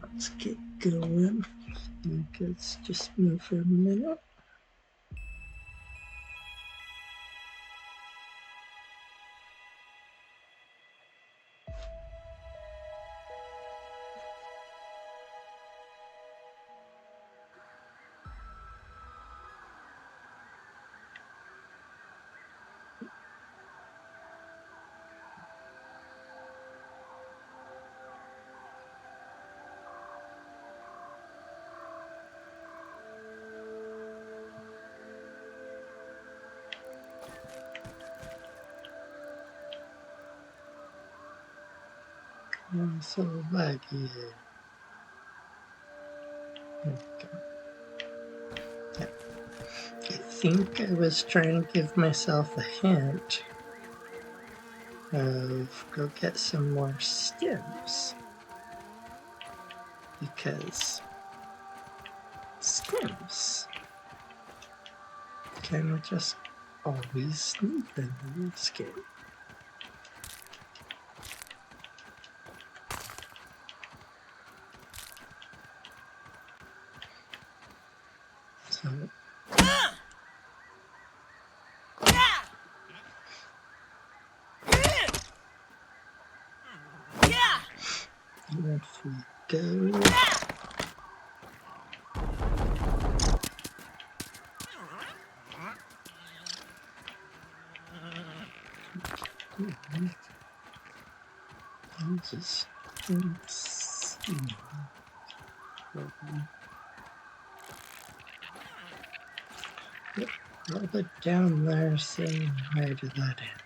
Let's get going. Let's just move for a minute. I'm so laggy. I think I was trying to give myself a hint of go get some more stems, because stems kind of just always need them in this game. So if we go, let's see. Yep, roll it down there, saying where did that end?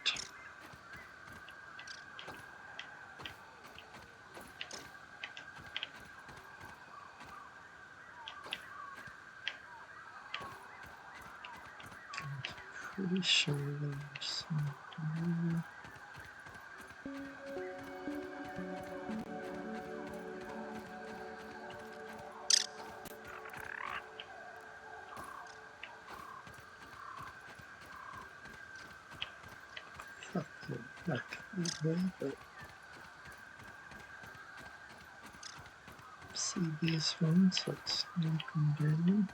Pretty sure there's something. Back that way, but see these ones, let's knock them down.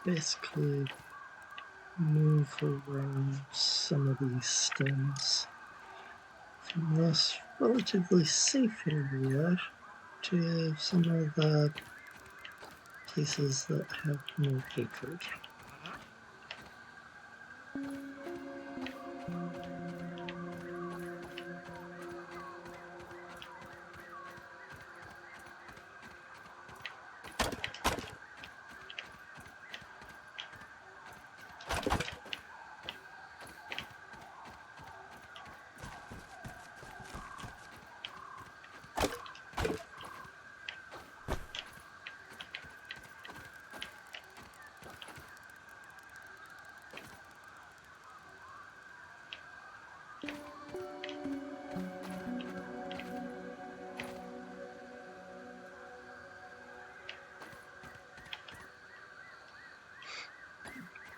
Basically move around some of these stems from this relatively safe area to some of the places that have more hatred.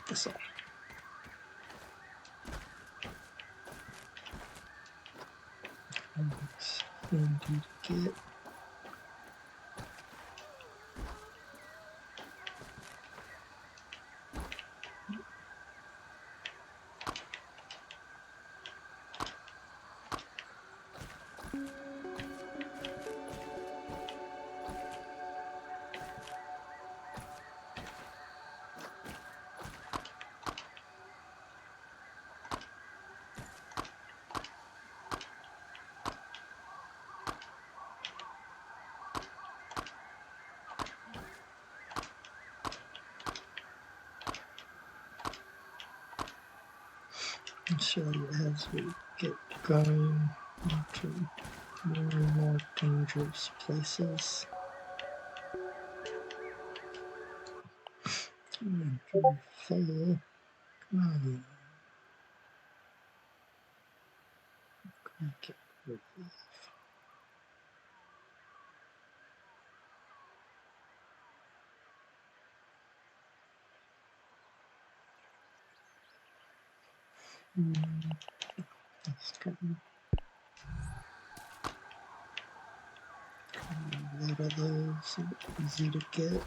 Thistle. Handy to get. So as we get going into more and more dangerous places, enter full. Come on, get rid of. Let's get rid of those. Easy to get.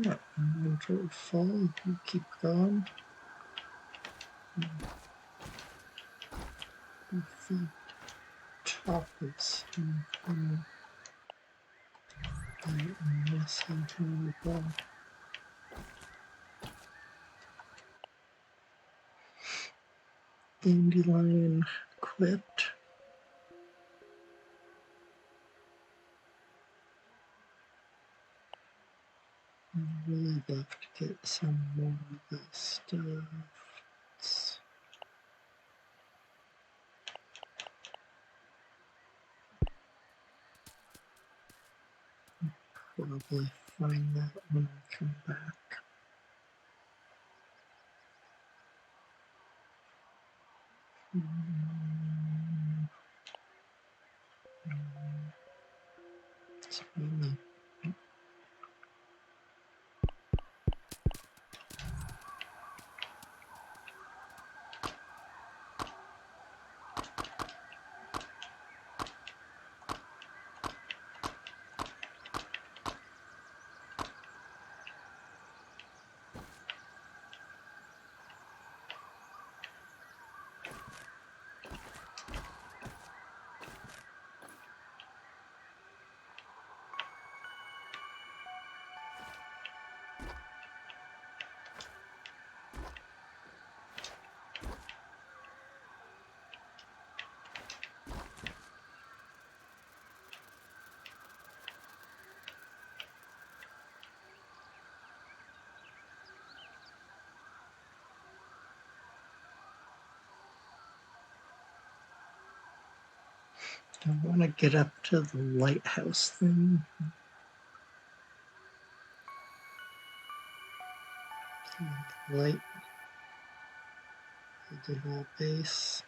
Yeah, inventory full. You keep going. The top is messy. Here we go. Dandelion equipped. I'd really love to get some more of this stuff. It's probably find that when I come back. It's really I want to get up to the lighthouse thing. Light the little base.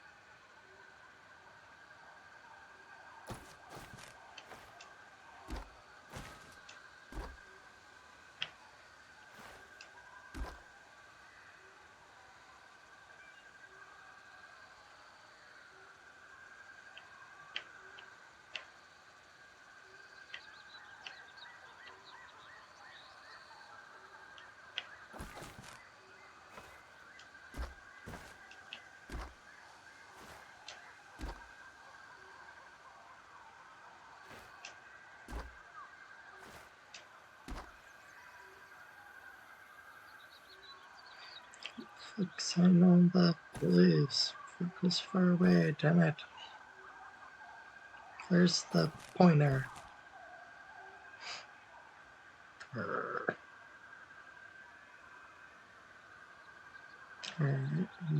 Focus on the blues. Focus far away, damn it. Where's the pointer?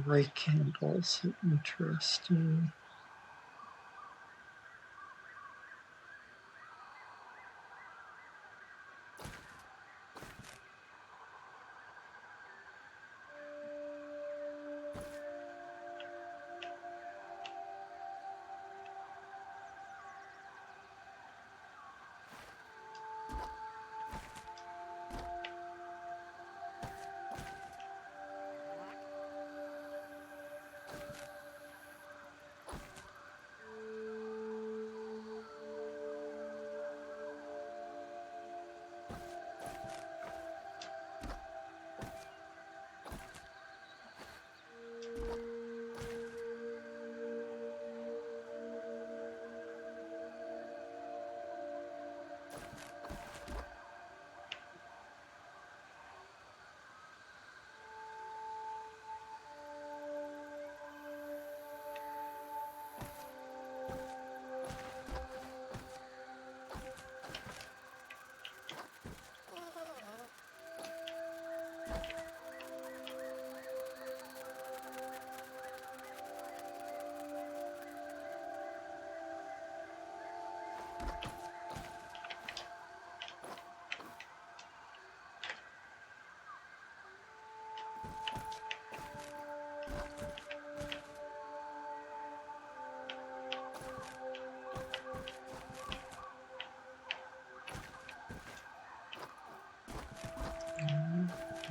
Ray candles, interesting.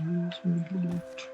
Use my bullet.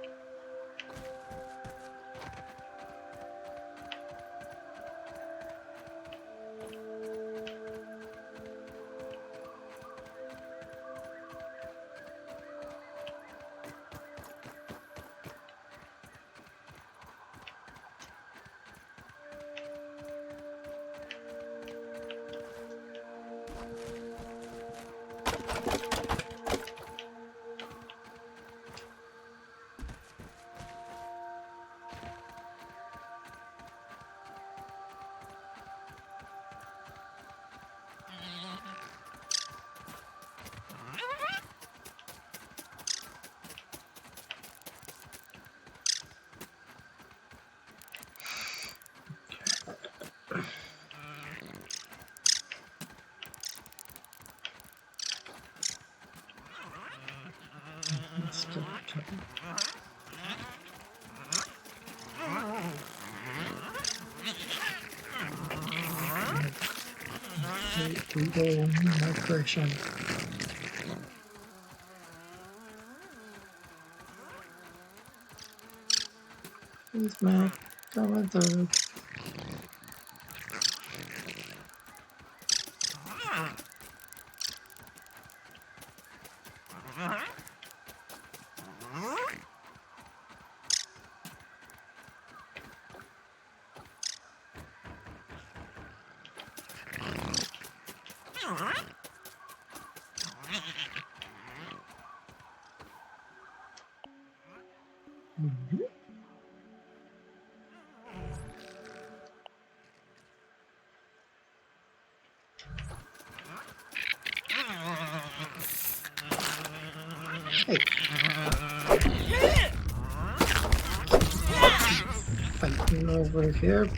Still coming. We go migration. Please, Mac, coming through. Mhm. Hey, fighting over here.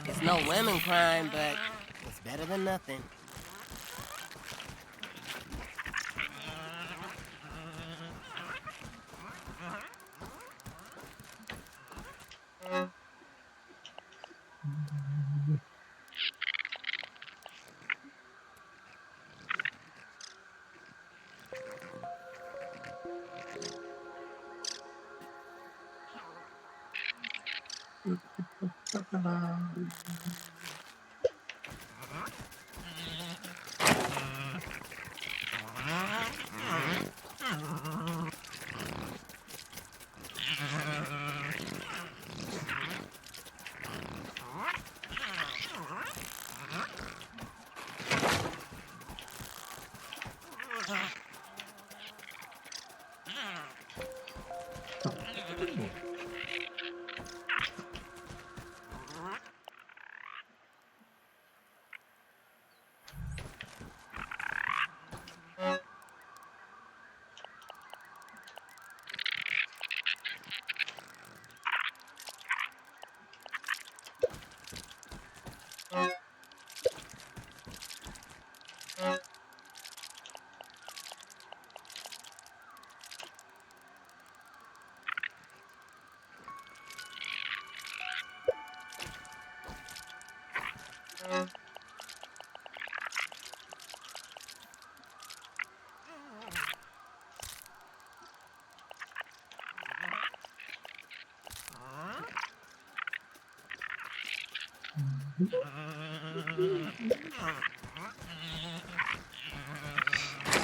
It's no women crime, but it's better than nothing.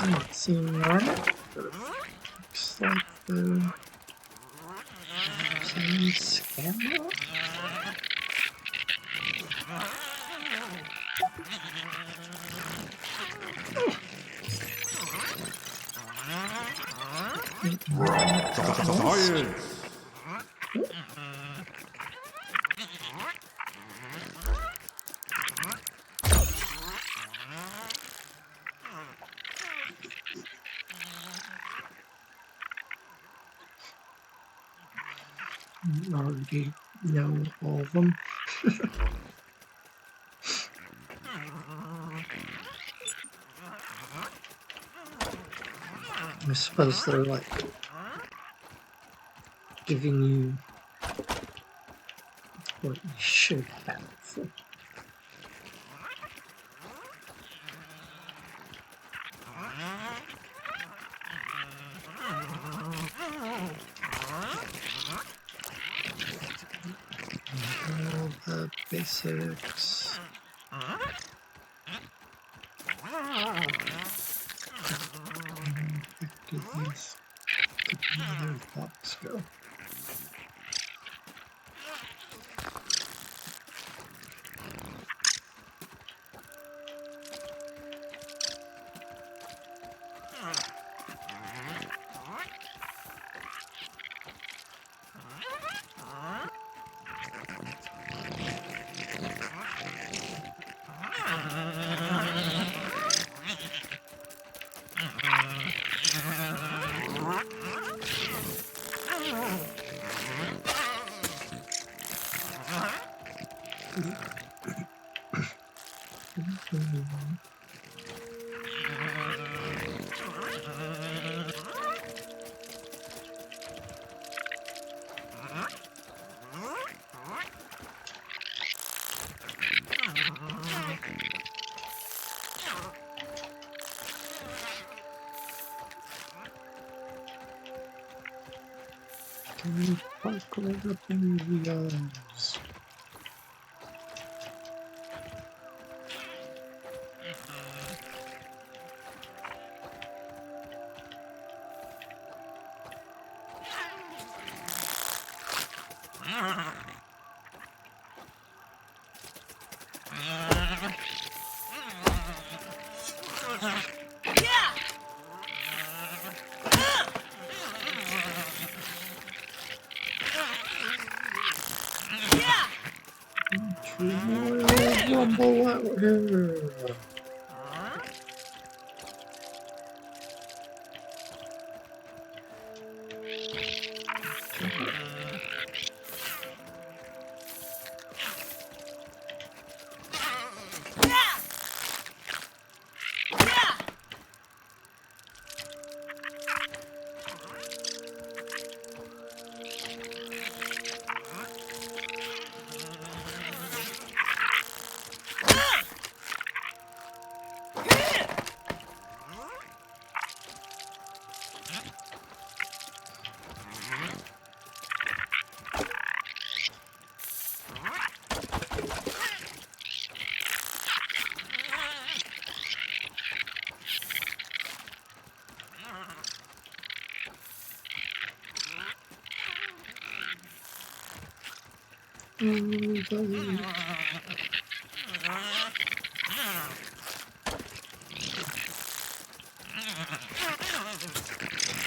I'm not seeing one. Looks like the science camera? Science! Already know all of them. I suppose they're like giving you what you should have. All the basics. Back to this. Where did thoughts go? Can we park right up in the yards? Rumble out here.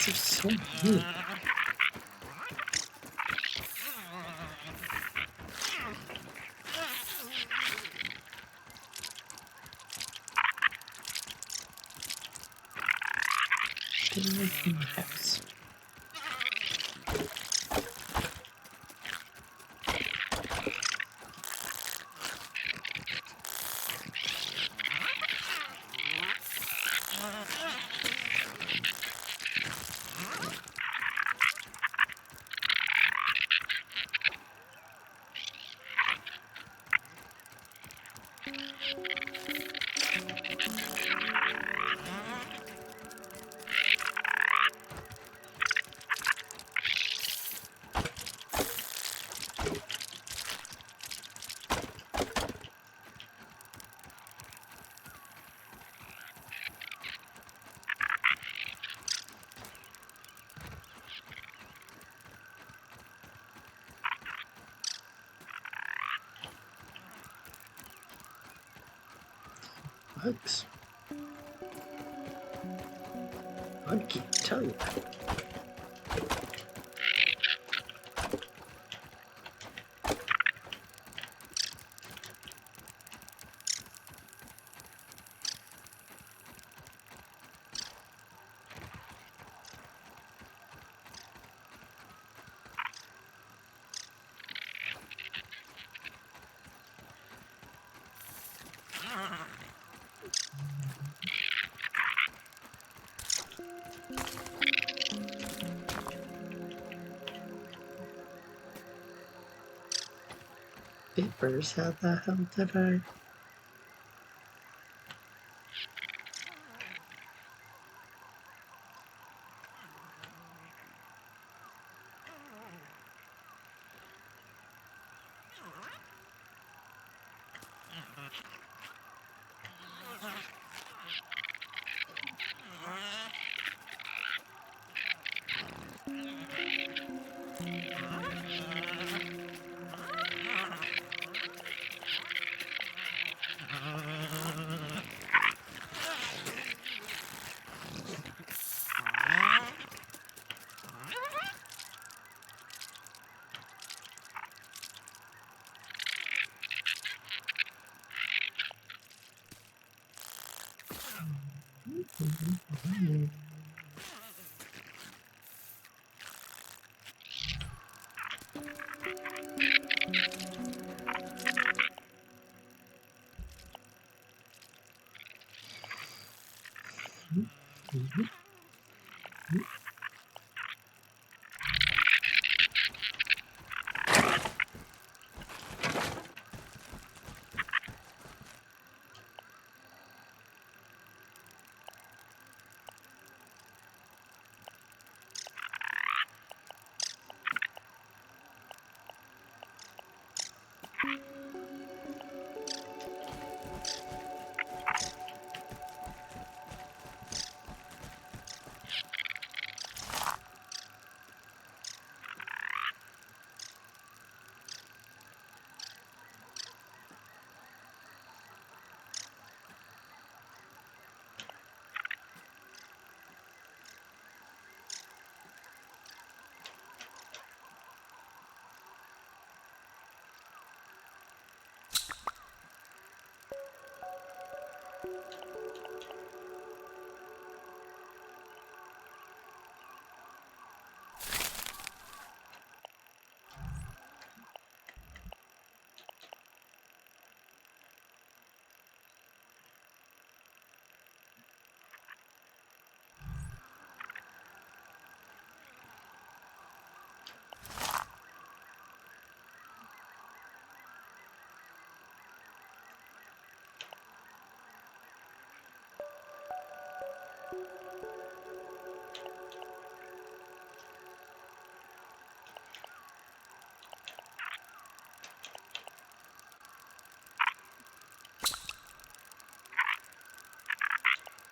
It's so neat. House. bugs. I can't tell you. Papers, how the hell did I?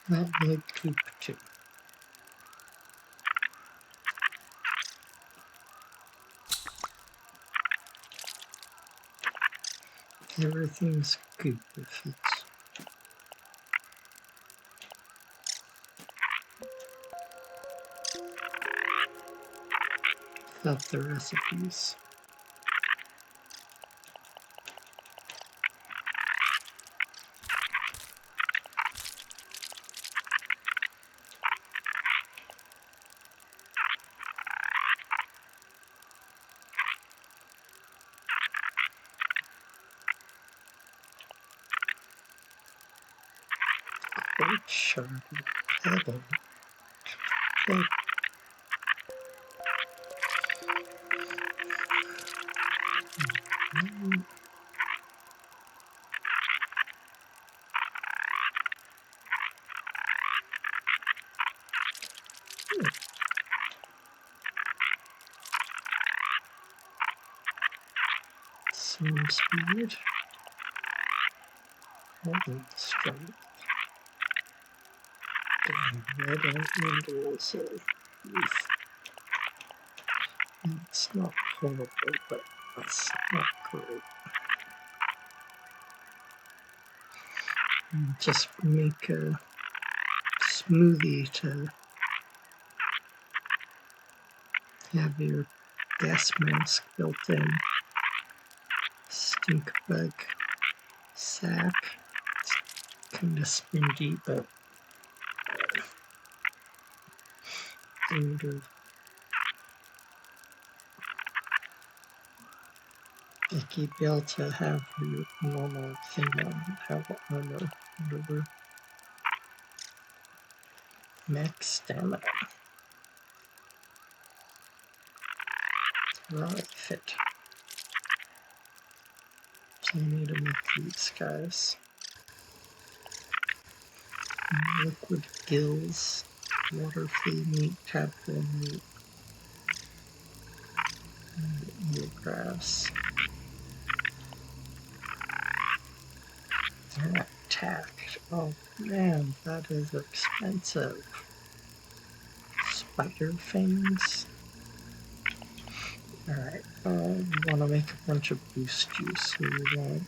That big coop too. Everything's goop if it's got the recipes. Quite sharp pebble. Like, seems weird. Holy strength. I don't mean to say oof. It's not horrible, but it's not great. Just make a smoothie to have your gas mask built in. Stink bug sack. It's kind of spongy, but kind of icky. Be able to have your normal thing on, have armor, whatever. Max stamina. Right fit. So I need to make these guys. Liquid gills, water flea meat, tadpole meat, and eelgrass. They're attacked. Oh man, that is expensive. Spider fangs. Alright, we want to make a bunch of boost juice. So we want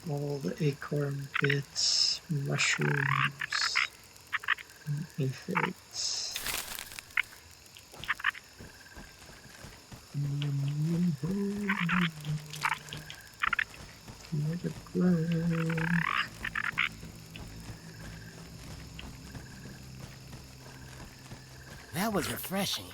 all the acorn bits, mushrooms, and aphids. That was refreshing.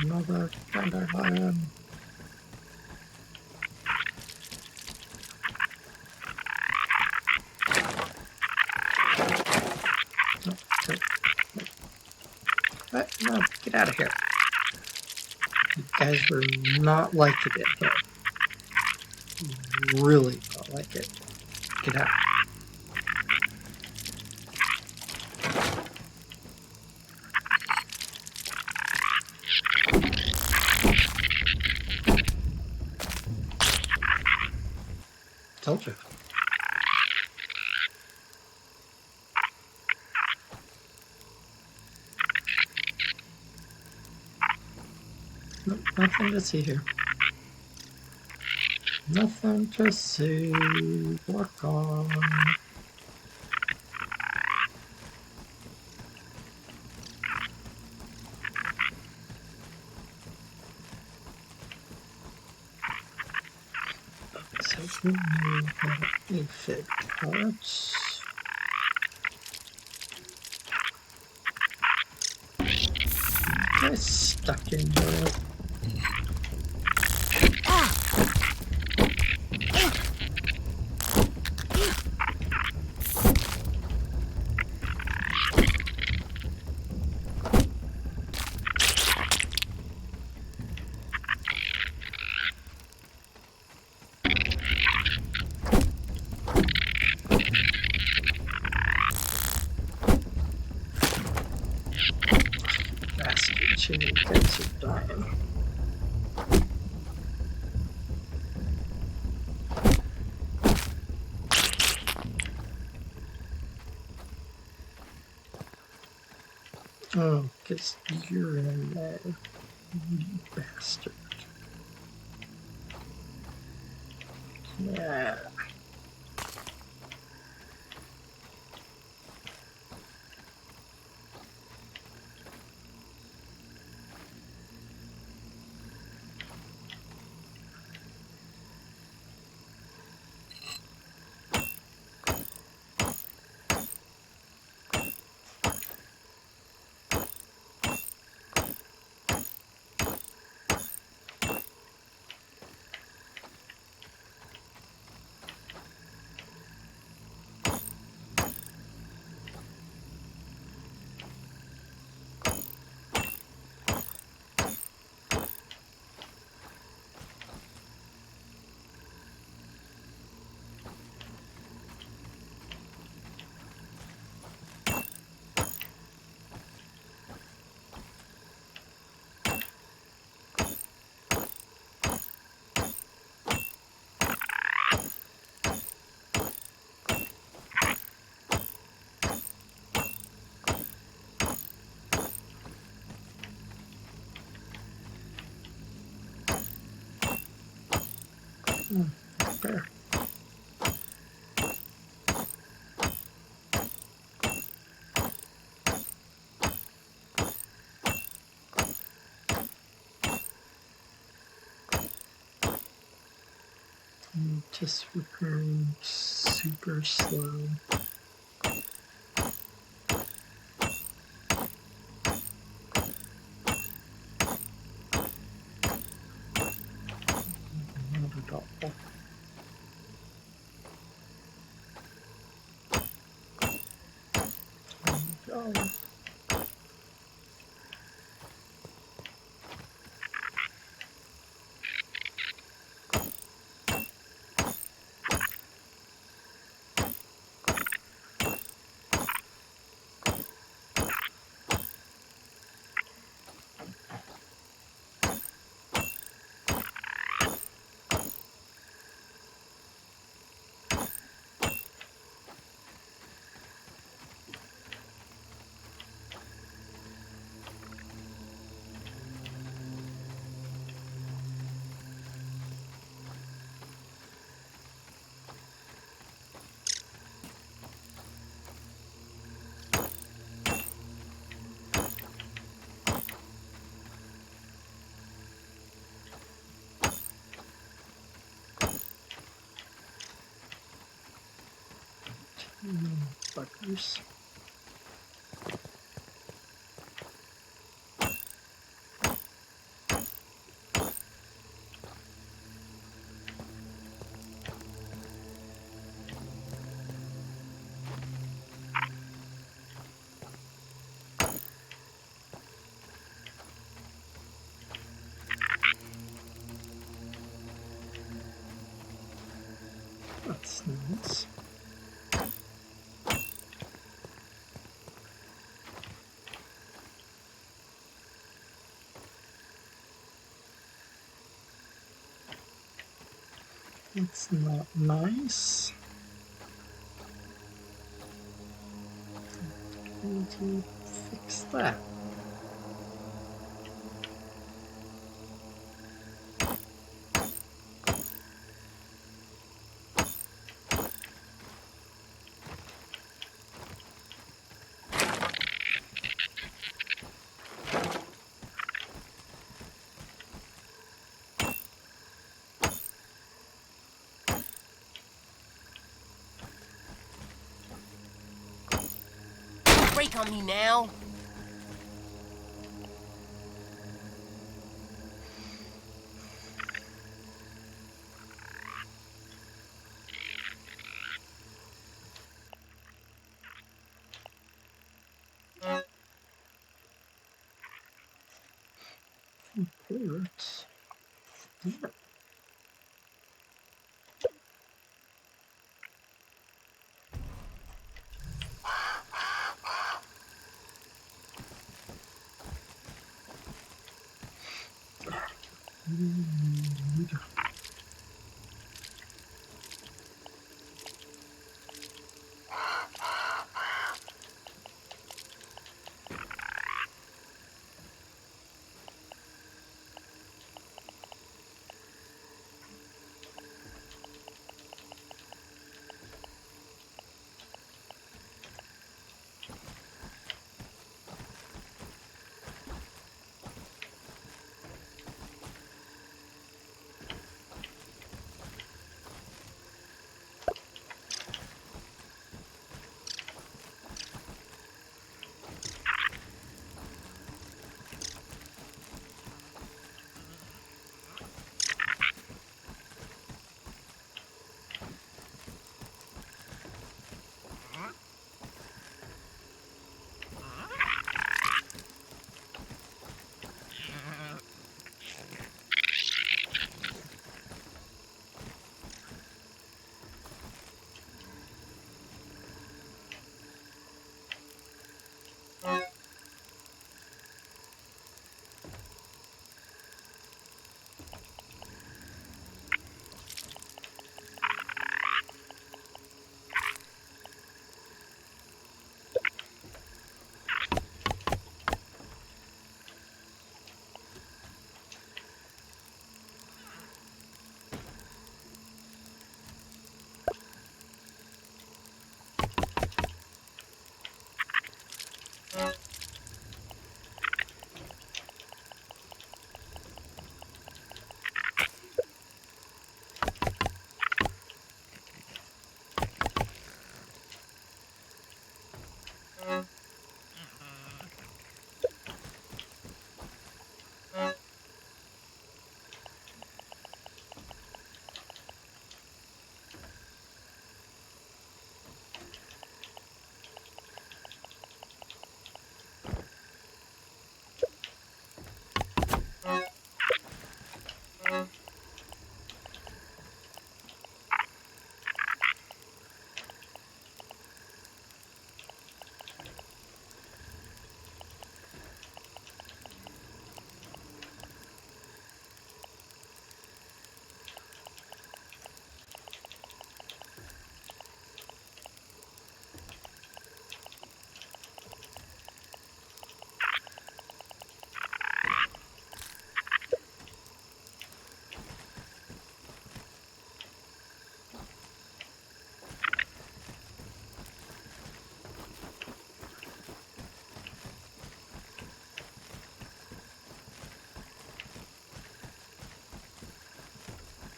Another dandelion. What? No, get out of here. You guys were not liking it, but really not like it. Get out. Told you. Nope, nothing to see here. Nothing to see. Walk on. So we have aphid parts. Guys stuck in there. Bastard chili guys are dying. Oh, because you're in there, you bastard. Yeah. Just repairing super slow. Not at all. There we go. Buggers. That's nice. It's not nice. Need to fix that. Break on me now. Pirates.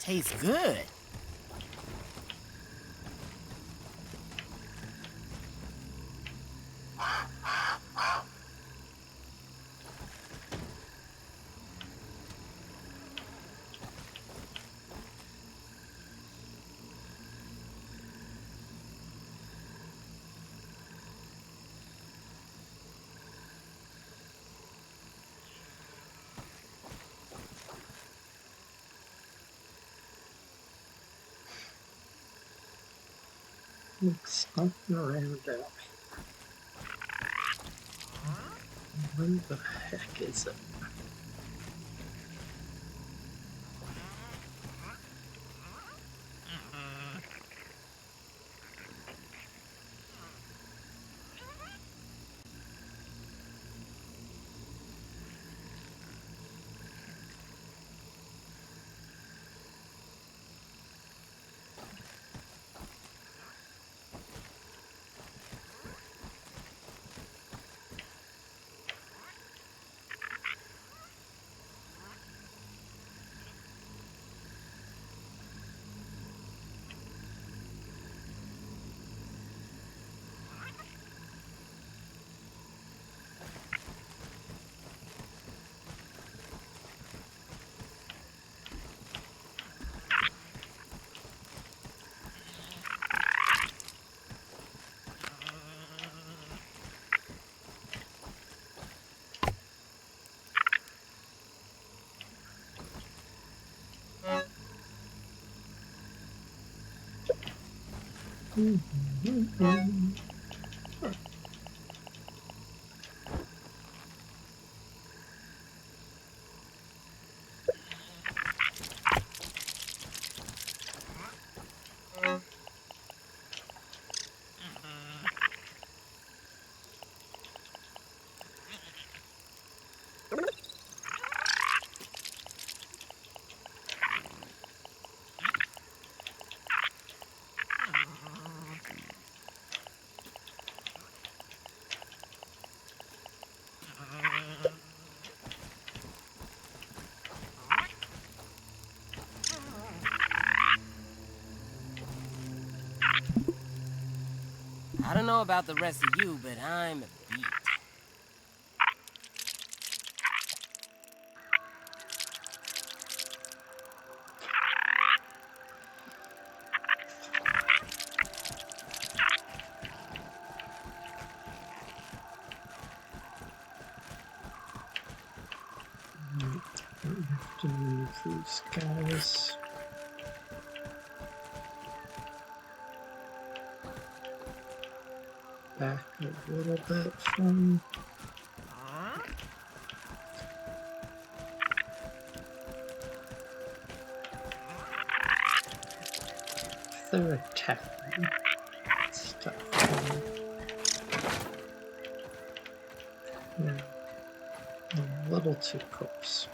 tastes good. Looks something around down here. Where the heck is it? I don't know about the rest of you, but I'm beat. We have to move these guys. Back a little bit from. They're attacking stuff. Yeah, a little too close.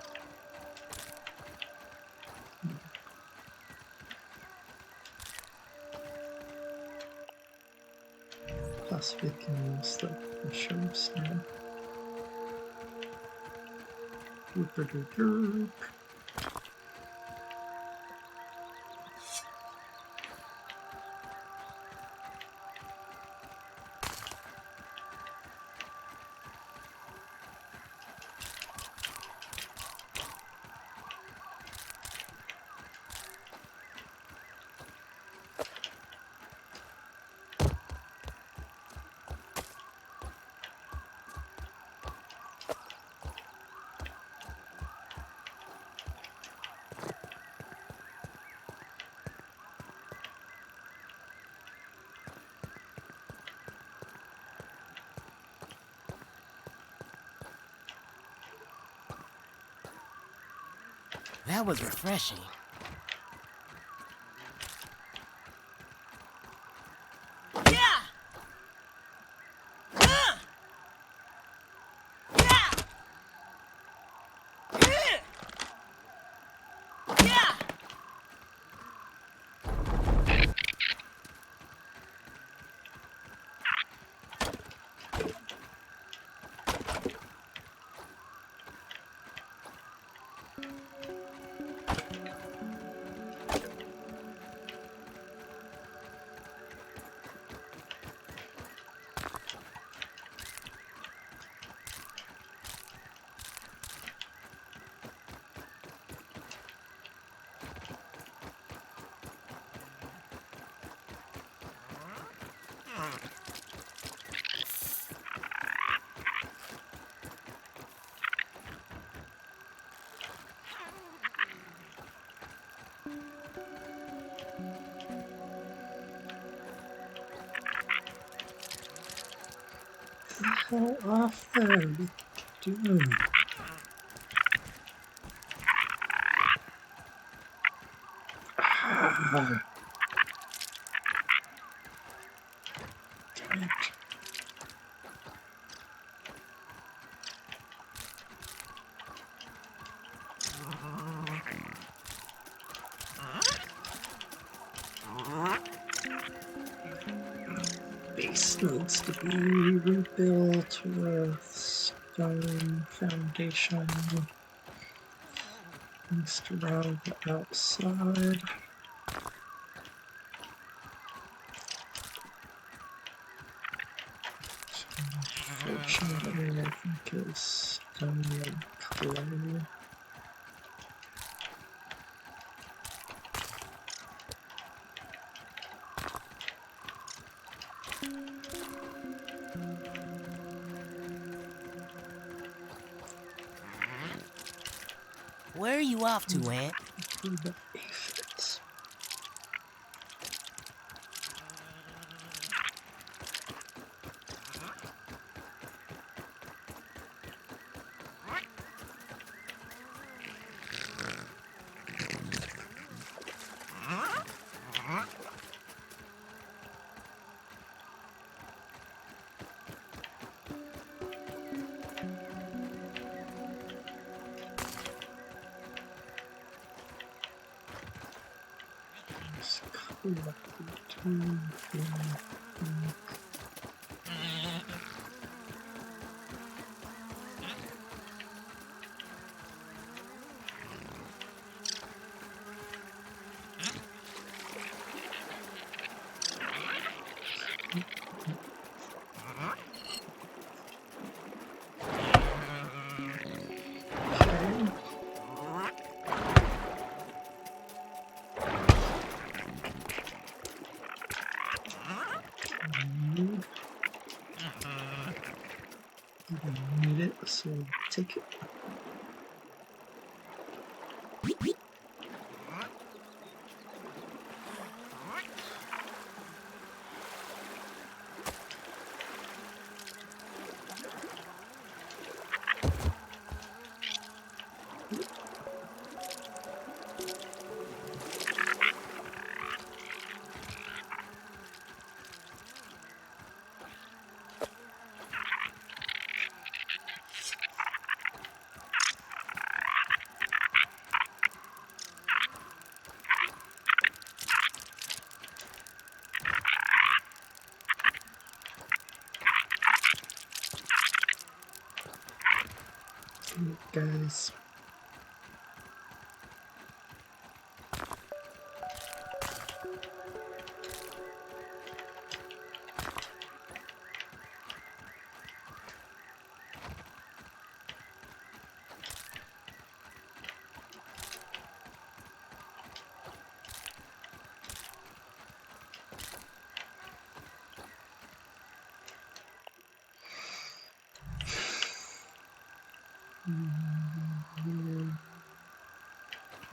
Plus we can use the mushrooms now. Doop-a-doop-doop. That was refreshing. Yeah! the hell off there. What are you doing? Ah, damn it. Base needs to be rebuilt with stone foundation. Needs to round the outside. Unfortunately, I think it's stone and clay. Where are you off to, Aunt? Hopefully the aphids. Let's collect the 2, 3, 4. Okay. Need it, so take it. Guys.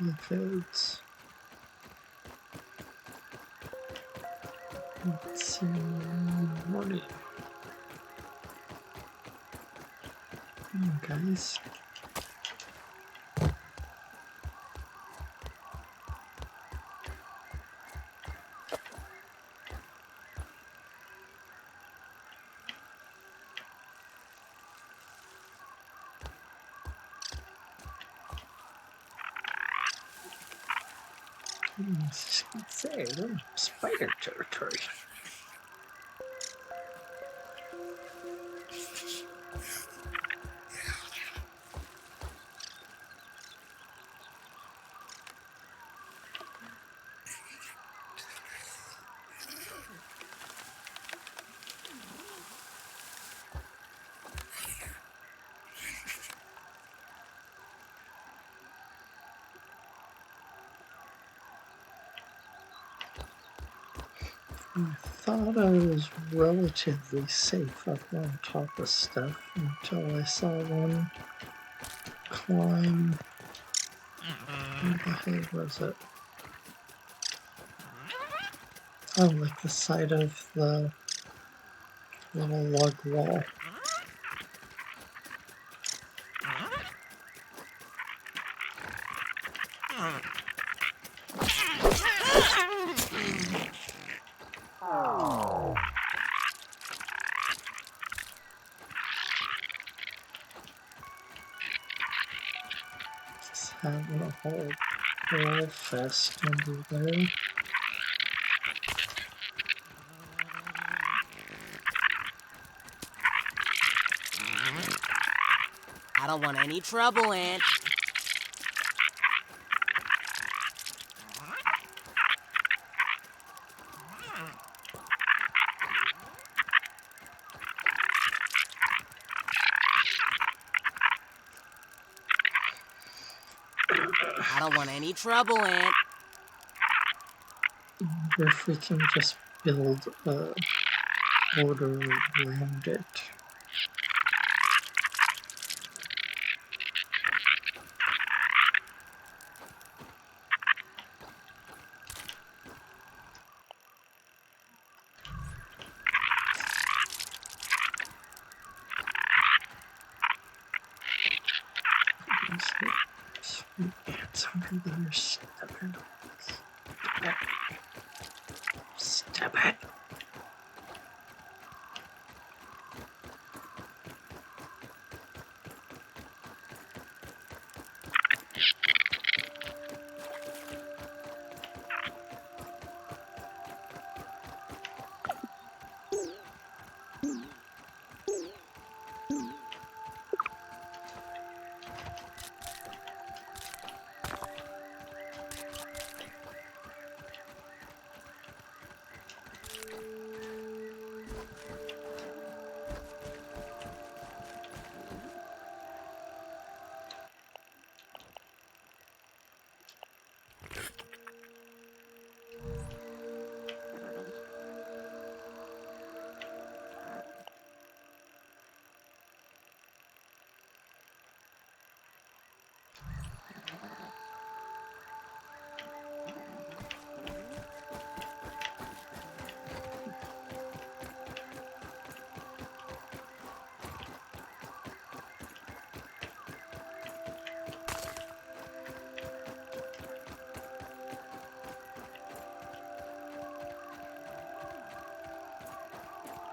Methods. Let's see. Money. Come on, guys. Say, we're in spider territory. I thought I was relatively safe up on top of stuff until I saw one climb. Where the hell was it? Oh, like the side of the little log wall. having a whole wall fest under there. I don't want any trouble, Aunt. I don't want any trouble, Aunt. I wonder if we can just build a border around it. Sweet ants under there. Step it.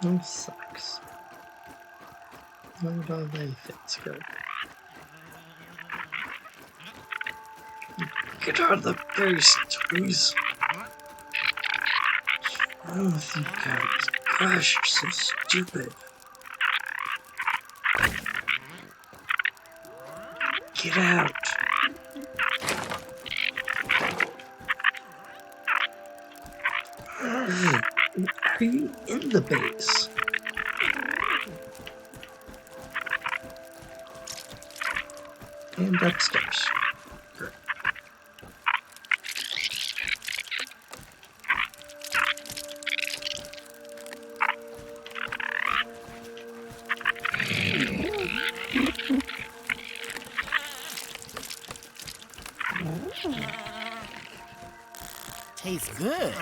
Those sucks. Where do they fits go? Get out of the base, please. What's wrong with you guys? Gosh, you're so stupid. Get out. Are you in the base? And upstairs. Great. Tastes good.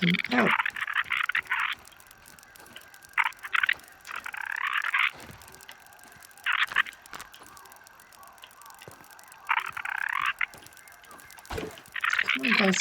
Come out. Come on, guys.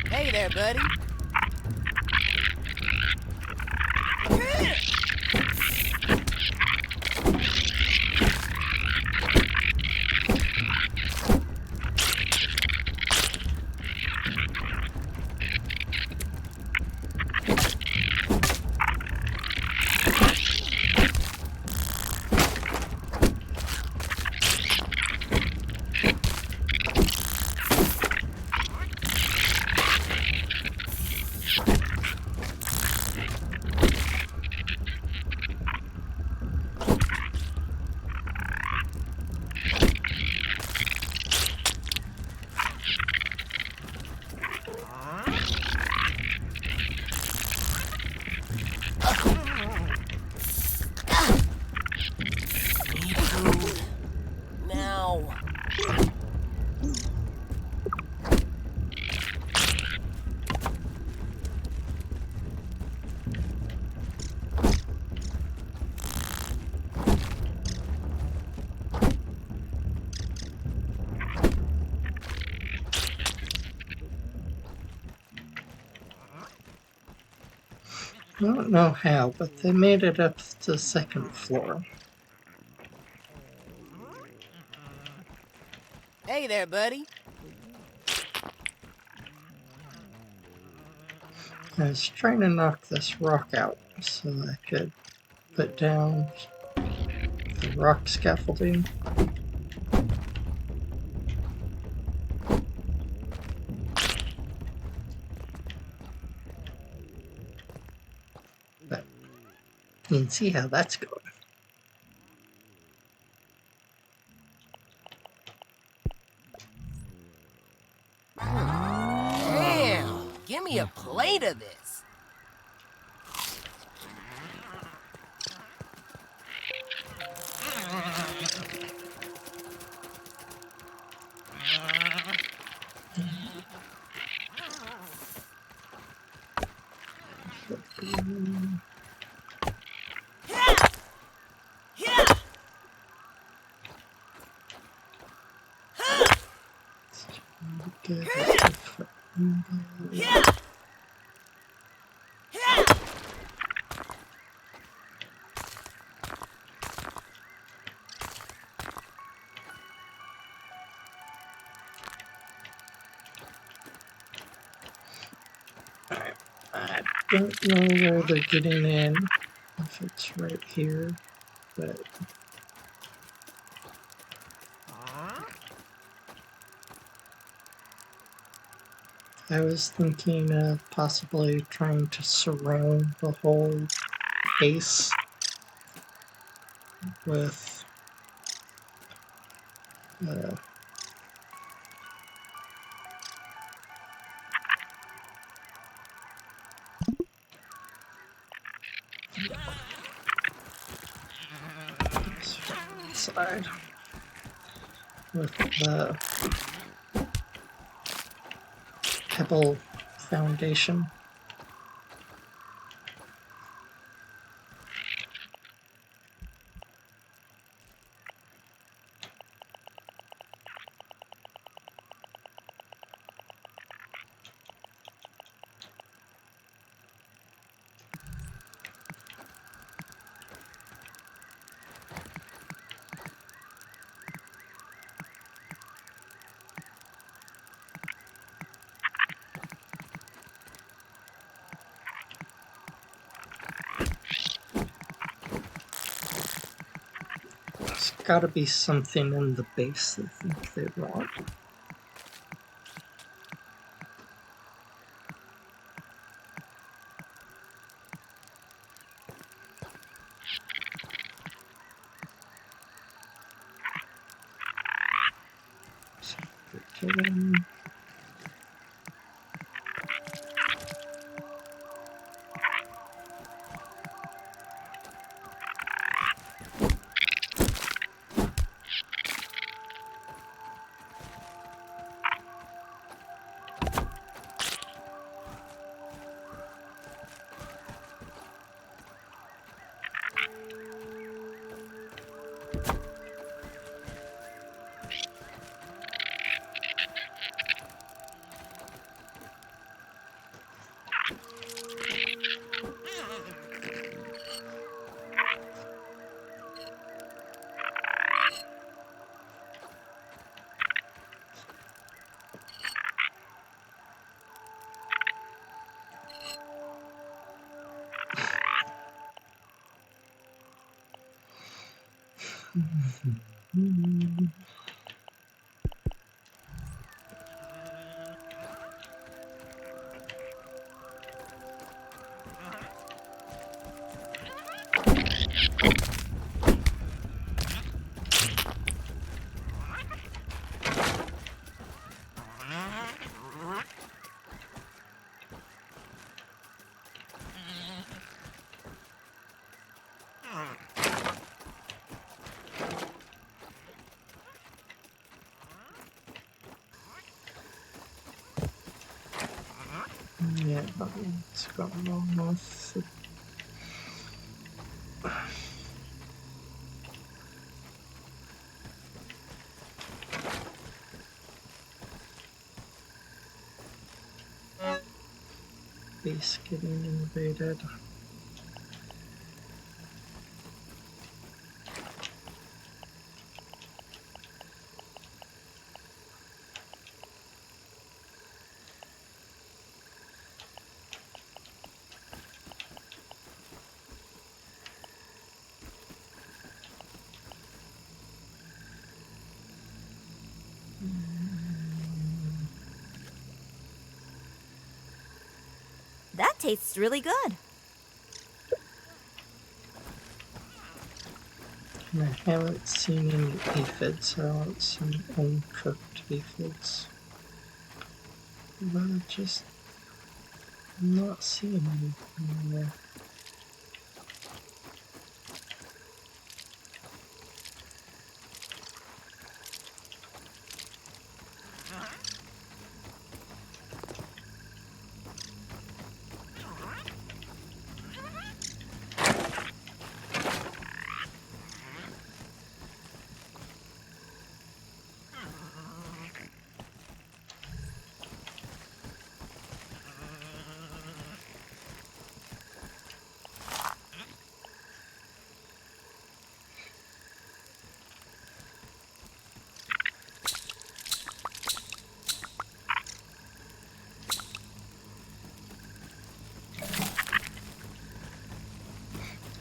Hey there, buddy. I don't know how, but they made it up to the second floor. Hey there, buddy. I was trying to knock this rock out so I could put down the rock scaffolding. But you can see how that's going. Damn! Give me a plate of this. Get a different angle. Alright, I don't know where they're getting in, if it's right here, but I was thinking of possibly trying to surround the whole base with side with the pebble foundation. There's gotta be something in the base I think they want. So, okay. Yeah, it's got long with base getting invaded. That tastes really good. And I haven't seen any aphids. I don't see uncooked aphids. But I just not seeing any anywhere.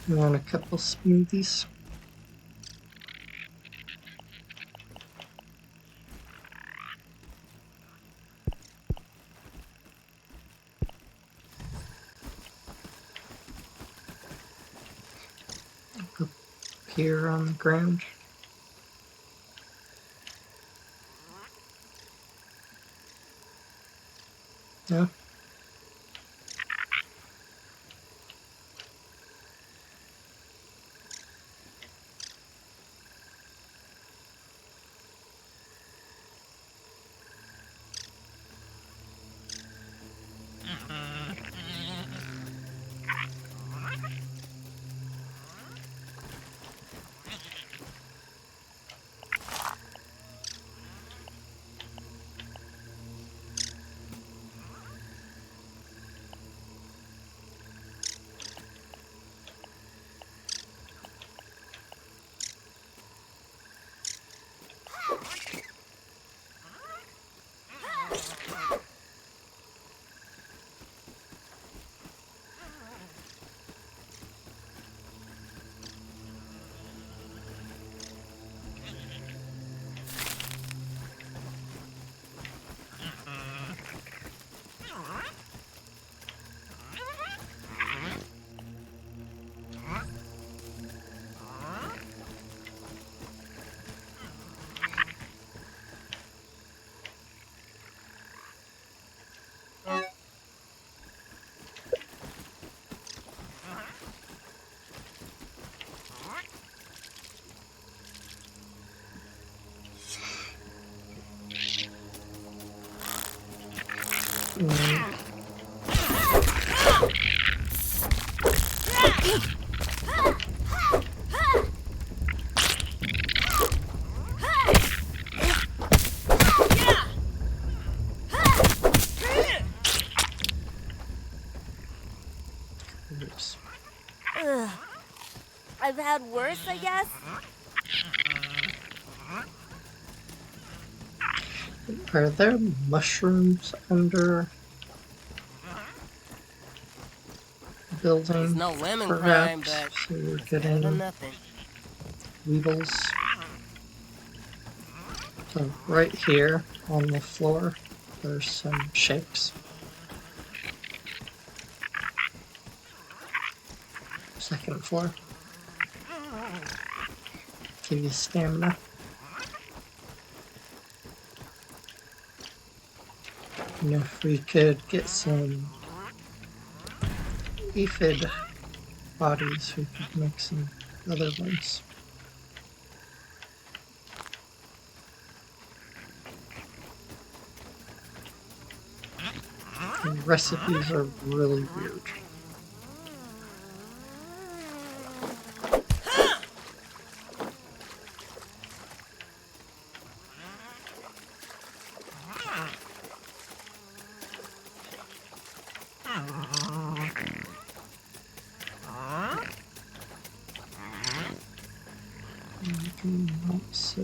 You want a couple smoothies? Up here on the ground. No? Mm, oops. Ugh. I've had worse, I guess. Are there mushrooms under the building? It's no lemon crime, Perhaps, but so we're it's better than getting nothing. weevils. So right here on the floor, there's some shapes. Second floor. Give you stamina. And if we could get some aphid bodies, we could make some other ones. The recipes are really weird. So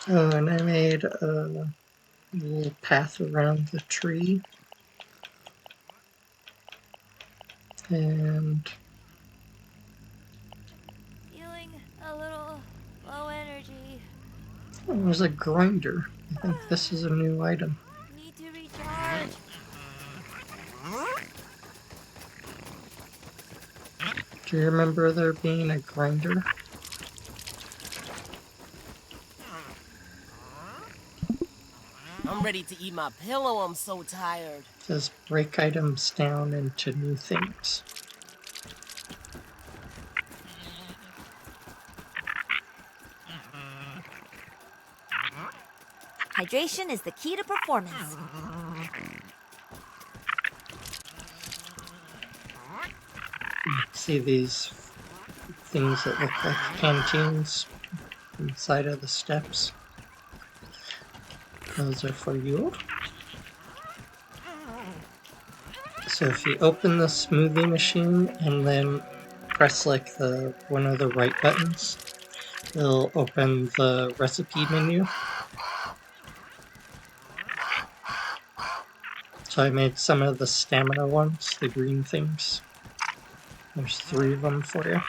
oh, and I made a little path around the tree And Feeling a little low energy. there's a grinder. I think this is a new item. Need to recharge. Do you remember there being a grinder? I'm ready to eat my pillow. I'm so tired. It says break items down into new things. Hydration is the key to performance. See these things that look like canteens inside of the steps? Those are for you. So if you open the smoothie machine and then press like one of the right buttons, it'll open the recipe menu. So I made some of the stamina ones, the green things. There's 3 of them for you.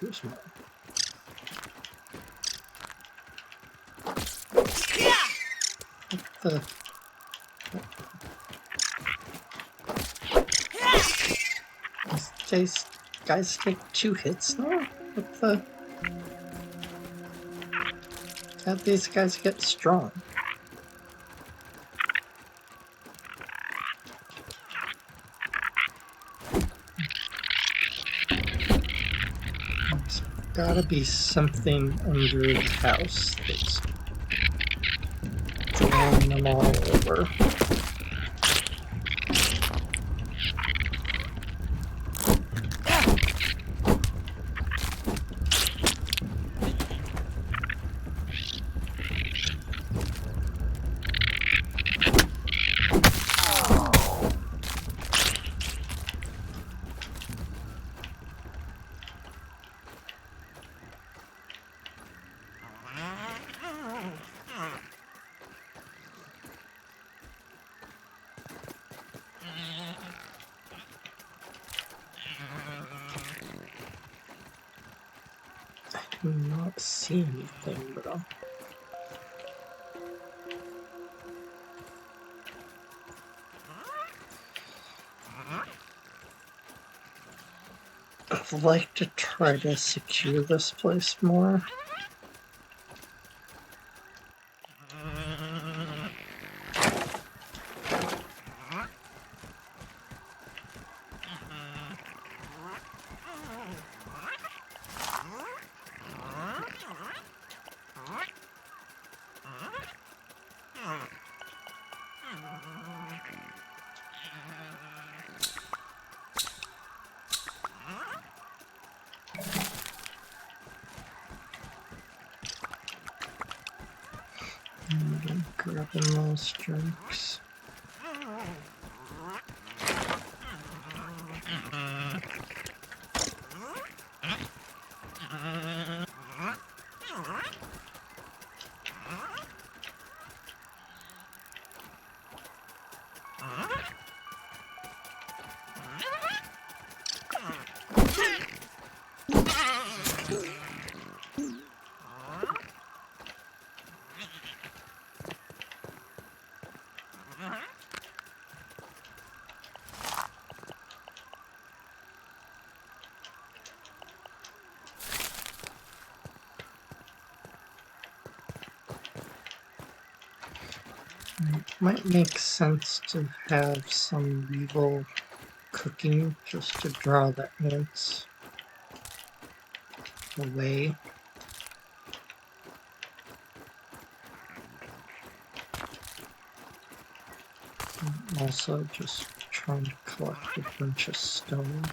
Excuse me. What the? These guys take 2 hits now? What the? How'd these guys get strong? There's gotta be something under the house that's drawing them all over. I do not see anything, but I'd like to try to secure this place more. And grabbing those drinks. It might make sense to have some Weevil cooking just to draw the ants away. Also just trying to collect a bunch of stone.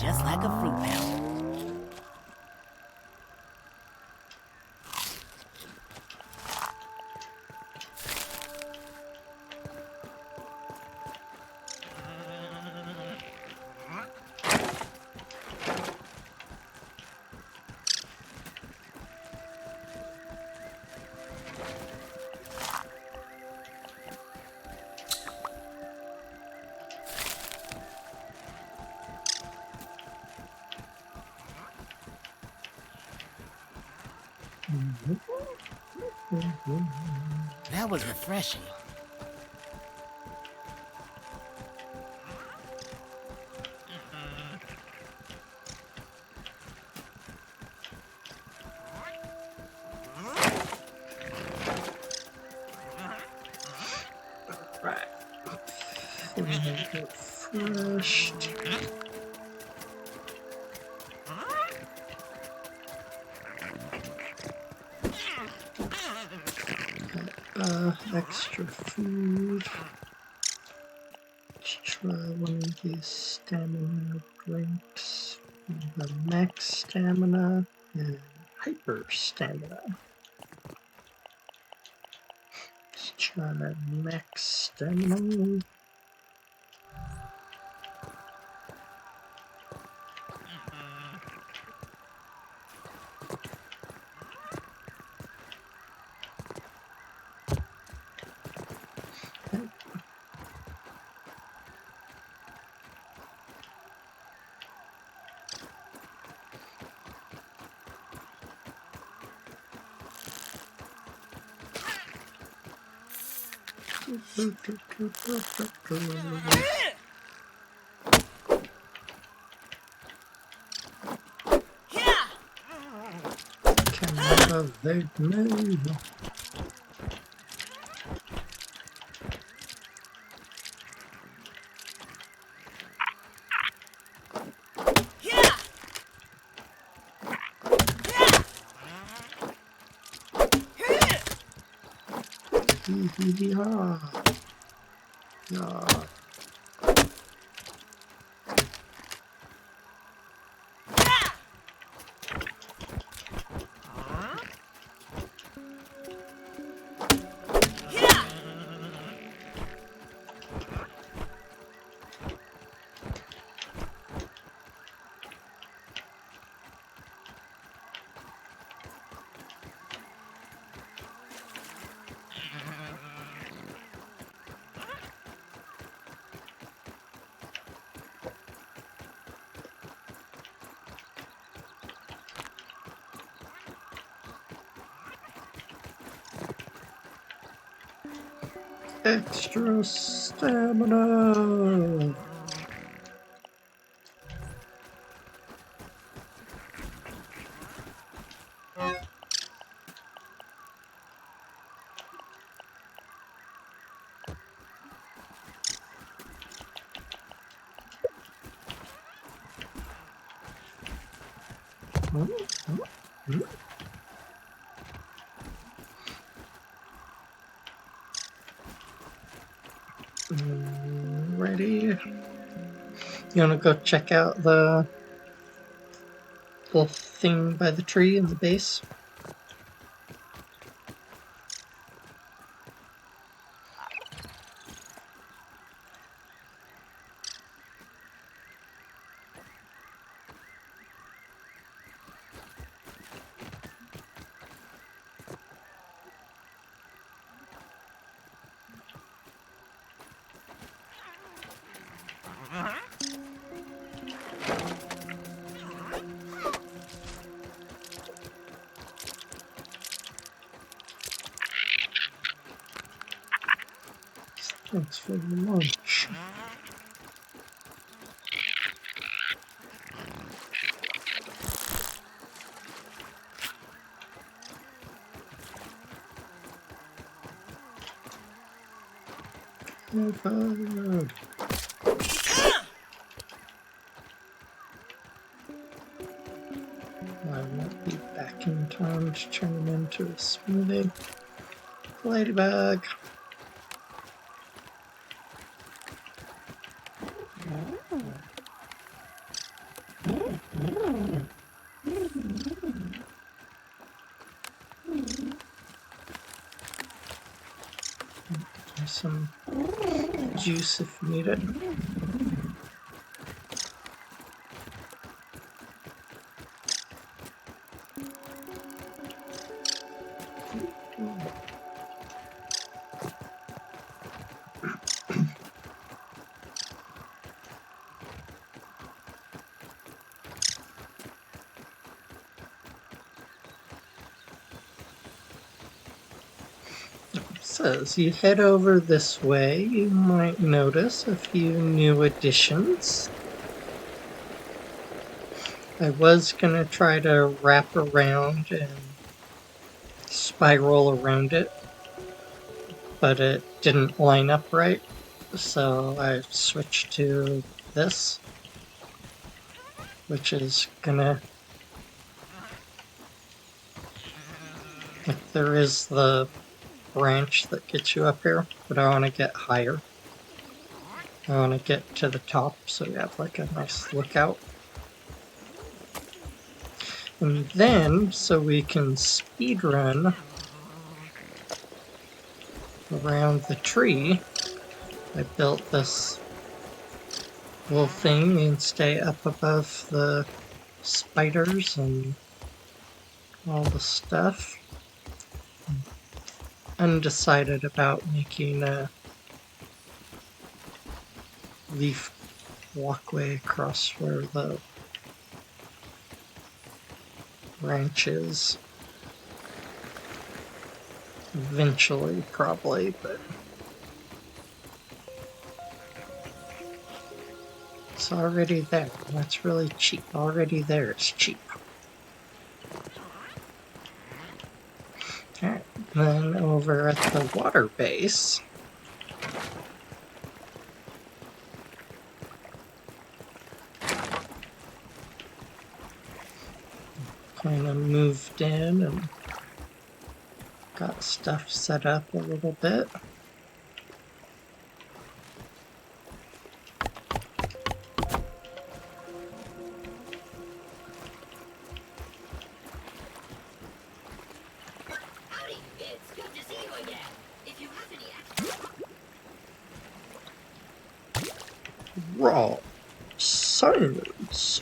Just like a fruit bounty. That was refreshing. Right. Refreshed. Extra food. Let's try one of these stamina drinks. The max stamina and hyper stamina. Let's try that max stamina. Cannot evade me. Yeah. Yeah. Extra stamina. Ready? You wanna go check out the little thing by the tree in the base? Thanks for the lunch. No fire. I won't be back in time to turn him into a smoothie. Ladybug. There's some juice if you need it. So as you head over this way, you might notice a few new additions. I was going to try to wrap around and spiral around it, but it didn't line up right, so I switched to this, which is gonna, like, there is the branch that gets you up here, but I want to get higher. I want to get to the top so you have like a nice lookout. And then, so we can speed run around the tree, I built this little thing and stay up above the spiders and all the stuff. Undecided about making a leaf walkway across where the ranch is. Eventually, probably, but it's already there. That's really cheap. Already there is cheap. Alright, then over at the water base, kind of moved in and got stuff set up a little bit. Raw science.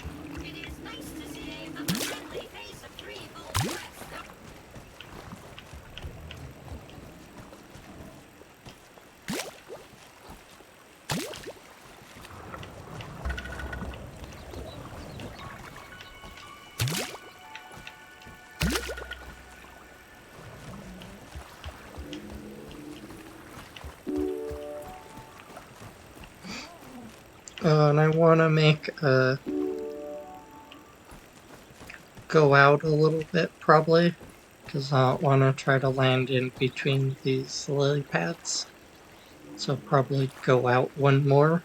And I want to make a go out a little bit probably, because I don't want to try to land in between these lily pads. So probably go out one more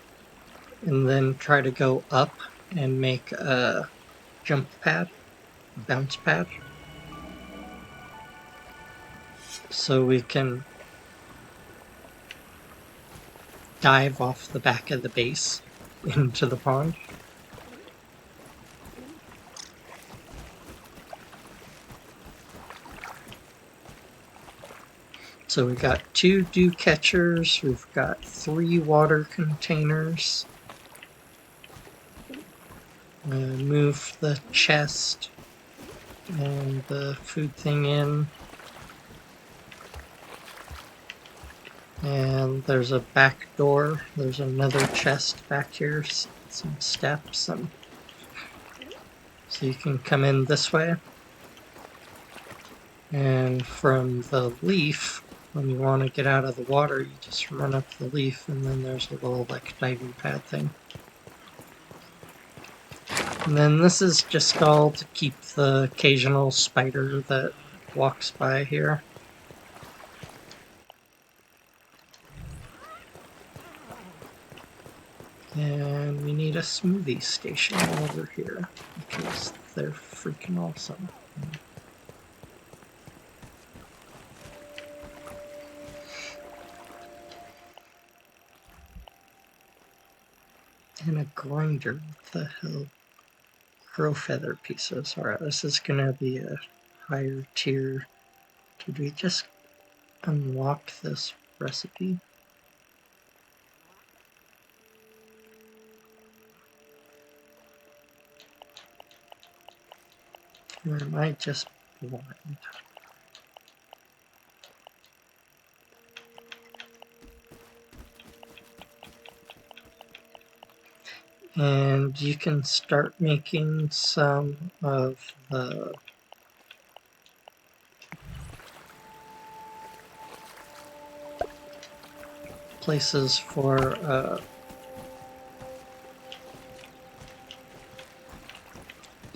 and then try to go up and make a jump pad, bounce pad. So we can dive off the back of the base into the pond. So we've got 2 dew catchers, we've got 3 water containers. Move the chest and the food thing in. And there's a back door. There's another chest back here, some steps, and so you can come in this way. And from the leaf, when you want to get out of the water, you just run up the leaf, and then there's a little like diving pad thing. And then this is just all to keep the occasional spider that walks by here. And we need a smoothie station over here because they're freaking awesome. And a grinder. What the hell? Crow feather pieces. Alright, this is gonna be a higher tier. Did we just unlock this recipe? Or am I just blind? And you can start making some of the places for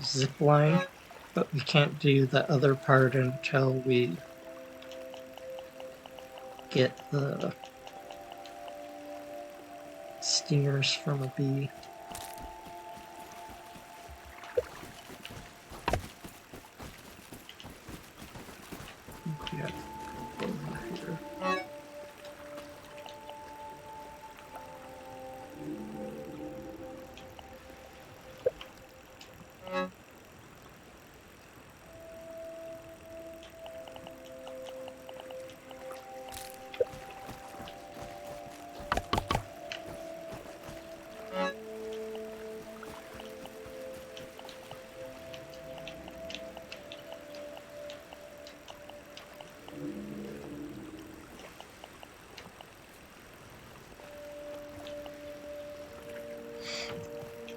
zip line, but we can't do the other part until we get the stingers from a bee. We have over here.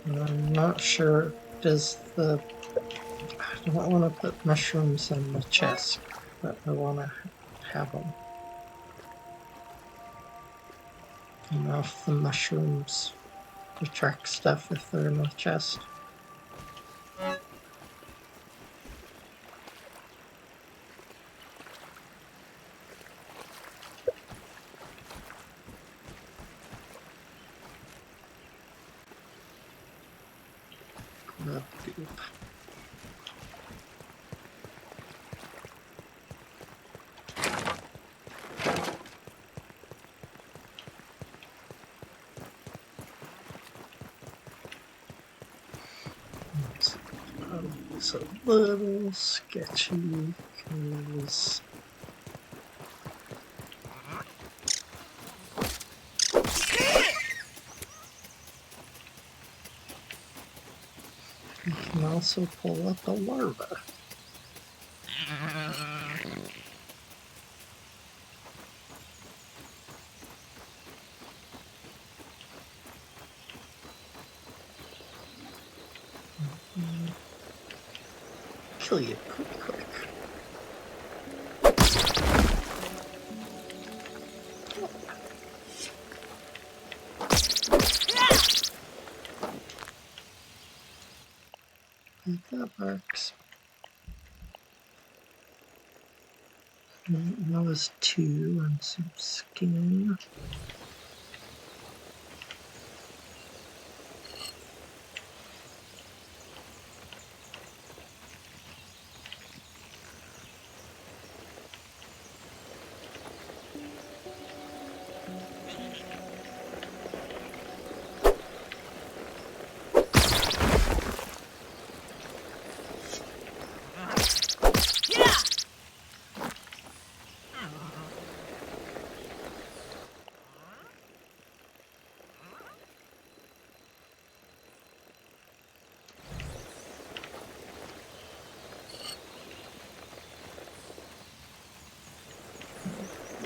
And I'm not sure, does the... I don't want to put mushrooms in the chest, but I want to have them. I don't know if the mushrooms attract stuff if they're in the chest. Grub goop. It's a little sketchy because you can also pull up a larva. Kill you pretty quick. That works. That was 2 and some skin.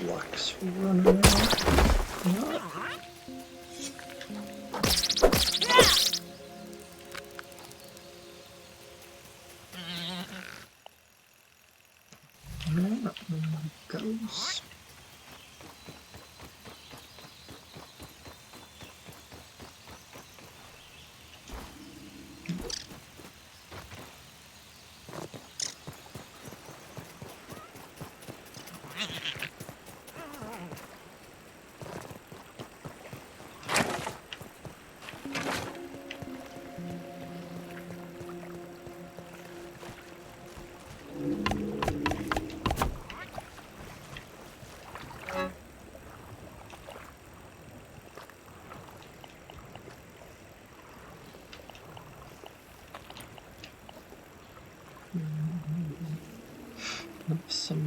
Lux running out. No. No, goes.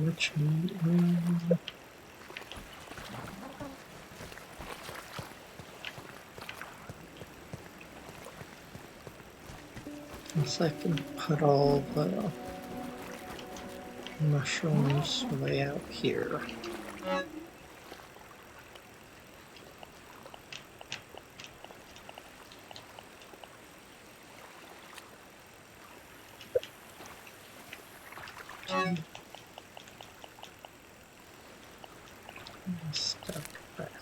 much meat. Guess I can put all the mushrooms way out here. Stuck back.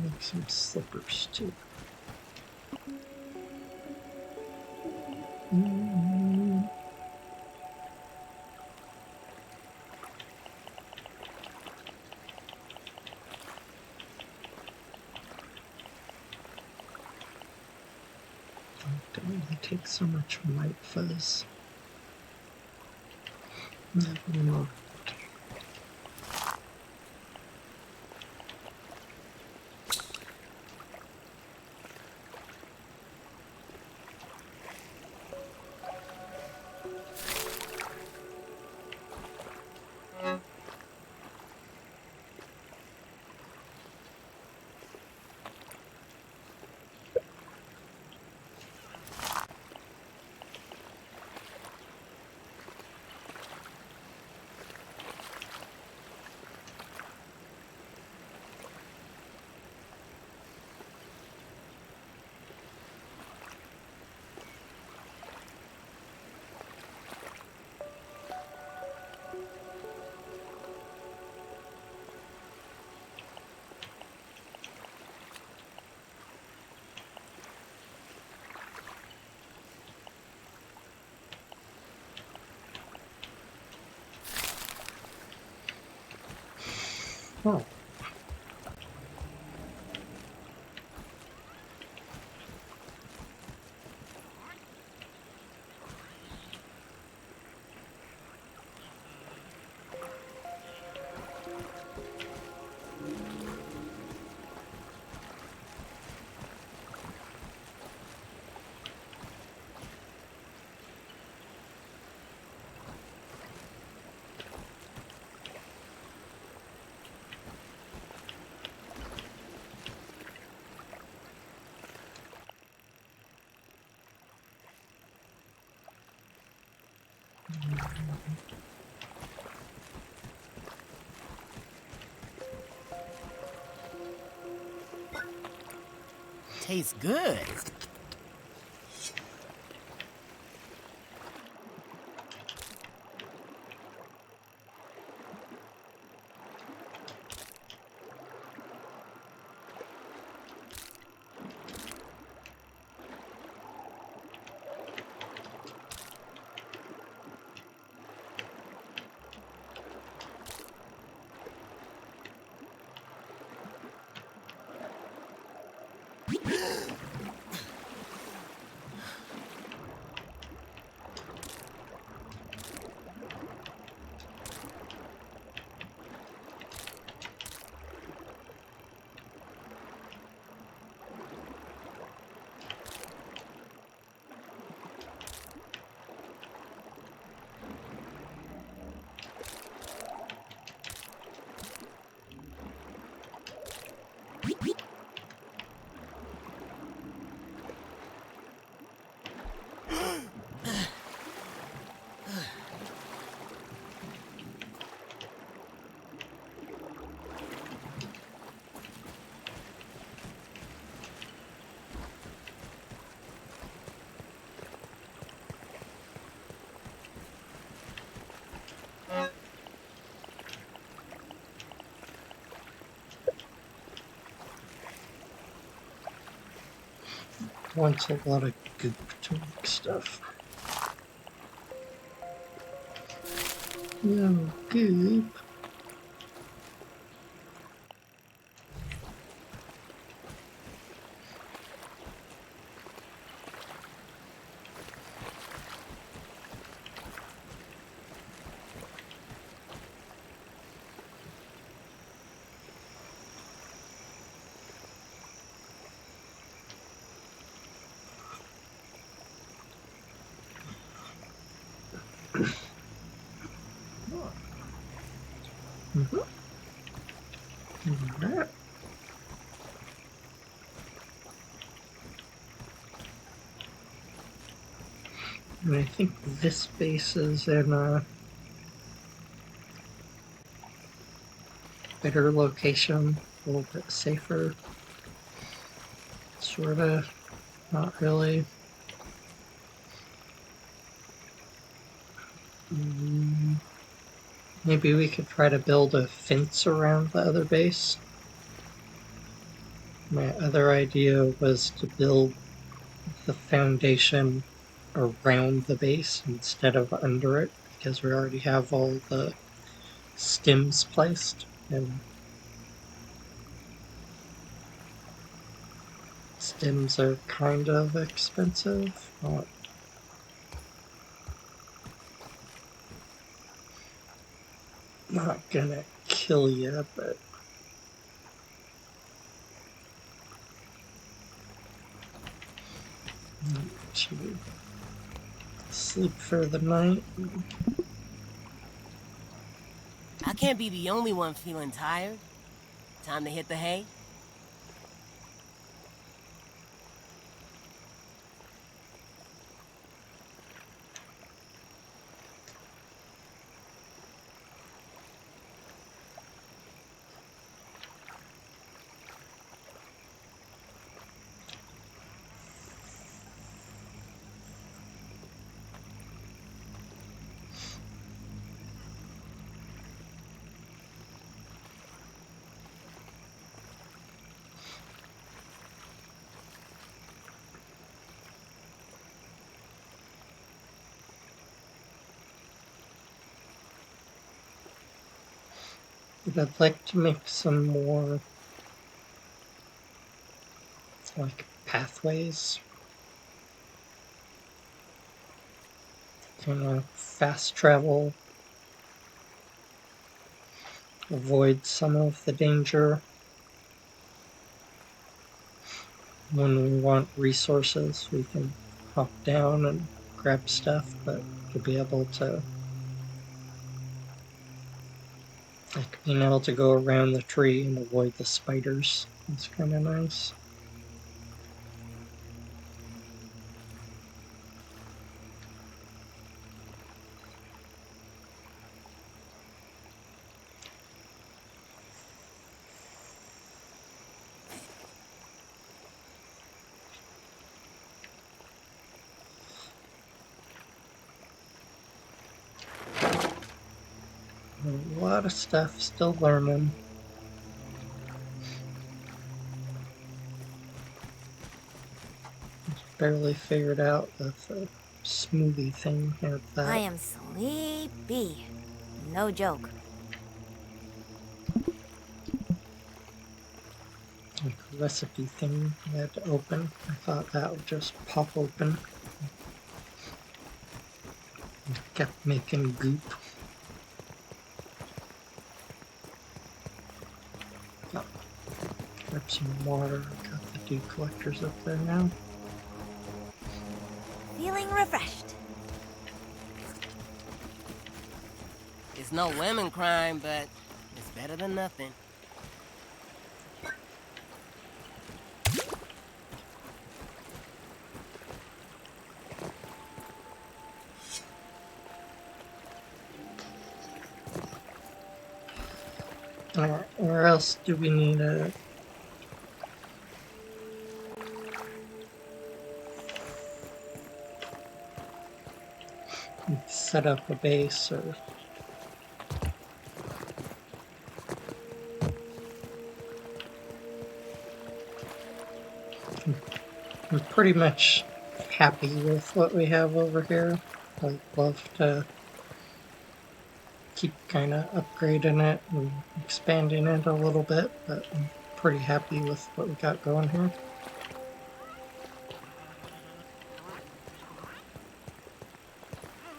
Make some slippers too. Don't really take so much white fuzz. Never mind. Oh. Tastes good. Wants a lot of goop to make stuff. No goop. And I think this base is in a better location, a little bit safer. Sorta, not really. Maybe we could try to build a fence around the other base. My other idea was to build the foundation around the base instead of under it, because we already have all the stems placed, and stems are kind of expensive. Not gonna kill you, but should we sleep for the night? I can't be the only one feeling tired. Time to hit the hay? But I'd like to make some more like pathways, kind of fast travel, avoid some of the danger when we want resources. We can hop down and grab stuff, but to be able to, like, being able to go around the tree and avoid the spiders is kind of nice. A lot of stuff still learning. Barely figured out the smoothie thing here. I am sleepy. No joke. Like recipe thing I had to open. I thought that would just pop open. It kept making goop. Oh, grab some water. Got the dew collectors up there now. Feeling refreshed. It's no women crime, but it's better than nothing. Where else do we need a set up a base? Or I'm pretty much happy with what we have over here. I'd love to keep kind of upgrading it and expanding it a little bit, but I'm pretty happy with what we got going here.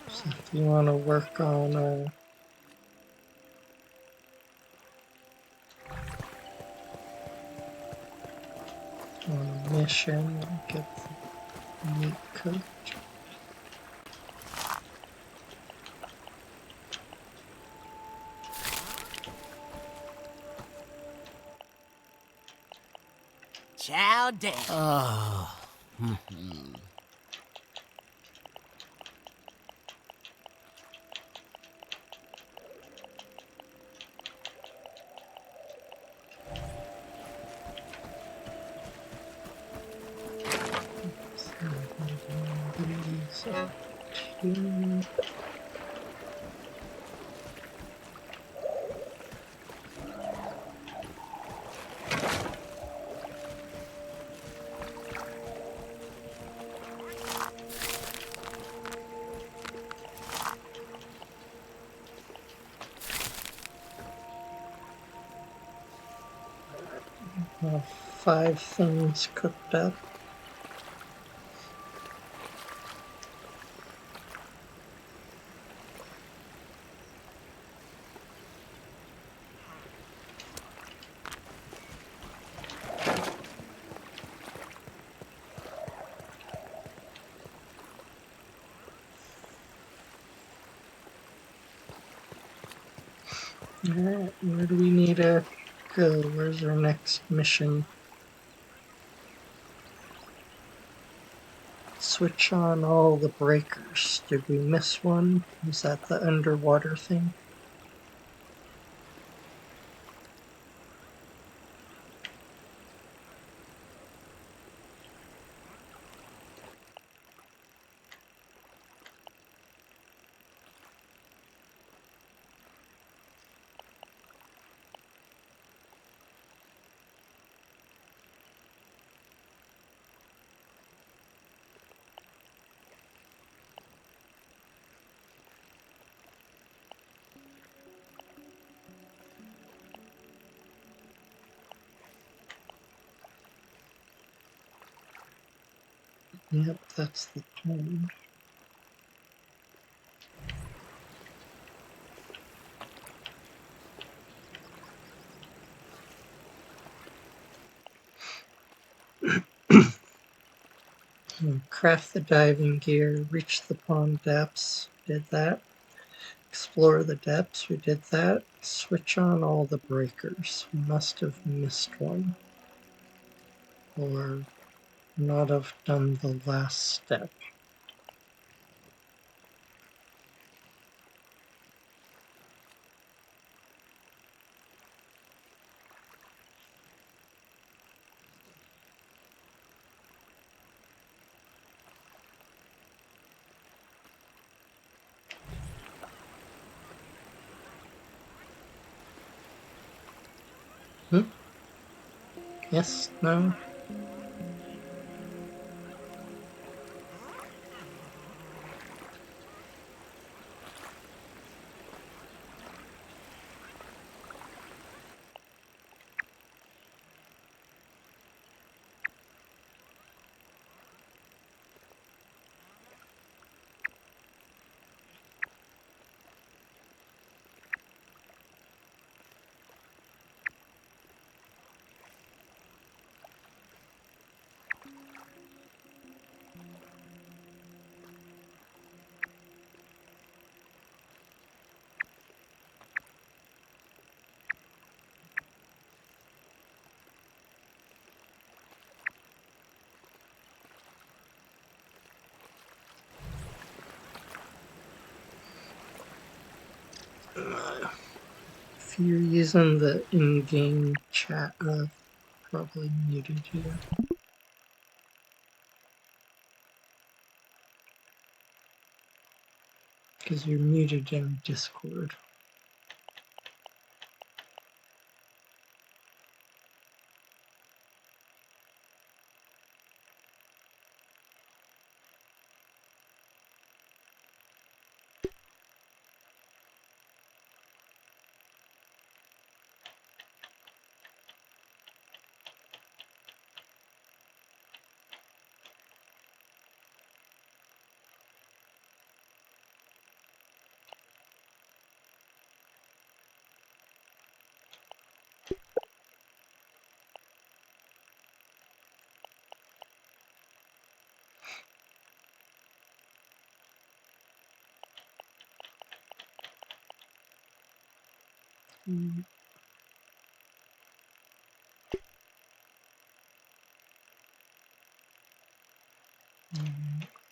So if you want to work on a mission, get the meat cooked. Chow down. Oh. Hmm. Have 5 things cooked up. Alright, where do we need to go? Where's our next mission? Switch on all the breakers. Did we miss one? Was that the underwater thing? Yep, that's the plan. Craft the diving gear, reach the pond depths, did that. Explore the depths, we did that. Switch on all the breakers. We must have missed one. Or not have done the last step. Yes, no? If you're using the in-game chat, probably muted you. Because you're muted in Discord.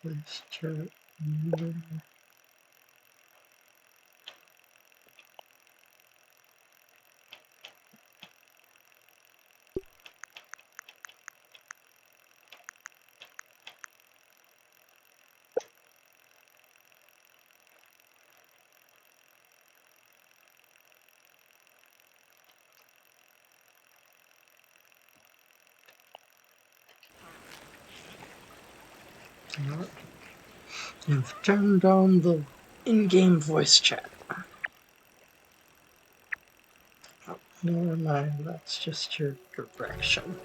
Let's chat. You've turned on the in-game voice chat. Oh, never mind, that's just your direction.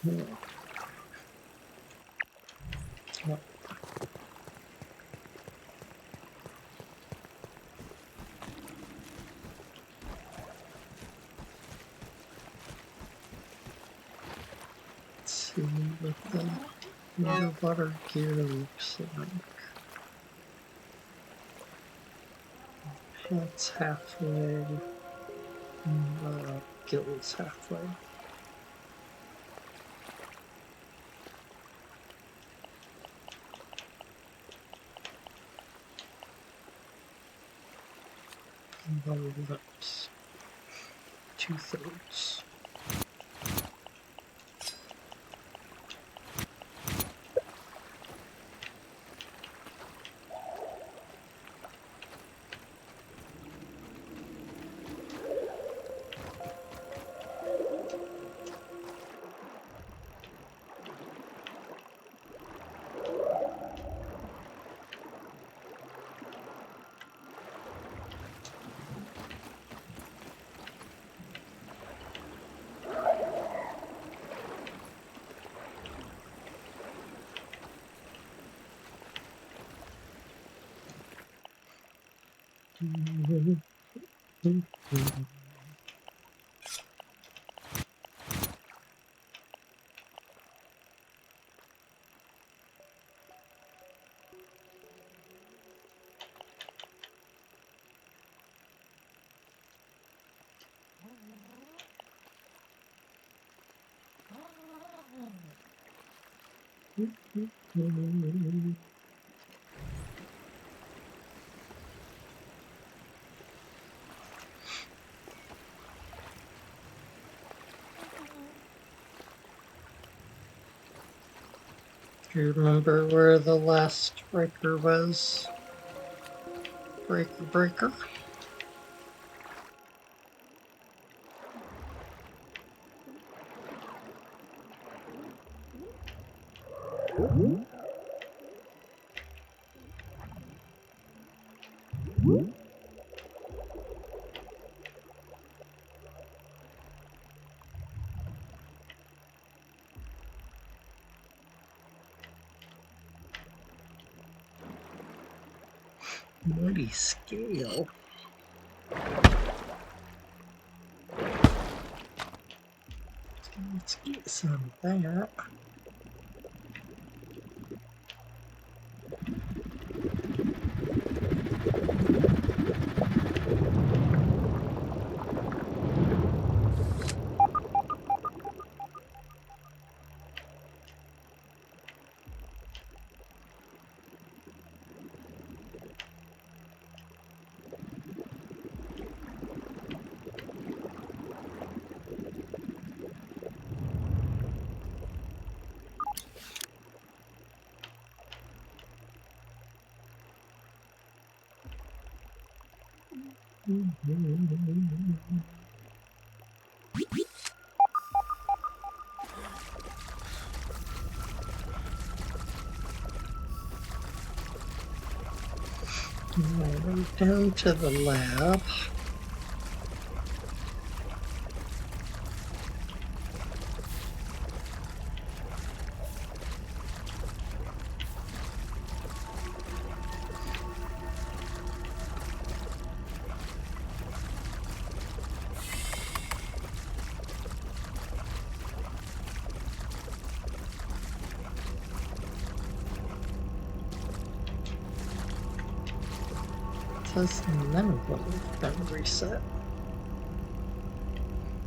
Oh. Let's see what the underwater gear looks like. Hat's halfway, and the gill's halfway. And the lips, 2/3. Do you remember where the last breaker was? Breaker? Mighty scale. Let's get some of that. Right down to the lab. Says none of them have been reset.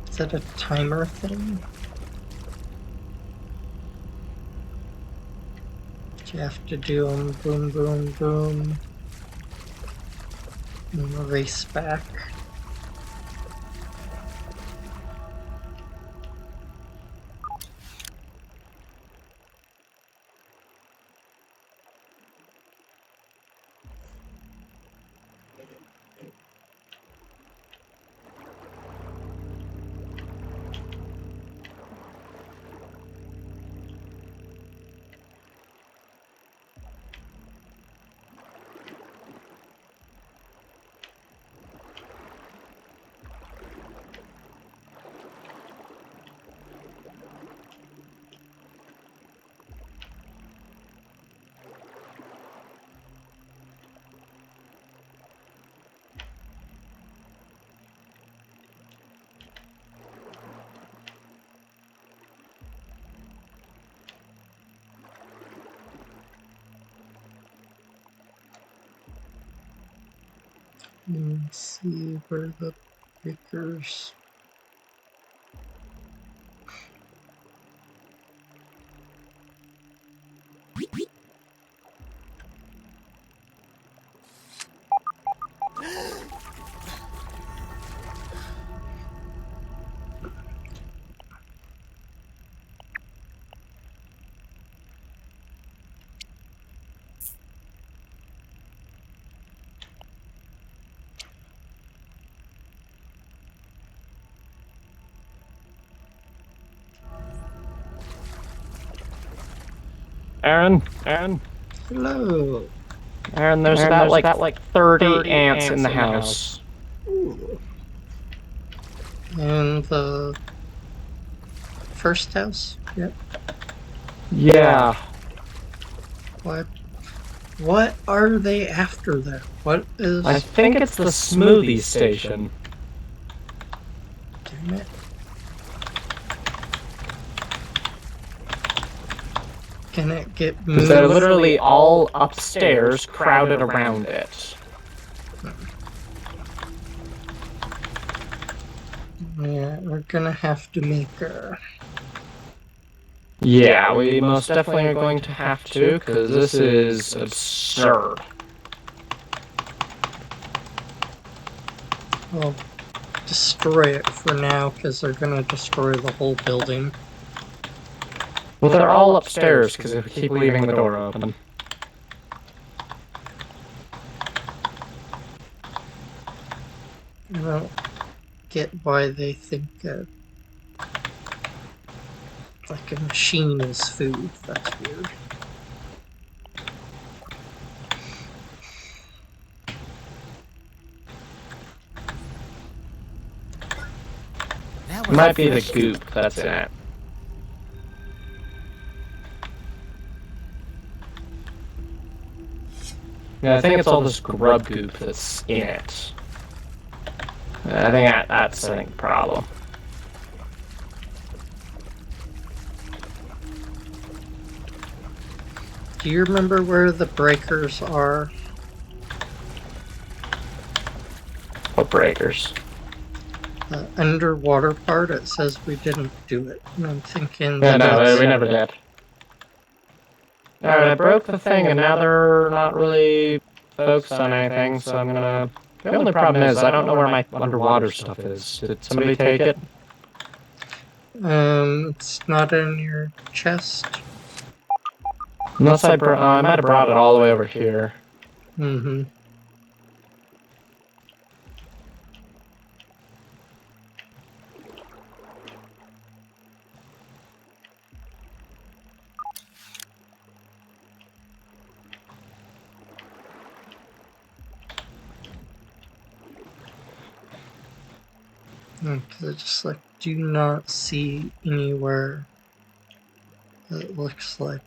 Is that a timer thing? Do you have to do them boom, boom, boom, and race back? Let's see where the breakers. Aaron, Hello. there's about like 30 ants in the house. Ooh. And the first house? Yep. Yeah. What are they after there? What is... I think it's the smoothie station. Damn it. Can it get moved? Because they're literally all upstairs, crowded around it. Yeah, we're gonna have to make a... Yeah, we most definitely are going to have to, because this is absurd. Well, destroy it for now, because they're gonna destroy the whole building. Well, they're all upstairs, because if we keep leaving the door open. I don't get why they think like a machine is food. That's weird. That It was might be the goop that's in it. Yeah, I think it's all this grub goop that's in it. I think that's the problem. Do you remember where the breakers are? What breakers? The underwater part, it says we didn't do it. And I'm thinking Yeah, that no, it's... we never did. Alright, I broke the thing and now they're not really focused on anything, so I'm gonna... The only problem is, I don't know where my underwater stuff is. Did somebody take it? It's not in your chest. Unless I might have brought it all the way over here. Mm-hmm. Because I just like do not see anywhere that looks like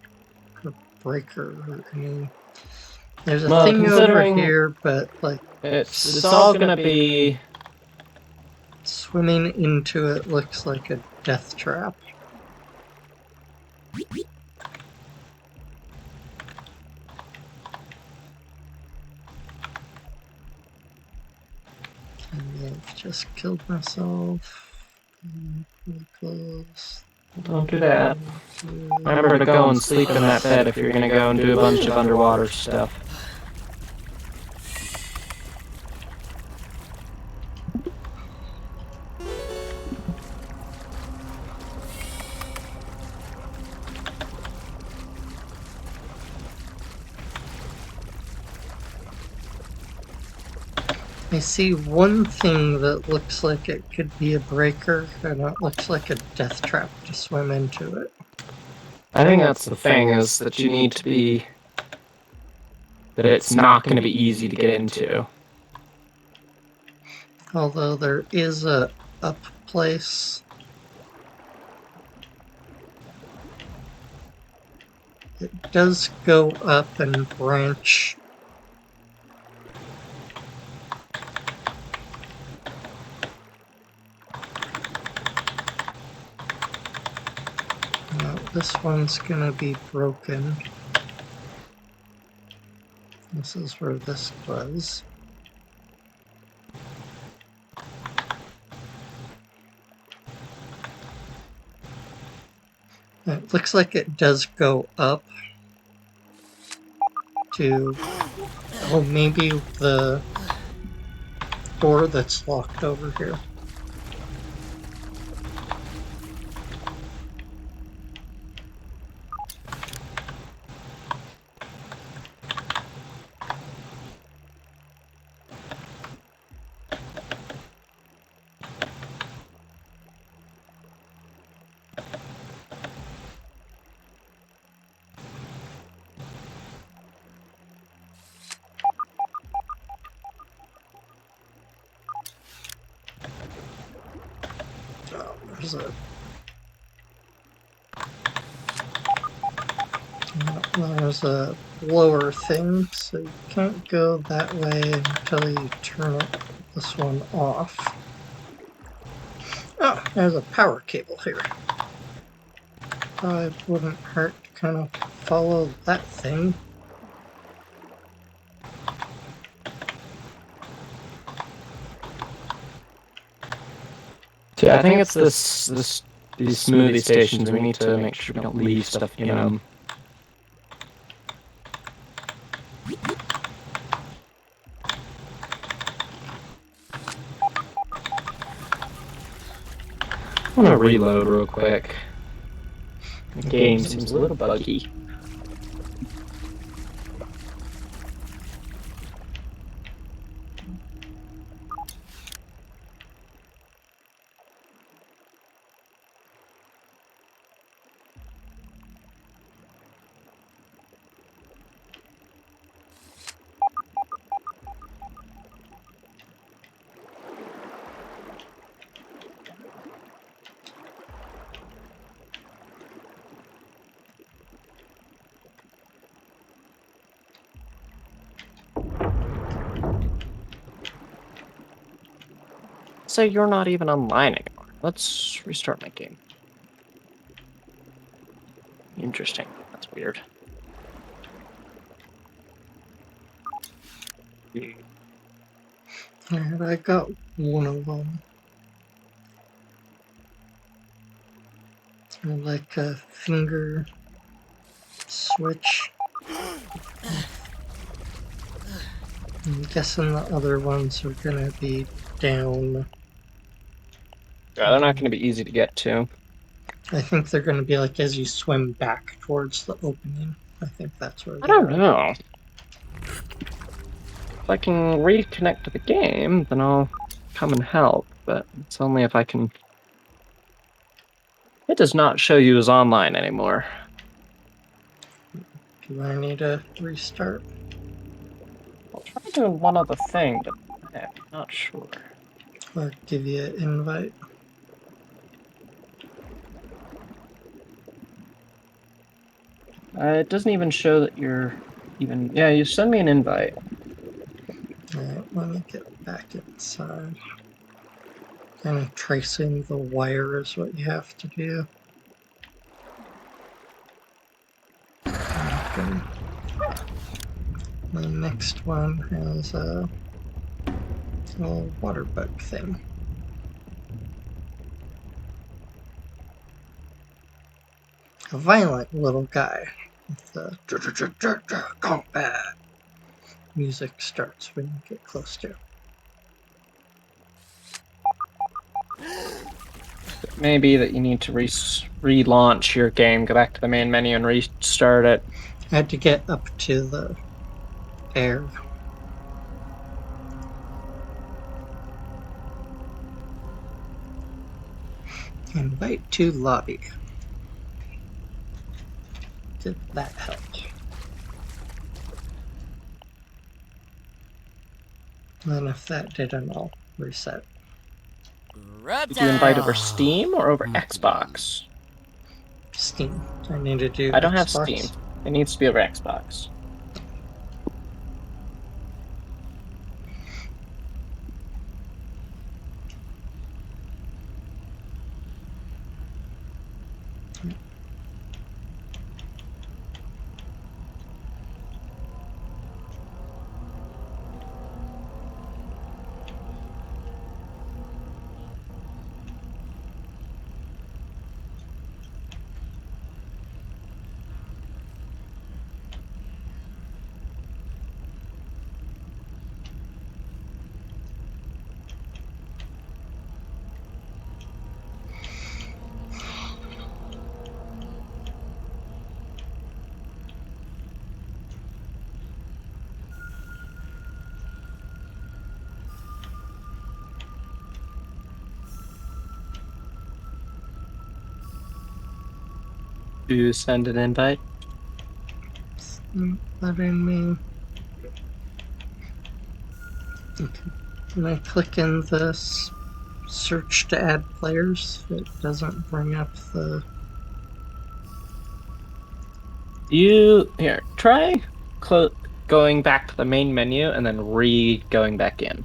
a breaker or any. There's a Well, thing over here, but like it's all gonna be... swimming into it looks like a death trap. And I've just killed myself. Really close. Don't do that. Remember to go and sleep in that bed if you're gonna go and do a bunch of underwater stuff. I see one thing that looks like it could be a breaker, and it looks like a death trap to swim into it. I think that's the thing, is that you need to be... that it's not going to be easy to get into. Although there is a up place. It does go up and branch. This one's gonna be broken. This is where this was. It looks like it does go up to... Oh, maybe the door that's locked over here. Oh, there's a lower thing, so you can't go that way until you turn this one off. Oh, there's a power cable here. It wouldn't hurt to kind of follow that thing. Yeah, I think it's these smoothie stations. We need to make sure we don't leave stuff in them. I'm gonna reload real quick. The game seems a little buggy. So you're not even online anymore. Let's restart my game. Interesting. That's weird. And I got one of them. It's like a finger switch. I'm guessing the other ones are gonna be down. Yeah, they're not going to be easy to get to. I think they're gonna be like as you swim back towards the opening. I think that's where I they don't are. know. If I can reconnect to the game, then I'll come and help, but it's only if I can... It does not show you as online anymore. Do I need a restart? I'll try doing one other thing, but I'm not sure. Or give you an invite? It doesn't even show that you're even... Yeah, you send me an invite. Alright, let me get back inside. Kind of tracing the wire is what you have to do. Okay. The next one has a little water bug thing. A violent little guy with the combat music starts when you get close to. It may be that you need to relaunch your game, go back to the main menu and restart it. I had to get up to the air. Invite to lobby. Did that help? And if that didn't, I'll reset. Rub Did you invite over time. Steam or over Xbox? Steam. I need to do I don't have Xbox. Steam. It needs to be over Xbox. To send an invite. It's not letting me. Okay. When I click in this search to add players, it doesn't bring up the. You here, try going back to the main menu and then going back in.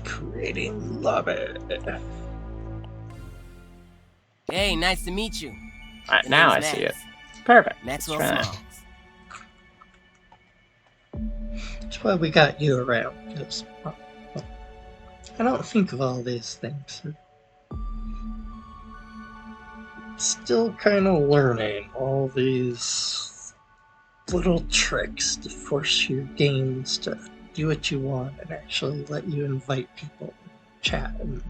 Creating lobby. Hey, nice to meet you. All right, The now I name's see it. Max. Perfect. Maxwell Let's try that. Smalls. That's why we got you around. Because I don't think of all these things. Still kind of learning all these little tricks to force your games to do what you want and actually let you invite people, chat, and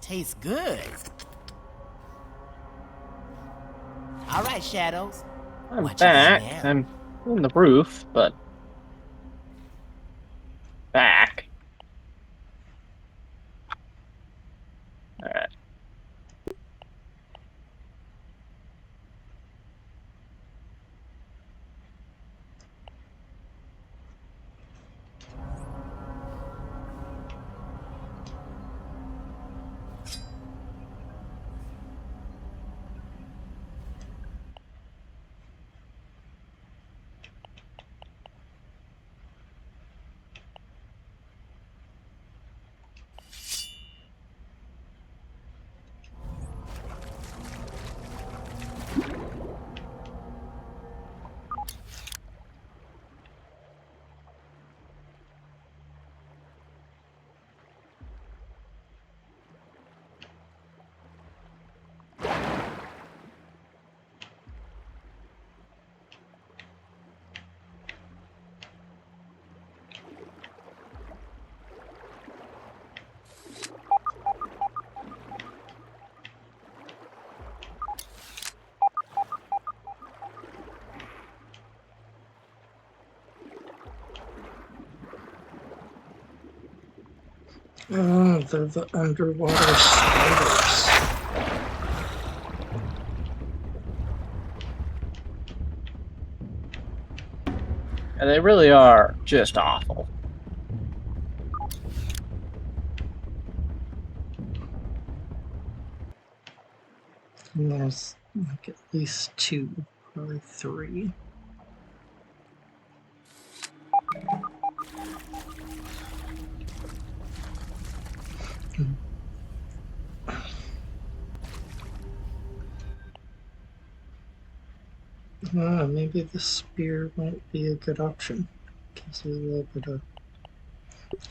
Tastes good. All right, Shadows. I'm What you got back. now? I'm on the roof, but back. All right. oh, they're the underwater spiders. And they really are just awful. And there's like at least two, probably three. Maybe the spear might be a good option. Gives you a little bit of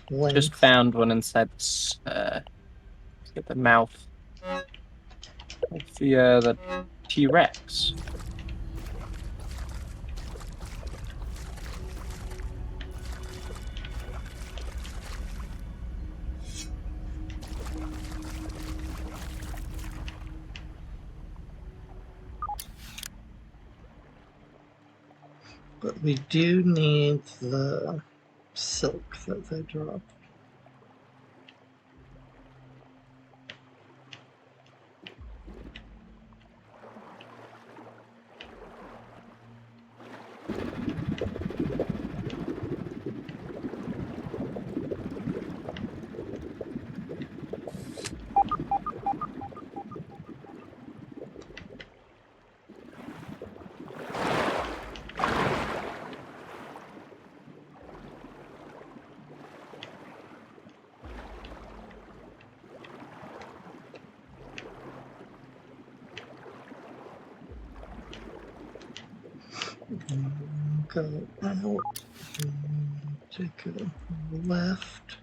length. Just found one inside the mouth of the T-Rex. But we do need the silk that they drop. Go out. Take a left.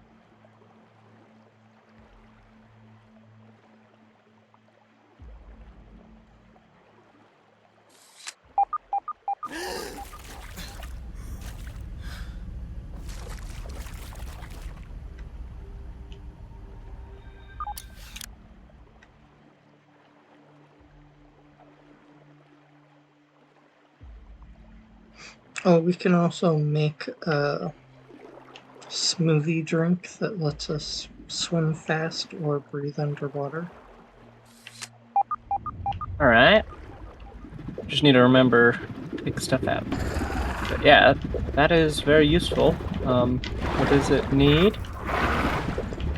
Oh, we can also make a smoothie drink that lets us swim fast or breathe underwater. Alright. Just need to remember to take stuff out. But yeah, that is very useful. What does it need?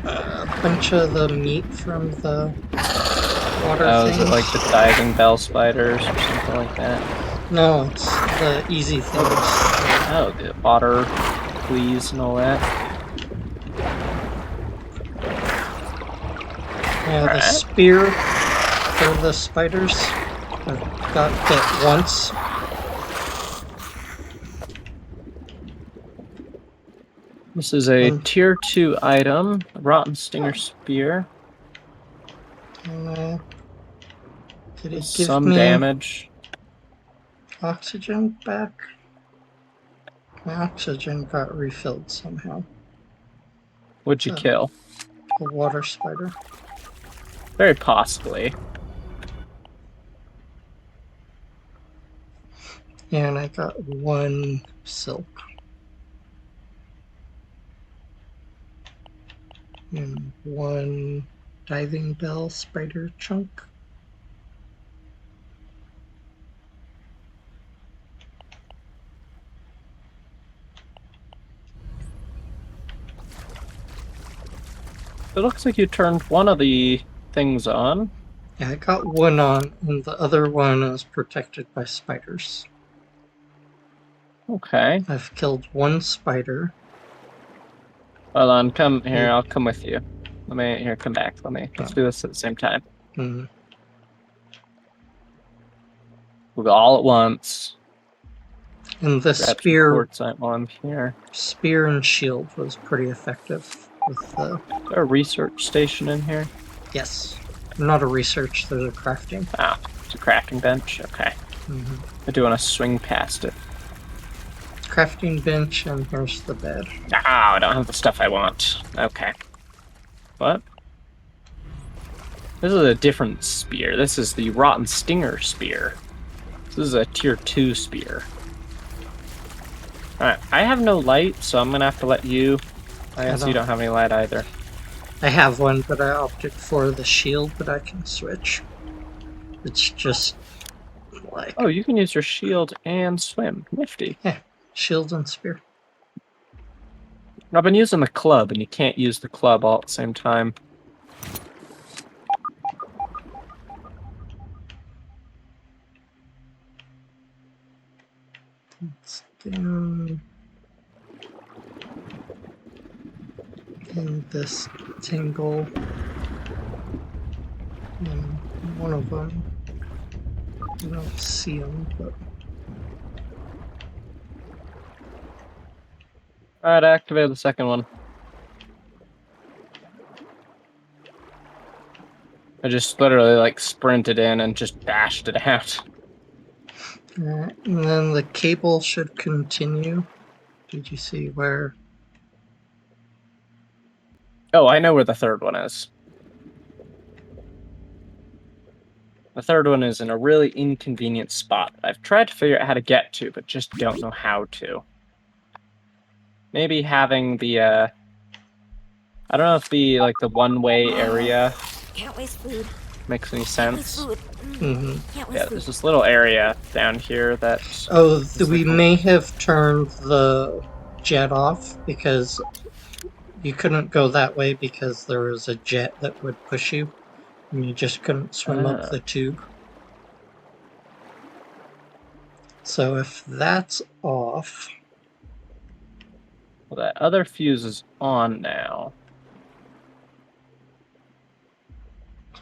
A bunch of the meat from the water Oh, things. is it like the diving bell spiders or something like that? No, it's the easy things. Oh, the water fleas and all that. Yeah, the Alright. spear for the spiders. I've got bit once. This is a tier 2 item, Rotten Stinger Spear. Did it give Some me damage. oxygen back? My oxygen got refilled somehow. What'd you kill? A water spider. Very possibly. And I got 1 silk. And 1 diving bell spider chunk. It looks like you turned one of the things on. Yeah, I got 1 on, and the other one is protected by spiders. Okay. I've killed 1 spider. Hold on, come here, I'll come with you. Come back. Let's Oh. do this at the same time. Mm. We'll go all at once. And the Grab spear, quartzite while I'm here. spear and shield was pretty effective with the. Is there a research station in here? Yes, not a research. There's a crafting. Ah, it's a crafting bench. Okay. I do want to swing past it. Crafting bench, and here's the bed. Ah, I don't have the stuff I want. Okay. What? This is a different spear. This is the Rotten Stinger Spear. This is a tier 2 spear. Alright, I have no light, so I'm gonna have to let you. I guess you don't have any light either. I have one, but I opted for the shield, but I can switch. It's just like. Oh, you can use your shield and swim. Nifty. Yeah, shield and spear. I've been using the club, and you can't use the club all at the same time. It's down in this tingle. And one of them, I don't see them, but. Alright, activate the second one. I just literally like sprinted in and just bashed it out. And then the cable should continue. Did you see where? Oh, I know where the third one is. The third one is in a really inconvenient spot. I've tried to figure out how to get to, but just don't know how to. Maybe having the, I don't know if the, like, the one-way area Can't waste food. makes any Can't waste sense. food. Mm-hmm. Can't waste Yeah, food. there's this little area down here that... Oh, we may have turned the jet off because you couldn't go that way because there was a jet that would push you, and you just couldn't swim up the tube. So if that's off... Well, that other fuse is on now.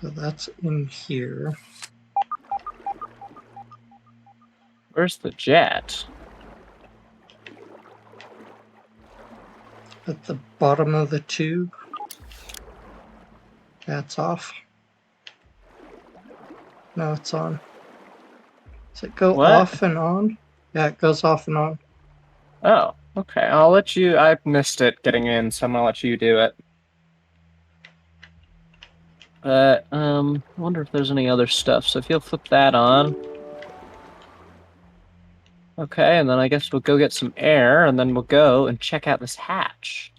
So that's in here. Where's the jet? At the bottom of the tube. That's off. No, it's on. Does it go What? off and on? Yeah, it goes off and on. Oh, okay. I'll let you. I missed it getting in, so I'm gonna let you do it. But I wonder if there's any other stuff. So if you'll flip that on. Okay, and then I guess we'll go get some air, and then we'll go and check out this hatch.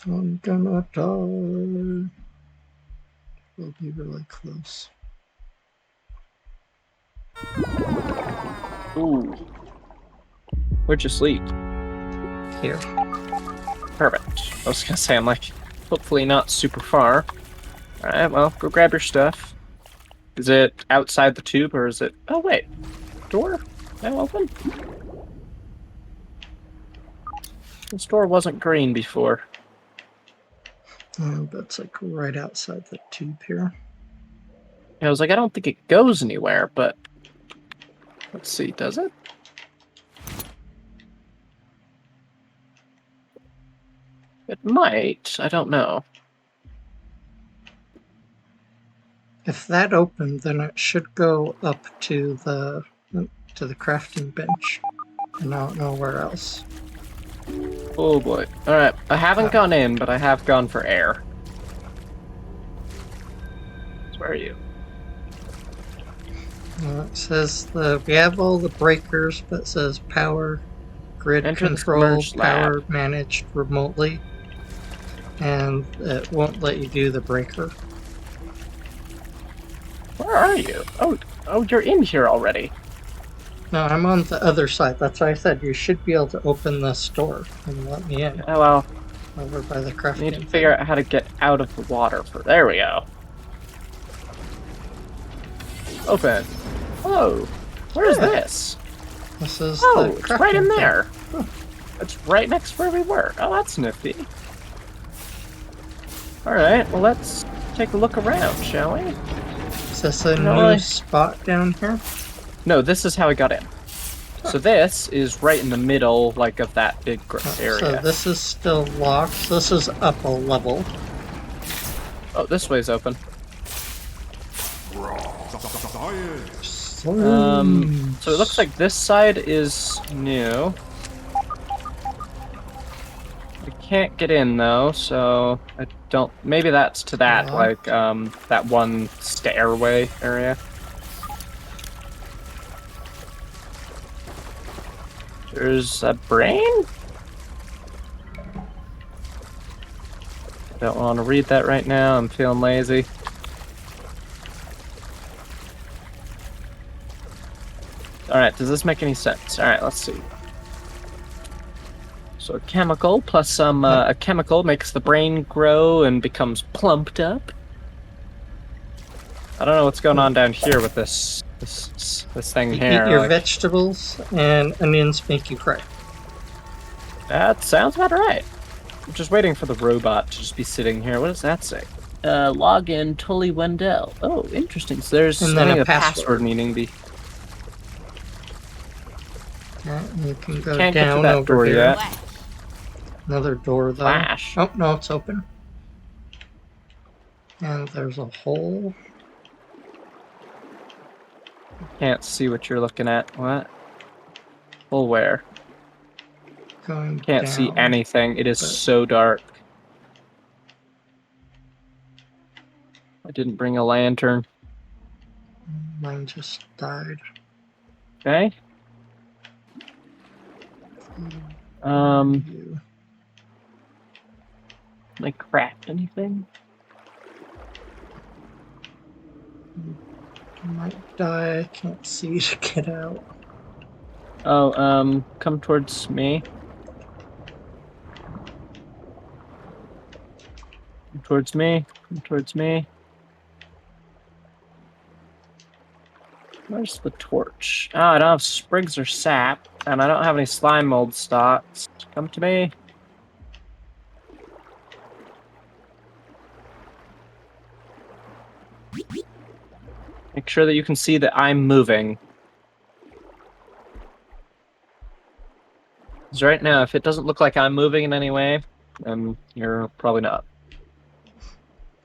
I'm gonna die. We'll be really close. Ooh. Where'd you sleep? Here. Perfect. I was gonna say, I'm like, hopefully not super far. Alright, well, go grab your stuff. Is it outside the tube, or is it... Oh, wait. Door? Now open? This door wasn't green before. That's like right outside the tube here. I was like, I don't think it goes anywhere, but... Let's see, does it? It might. I don't know. If that opened, then it should go up to the crafting bench. And I don't know where else. Oh boy. Alright, I haven't gone in, but I have gone for air. So where are you? It says we have all the breakers, but it says power, grid Enter the control, submerged power lab. managed remotely. And it won't let you do the breaker. Where are you? Oh, you're in here already. No, I'm on the other side. That's why I said you should be able to open this door and let me in. Oh well, Over by the I crafting. need to figure out how to get out of the water. There we go. Open. Oh, where is Yeah. this? This is Oh, the it's right in crafting there. It's right next to where we were. Oh, that's nifty. Alright, well let's take a look around, shall we? Is this a No, new really. spot down here? No, this is how I got in. So this is right in the middle, like, of that big area. So this is still locked. This is up a level. Oh, this way's open. So it looks like this side is new. I can't get in though, so I don't. Maybe that's to that, like, that one stairway area. There's a brain? Don't want to read that right now. I'm feeling lazy. Alright, does this make any sense? Alright, let's see. So a chemical plus some, a chemical makes the brain grow and becomes plumped up. I don't know what's going on down here with this thing You here. eat your like- vegetables, and onions make you cry. That sounds about right. I'm just waiting for the robot to just be sitting here. What does that say? Login Tully Wendell. Oh, interesting. So there's And then I think a a password password. needing to be. You can go Can't get to down that over door here. yet. Another door though. Flash. Oh no, it's open. And there's a hole. Can't see what you're looking at. What? Well, where? Going Can't down. see anything. It is but- so dark. I didn't bring a lantern. Mine just died. Okay. You Can I craft anything? might die. I can't see to get out. Oh, come towards me. Come towards me. Come towards me. Where's the torch? Oh, I don't have sprigs or sap. And I don't have any slime mold stocks. Come to me. Make sure that you can see that I'm moving. Because right now, if it doesn't look like I'm moving in any way, then you're probably not.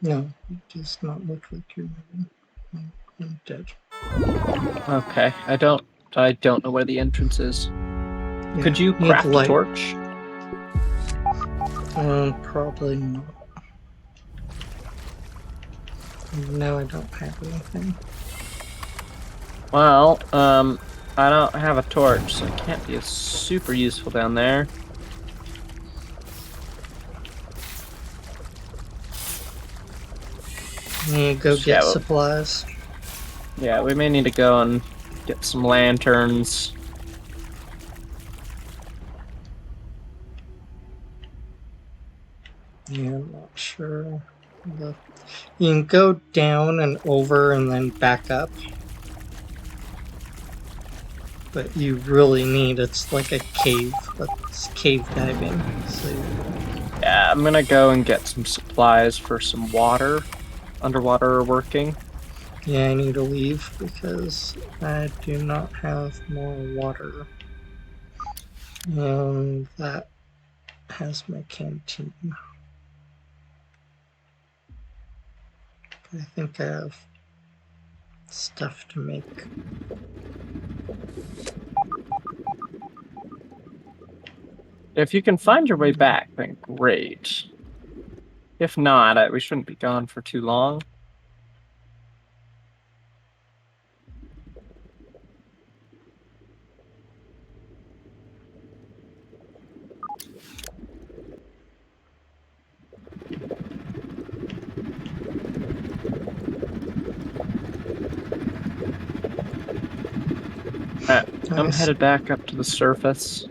No, it does not look like you're moving. I'm dead. Okay, I don't know where the entrance is. Yeah, Could you need craft a light. torch? Probably not. No, I don't have anything. Well, I don't have a torch, so it can't be super useful down there. You go Yeah, get well- supplies. Yeah, we may need to go and get some lanterns. Yeah, I'm not sure. You can go down and over and then back up. But you really need, it's like a cave. It's cave diving. So Yeah, I'm gonna go and get some supplies for some water. Underwater working. yeah, I need to leave because I do not have more water. And that has my canteen. I think I have stuff to make. If you can find your way back, then great. If not, we shouldn't be gone for too long. I'm headed back up to the surface.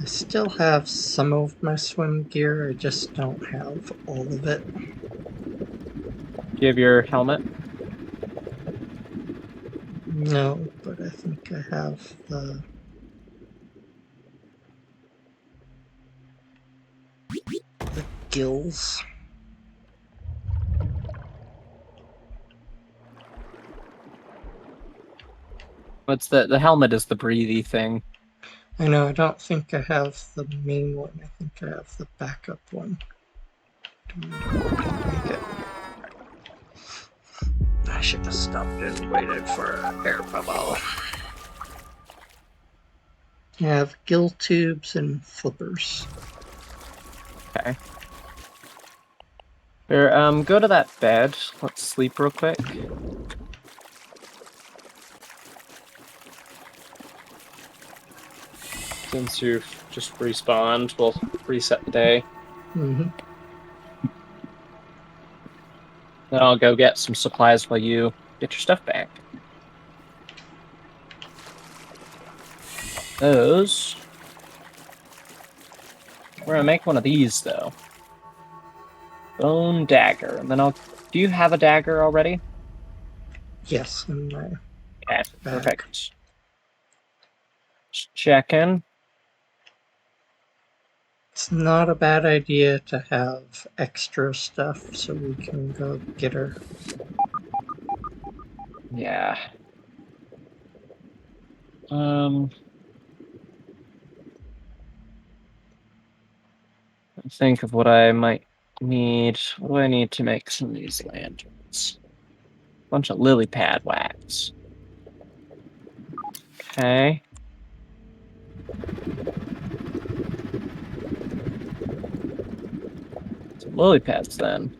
I still have some of my swim gear, I just don't have all of it. Do you have your helmet? No, but I think I have the gills. What's the helmet is the breathy thing. I know, I don't think I have the main one, I think I have the backup one. Make it. I should have stopped and waited for an air bubble. I have gill tubes and flippers. Okay. Here, go to that bed. Let's sleep real quick. Since you've just respawned, we'll reset the day. Mm-hmm. Then I'll go get some supplies while you get your stuff back. Those. We're gonna make one of these though. Bone dagger, and then I'll. Do you have a dagger already? Yes, and my Okay, perfect. Just checking. it's not a bad idea to have extra stuff so we can go get her. Yeah. Think of what I might need. What do I need to make some of these lanterns? Bunch of lily pad wax. Okay. Some lily pads then.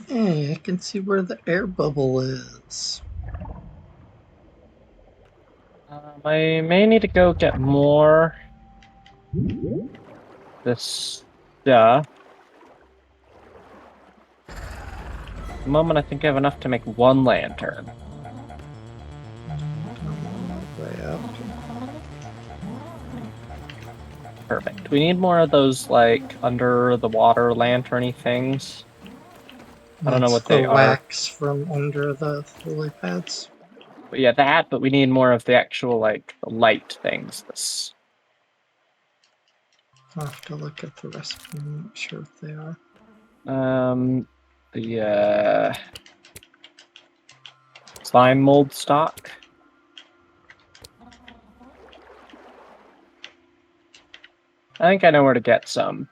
Hey, I can see where the air bubble is. I may need to go get more. This stuff. At the moment, I think I have enough to make one lantern. Way up. Perfect. We need more of those, like, under the water lantern-y things. I don't know That's what they the are. wax from under the lily pads. But yeah, that, but we need more of the actual, like, light things. This. I'll have to look at the recipe. I'm not sure if they are. The slime mold stock. I think I know where to get some.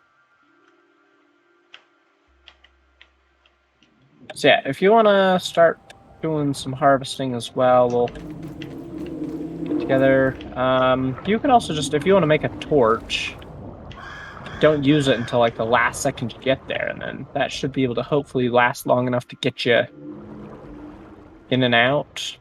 So yeah, if you want to start doing some harvesting as well, we'll get together. You can also just, if you want to make a torch, don't use it until like the last second you get there, and then that should be able to hopefully last long enough to get you in and out.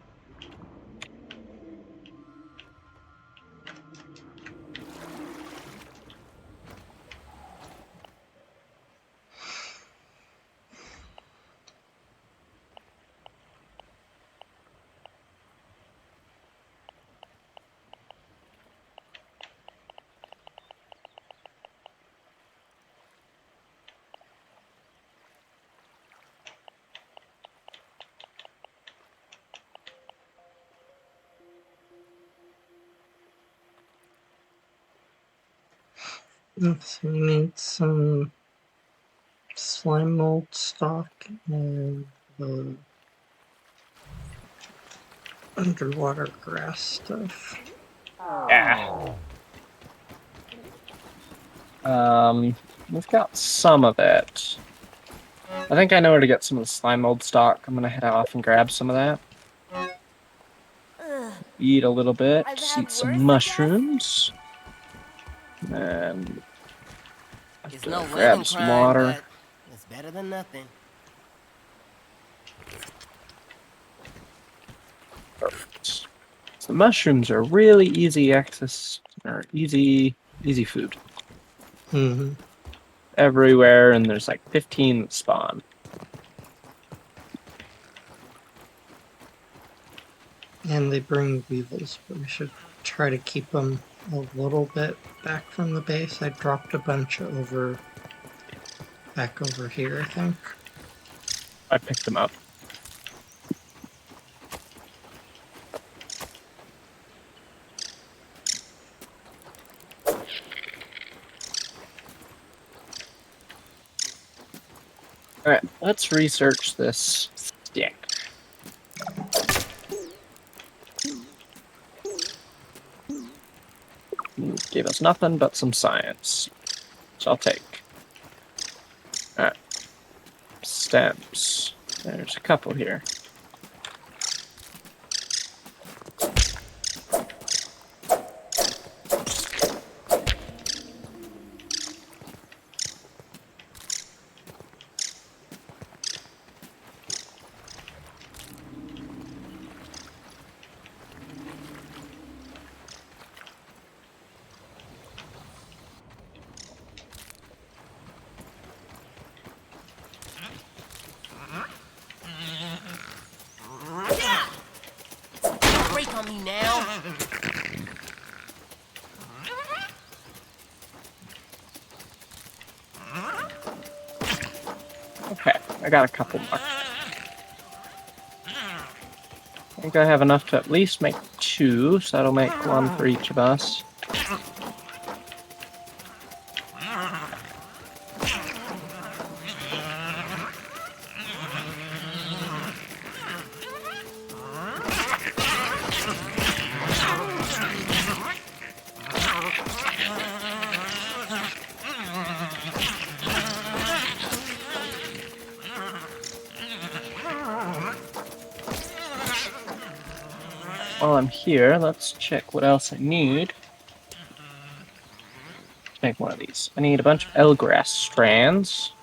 So we need some slime mold stock and the underwater grass stuff. Yeah. We've got some of it. I think I know where to get some of the slime mold stock. I'm gonna head off and grab some of that. Eat a little bit. I've Just had eat some worse, I guess. mushrooms. And It's no grab women some crime, water. but it's better than nothing. Perfect. So the mushrooms are really easy access, or easy food. Mm-hmm. Everywhere, and there's like 15 that spawn. And they bring weevils, but we should try to keep them a little bit back from the base. I dropped a bunch back over here, I think. I picked them up. Alright, let's research this stick. Gave us nothing but some science. So I'll take. Alright. Stems. There's a couple here. Break on me now. Okay, I got a couple more. I think I have enough to at least make 2, so that'll make 1 for each of us. While I'm here, let's check what else I need. Let's make one of these. I need a bunch of eelgrass strands.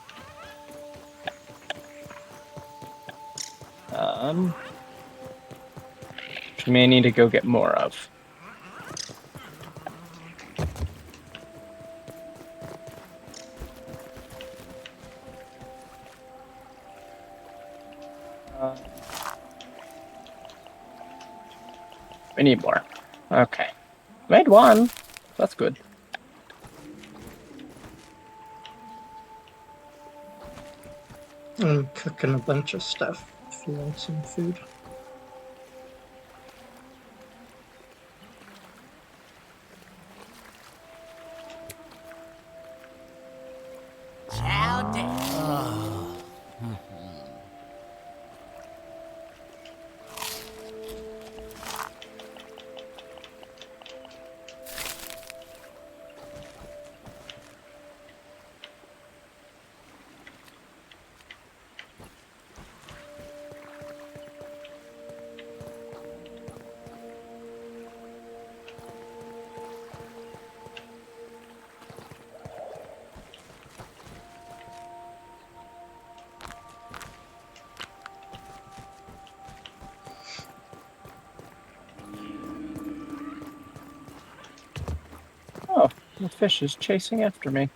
Which we may need to go get more of. We need more. Okay. Made 1. That's good. I'm cooking a bunch of stuff if you want some food. Chow down. Oh, the fish is chasing after me.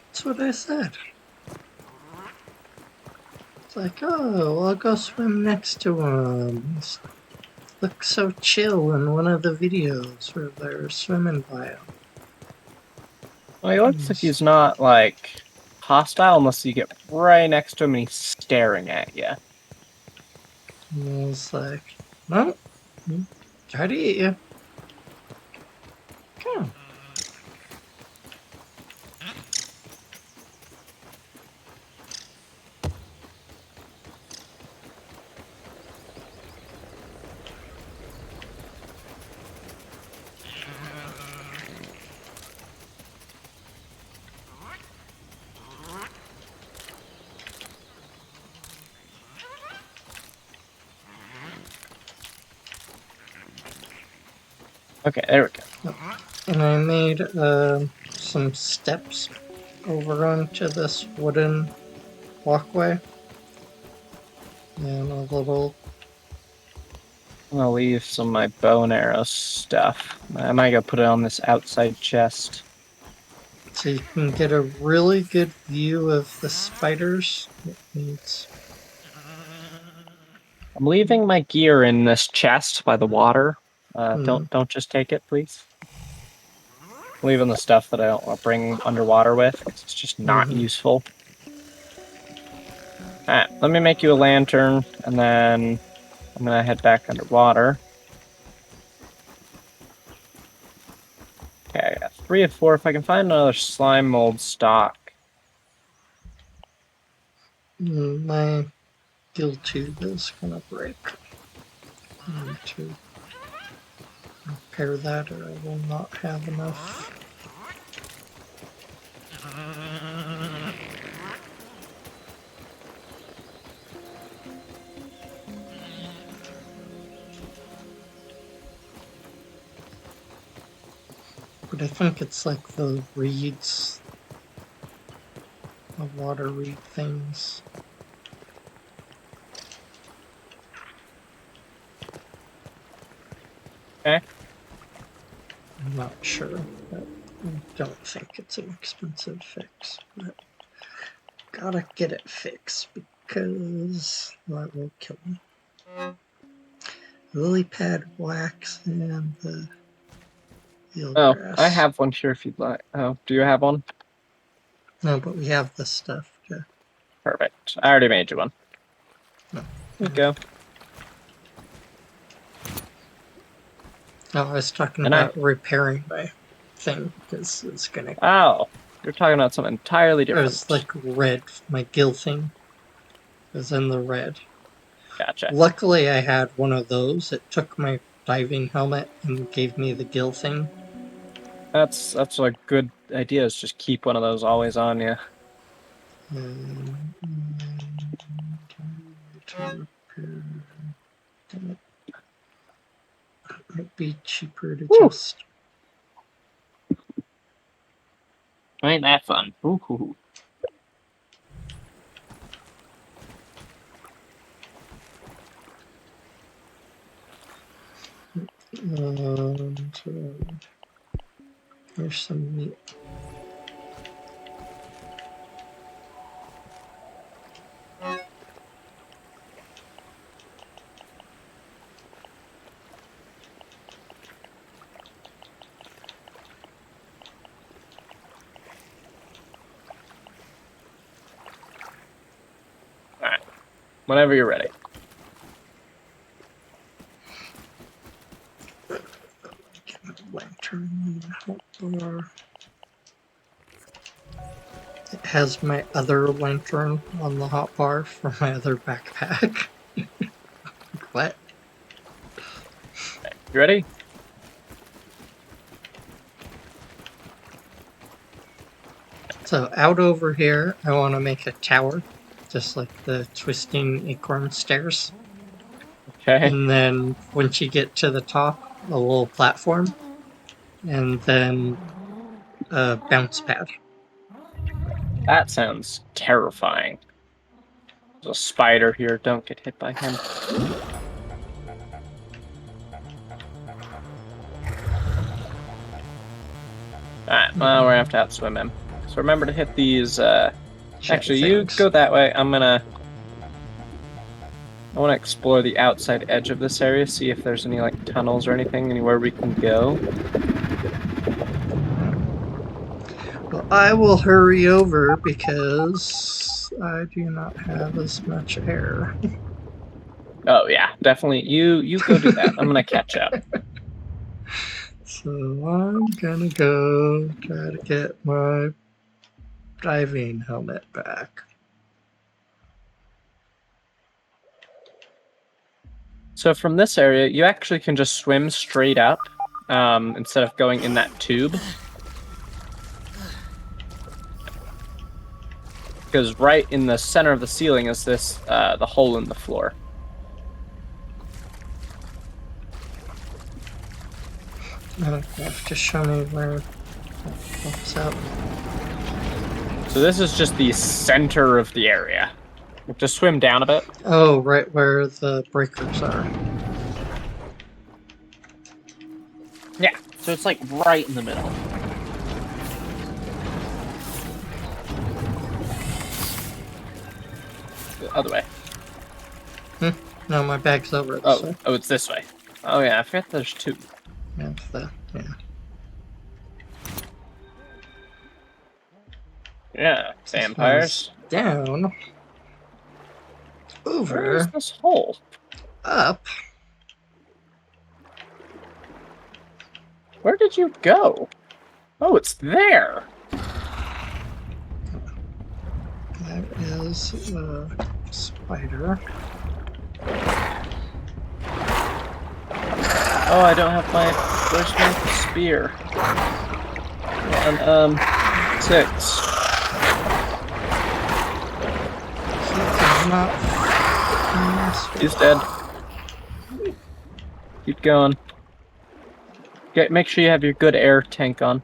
That's what I said. It's like, oh, I'll go swim next to him. Looks so chill in one of the videos where they're swimming by him. Well, he looks like he's not, like, hostile unless you get right next to him and he's staring at you. And I was like, no, try to eat you. Come on. Okay, there we go. And I made some steps over onto this wooden walkway. And a little. I'm gonna leave some of my bow and arrow stuff. I might go put it on this outside chest. So you can get a really good view of the spiders. It needs. I'm leaving my gear in this chest by the water. Don't just take it, please. I'm leaving the stuff that I don't want to bring underwater with. It's just not useful. Alright, let me make you a lantern, and then I'm gonna head back underwater. Okay, I got 3 of 4. If I can find another slime mold stock. My gill tube is gonna break. I need to repair that or I will not have enough. But I think it's like the reeds, the water reed things. Okay. I'm not sure, but I don't think it's an expensive fix. But gotta get it fixed because that will kill me. Lily pad wax and the Oh, eelgrass. I have one here if you'd like. Oh, do you have one? No, but we have the stuff to. Perfect. I already made you one. No. There you go. No, I was talking And about repairing my thing because it's gonna. Oh, you're talking about something entirely It different. was like red. My gill thing was in the red. Gotcha. Luckily, I had one of those. It took my diving helmet and gave me the gill thing. That's a good idea. Is just keep one of those always on you. To repair. Damn it. It might be cheaper to just. Ain't that fun? Ooh. And here's some meat. Whenever you're ready. Lantern, hotbar. It has my other lantern on the hotbar for my other backpack. What? You ready? So out over here, I want to make a tower, just like the twisting acorn stairs. Okay. And then once you get to the top, a little platform, and then a bounce pad. That sounds terrifying. There's a spider here. Don't get hit by him. Alright, well, we're gonna have to outswim him. So remember to hit these, actually, you things. go that way. I want to explore the outside edge of this area, see if there's any, like, tunnels or anything, anywhere we can go. Well, I will hurry over because I do not have as much air. Oh, yeah, definitely. You go do that. I'm gonna catch up. So I'm gonna go try to get my diving helmet back. So from this area, you actually can just swim straight up, instead of going in that tube. Because right in the center of the ceiling is this, the hole in the floor. You have to show me where it pops up. So this is just the center of the area. You have to swim down a bit. Oh, right where the breakers are. Yeah, so it's like right in the middle. The other way. No, my bag's over this Oh, way. oh, it's this way. Oh yeah, I forget there's two. Yeah, yeah. Yeah, vampires. Down. Where is Over. this hole? Up. Where did you go? Oh, it's there. That is a spider. Oh, I don't have my where's my spear? And 6. He's dead. Keep going. Make sure you have your good air tank on.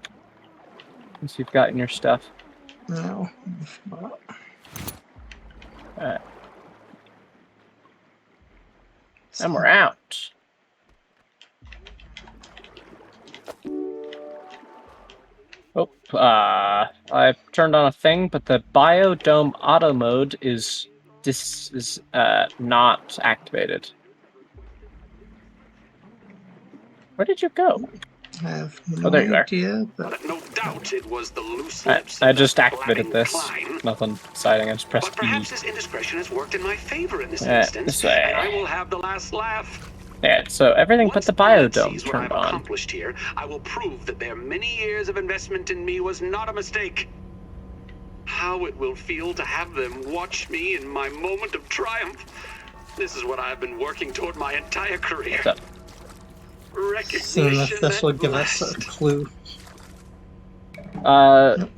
Once you've gotten your stuff. No, if not. Alright. And we're out. Oh, I've turned on a thing, but the biodome auto mode is not activated. Where did you go? I have no there you are. idea, but No doubt it was the loose I lips. just of activated Blading this. Klein. Nothing exciting. I just pressed But perhaps E. this indiscretion has worked in my favor in this This instance, way. and I will have the last laugh. Yeah, so everything but Once the Blading biodome sees what turned I've on. accomplished here, I will prove that their many years of investment in me was not a mistake. How it will feel to have them watch me in my moment of triumph. This is what I've been working toward my entire career. What's up? seeing if this at would give us a last. clue.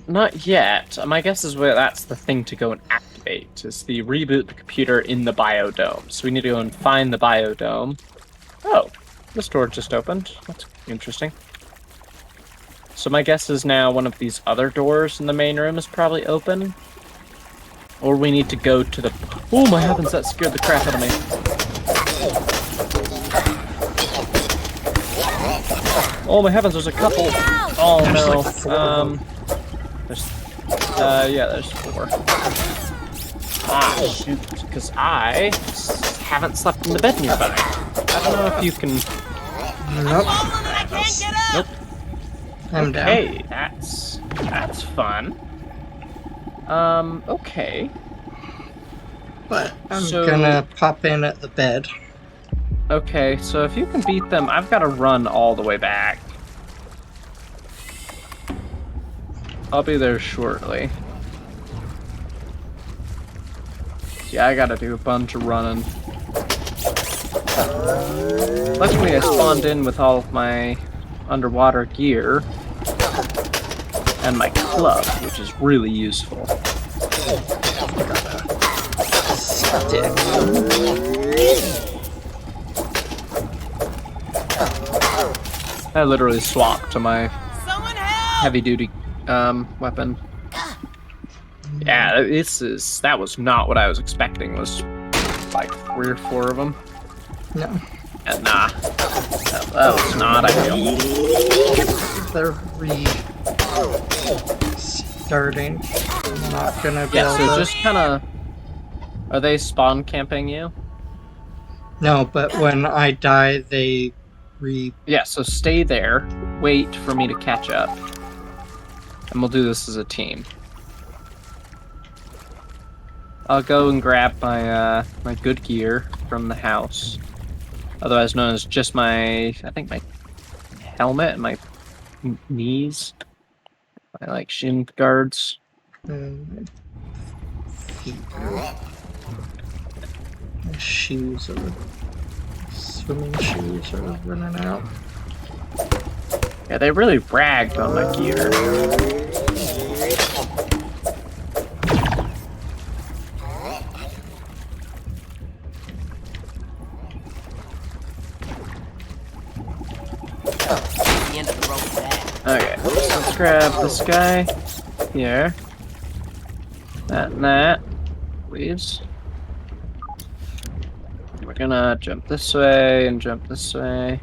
Not yet. My guess is where that's the thing to go and activate, is the reboot the computer in the biodome. So we need to go and find the biodome. Oh, this door just opened. That's interesting. So my guess is now one of these other doors in the main room is probably open. Or we need to go to the... Oh my heavens, that scared the crap out of me. Oh my heavens, there's a couple. Oh There's no. like 4 of them. There's yeah, there's 4. Ah, shoot, because I haven't slept in the bed nearby. I don't know if you can... Nope. I can't get up! Nope. I'm down. Okay, that's fun. Okay. But I'm So- gonna pop in at the bed. Okay, so if you can beat them, I've got to run all the way back. I'll be there shortly. Yeah, I gotta do a bunch of running. Luckily, I spawned in with all of my underwater gear and my club, which is really useful. Stick. I literally swapped to my Someone help! heavy-duty weapon. Yeah, that was not what I was expecting. Was like 3 or 4 of them. No, And nah, that was not ideal. they're restarting. I'm not gonna be Yeah, able so to... just kind of. Are they spawn camping you? No, but when I die, they Yeah, so stay there, wait for me to catch up, and we'll do this as a team. I'll go and grab my my good gear from the house, otherwise known as just my, I think my helmet and my knees, my like shin guards. my feet are... My shoes are... Swimming shoes are running out. Yeah, they really ragged on my gear. The end of the rope is bad. Okay, so let's grab this guy here. That and that, please. We're gonna jump this way and jump this way.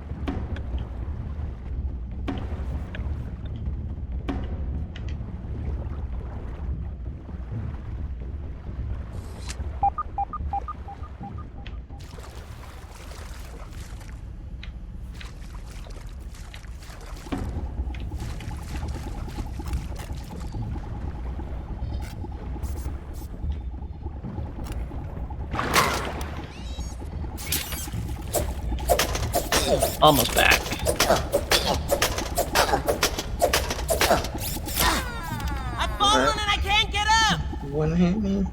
Almost back. I've fallen and I can't get up! One hit me.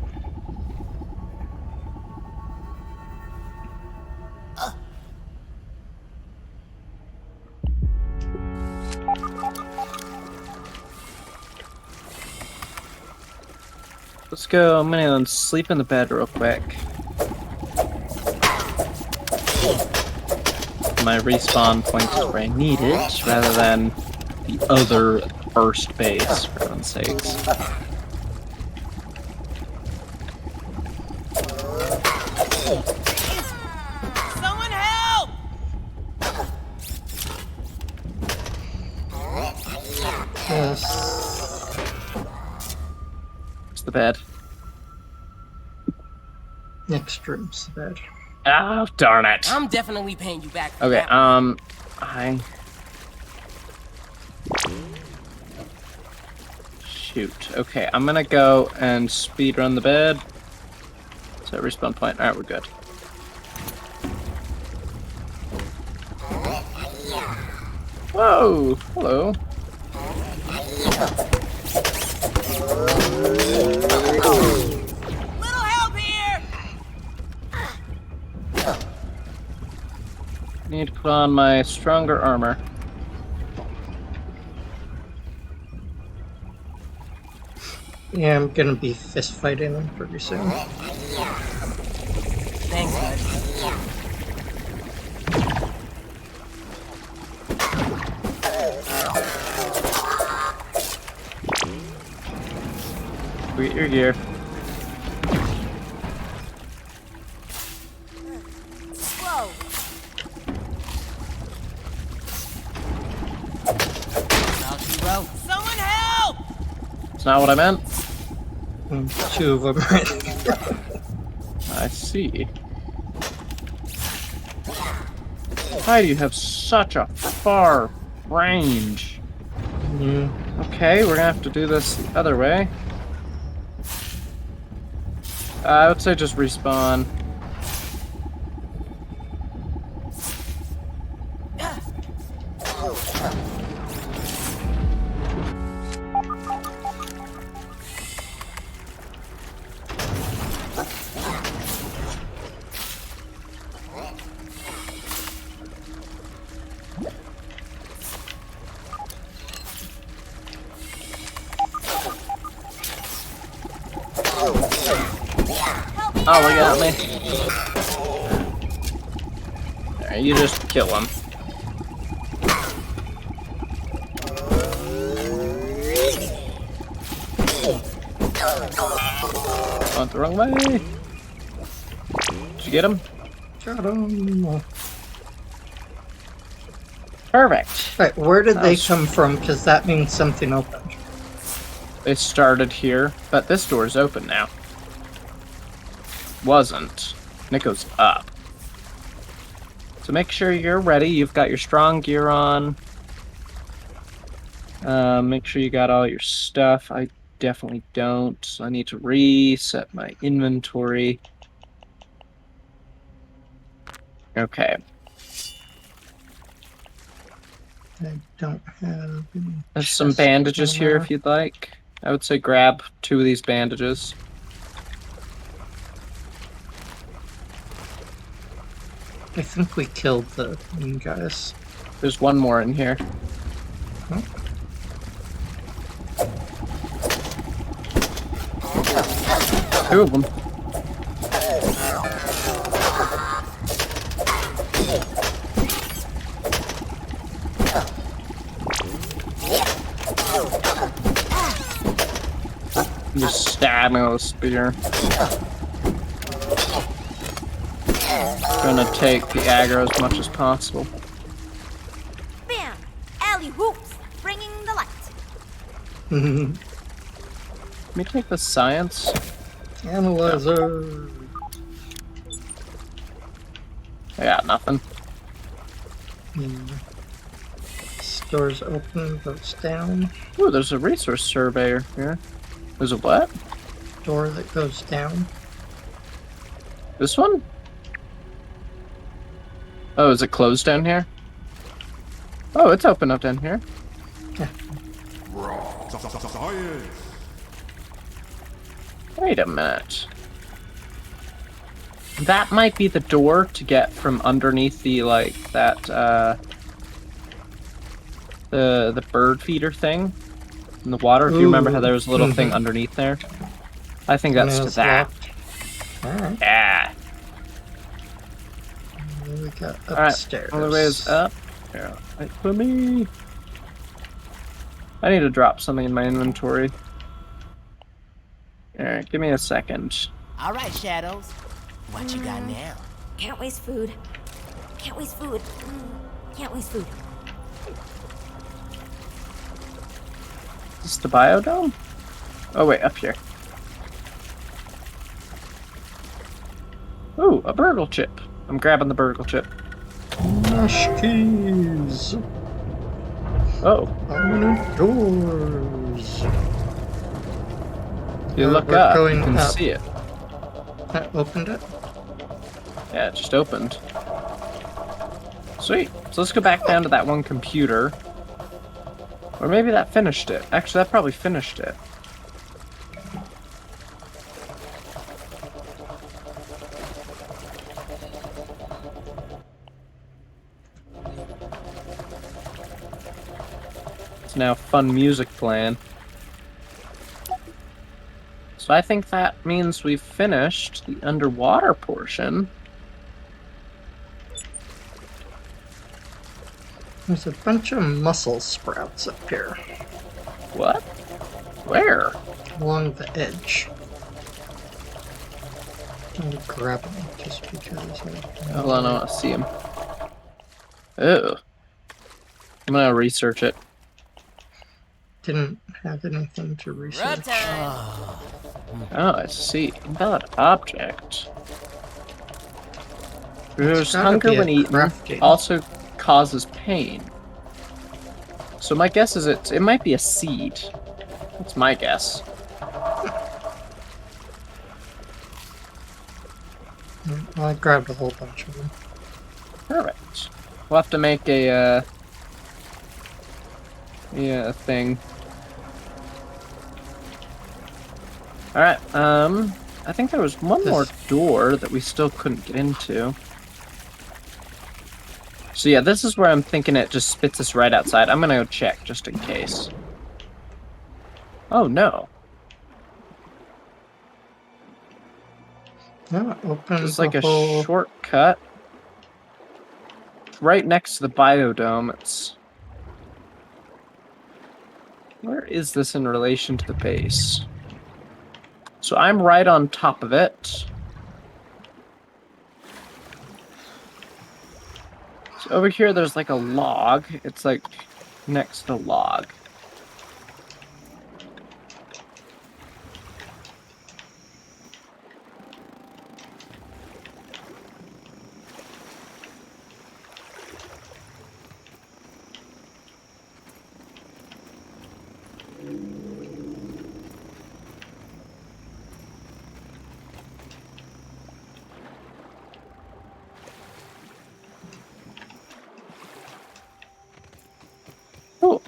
Let's go. I'm gonna sleep in the bed real quick. My respawn point is where I need it, rather than the other first base, for heaven's sakes. Someone help! Yes. It's the bed. Next room's the bed. Oh, darn it. I'm definitely paying you back for Okay, that. Shoot. Okay, I'm gonna go and speed run the bed. So respawn point. Alright, we're good. Whoa! Hello. Little help here! Need to put on my stronger armor. Yeah, I'm gonna be fist fighting them pretty soon. Thanks, bud. Get your gear. Whoa. Out you go. Someone help! It's not what I meant. Two of them right there. I see. Why do you have such a far range? Okay, we're gonna have to do this the other way. I would say just respawn. Oh, look at me. Alright, you just kill him. Went the wrong way. Did you get him? Got him. Perfect. Right, where did they was- come from? Because that means something opened. They started here, but this door is open now. Wasn't. And it goes up. So make sure you're ready. You've got your strong gear on. Make sure you got all your stuff. I definitely don't. So I need to reset my inventory. Okay. I don't have any. There's some chests bandages here anywhere. if you'd like. I would say grab 2 of these bandages. I think we killed the mean guys. There's one more in here. Huh? Two of them. Just stab me with a spear. Gonna take the aggro as much as possible. Bam! Alley hoops, bringing the light. Let me take the science. Analyzer. I got nothing. Stores open, votes down. Ooh, there's a resource surveyor here. There's a what? Door that goes down. This one? Oh, is it closed down here? Oh, it's open up down here. Wait a minute. That might be the door to get from underneath the, like, that, the bird feeder thing in the water. If you remember how there was a little thing underneath there. I think that's to that. Alright. Yeah. We got Alright, upstairs. all the way is up. Yeah, wait for me. I need to drop something in my inventory. Alright, give me a second. All right, Shadows. What you got now? Can't waste food. Can't waste food. Can't waste food. Is this the biodome? Oh wait, up here. Ooh, a burgle chip. I'm grabbing the burgle chip. Mush keys. Oh, Permanent doors. if you look we're up, you going can up. see it. That opened it. Yeah, it just opened. Sweet. So let's go back down to that one computer. Or maybe that finished it. Actually, that probably finished it. It's now fun music playing. So I think that means we've finished the underwater portion. There's a bunch of mussel sprouts up here What? Where? along the edge. I'll grab them just because. Hold on, I want to see him. Ew. I'm gonna research it. Didn't have anything to Rub research. time. Oh, I see. Invalid object. Removes gotta hunger be a when eaten. crafting. Also causes pain. So my guess is it might be a seed. That's my guess. I grabbed a whole bunch of them. Perfect. We'll have to make a thing. Alright, I think there was one more door that we still couldn't get into. So yeah, this is where I'm thinking it just spits us right outside. I'm gonna go check, just in case. Oh, no. No, it opens It's like a whole... shortcut. Right next to the biodome. It's... Where is this in relation to the base? So I'm right on top of it. So over here there's like a log. It's like next to the log. Oh.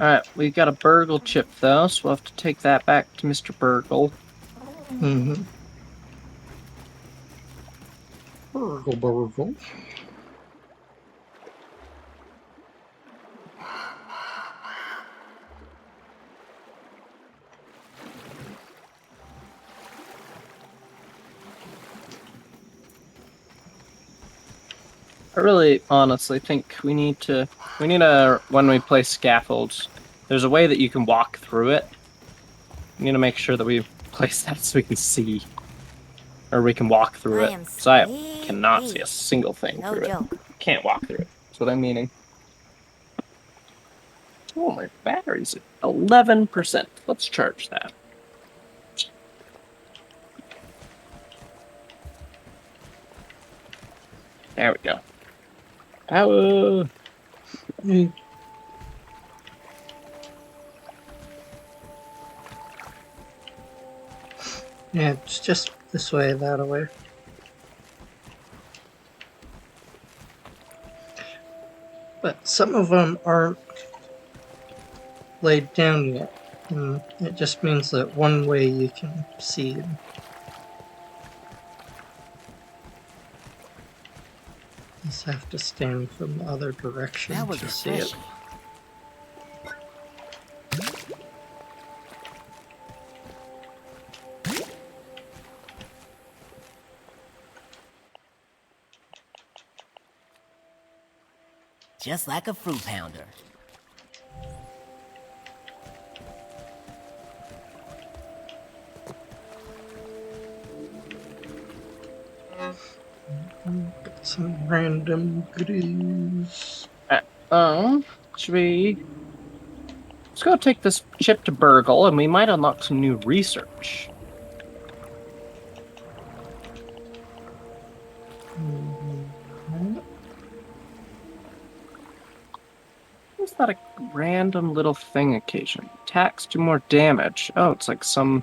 Alright, we got a Burgle chip though, so we'll have to take that back to Mr. Burgle. Mm-hmm. Burgle, burgle. I really honestly think we need to when we play scaffolds, there's a way that you can walk through it. We need to make sure that we place that so we can see. Or we can walk through it. So I cannot see a single thing No through joke. it. Can't walk through it. That's what I'm meaning. Oh, my battery's at 11%. Let's charge that. There we go. Power! Mm. Yeah, it's just this way, that way. But some of them aren't laid down yet. And it just means that one way you can see them. You just have to stand from the other direction That was to see it. refreshing. Just like a fruit pounder. Got some random goodies. Should we... Let's go take this chip to Burgle, and we might unlock some new research. What's that a random little thing occasion? Attacks do more damage. Oh, it's like some...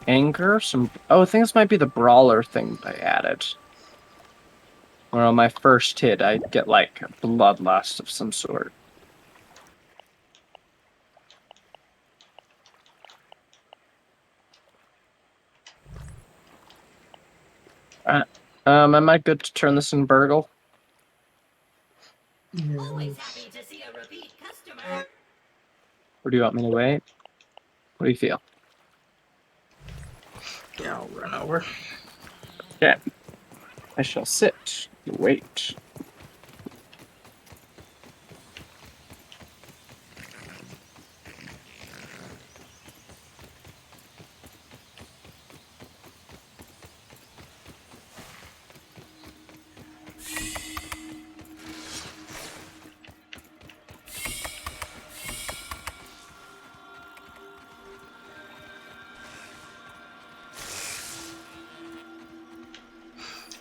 anger? Some... Oh, I think this might be the brawler thing that I added. Where on my first hit, I get like a bloodlust of some sort. Alright. Am I good to turn this in Burgle? Yeah, Or do you want me to wait? What do you feel? yeah, I'll run over. Okay. I shall sit. Wait.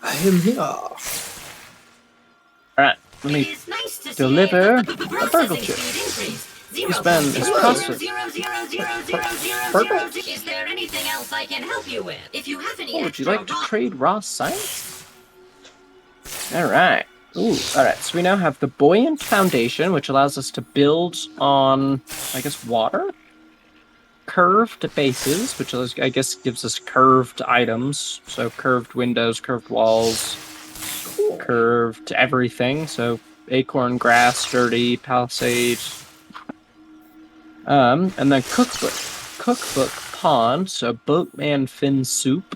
I am here. Alright, let me deliver a Burgle chip. been his process. Perfect. Is there anything else I can help you with? If you have any Oh, would you extra like to trade raw science? Alright. Ooh, alright, so we now have the Buoyant Foundation, which allows us to build on, I guess, water? Curved bases, which I guess gives us curved items. So curved windows, curved walls, curved everything. So acorn, grass, sturdy, palisade. And then cookbook. Cookbook pond, so boatman fin soup.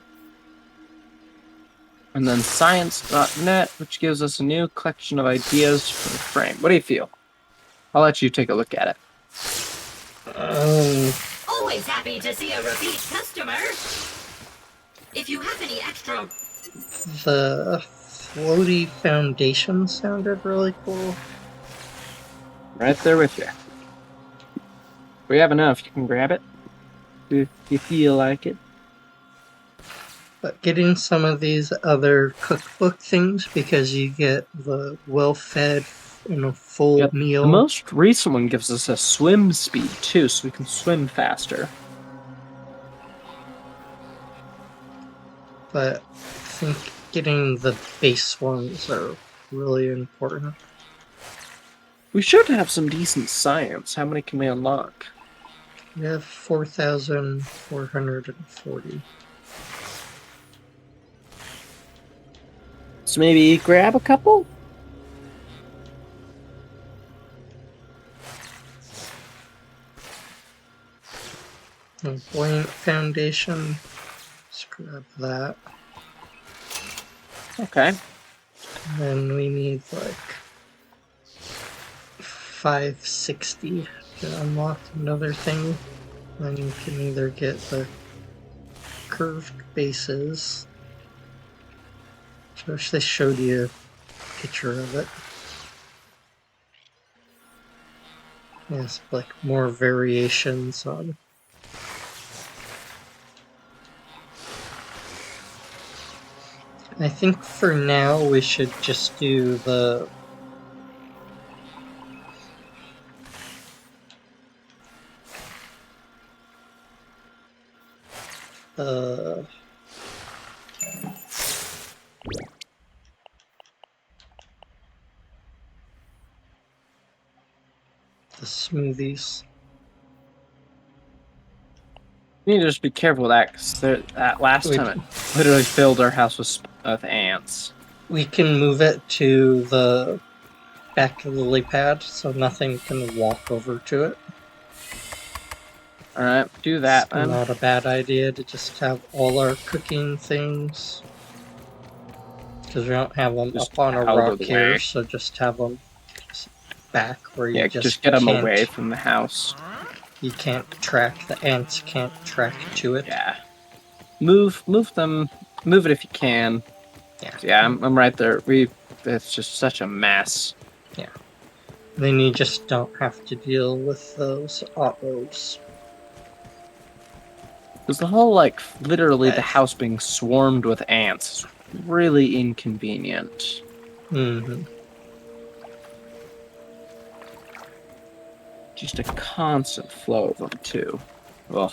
And then science.net, which gives us a new collection of ideas for the frame. What do you feel? I'll let you take a look at it. Always happy to see a repeat customer. If you have any extra... The floaty foundation sounded really cool. Right there with you. We have enough. You can grab it. If you feel like it. But getting some of these other cookbook things, because you get the well-fed, full Yep. meal. The most recent one gives us a swim speed too, so we can swim faster. But I think getting the base ones are really important. We should have some decent science. How many can we unlock? We have 4,440. So maybe grab a couple? The Buoyant Foundation. Let's grab that. Okay. And then we need like 560 to unlock another thing. Then you can either get the curved bases. I wish they showed you a picture of it. Yes, like more variations on. I think for now we should just do the smoothies. We need to just be careful with that, because that last time it literally filled our house with ants. We can move it to the back of the lily pad so nothing can walk over to it. Alright, do that It's then. not a bad idea to just have all our cooking things. Because we don't have them Just up on a out of rock the here, way. so just have them just back where you Yeah, just get them can't- away from the house. You can't track, the ants can't track to it. Yeah. Move them. Move it if you can. Yeah. Yeah, I'm right there. It's just such a mess. Then you just don't have to deal with those autos. Because the whole, literally the house being swarmed with ants is really inconvenient. Mm-hmm. Just a constant flow of them, too. Ugh.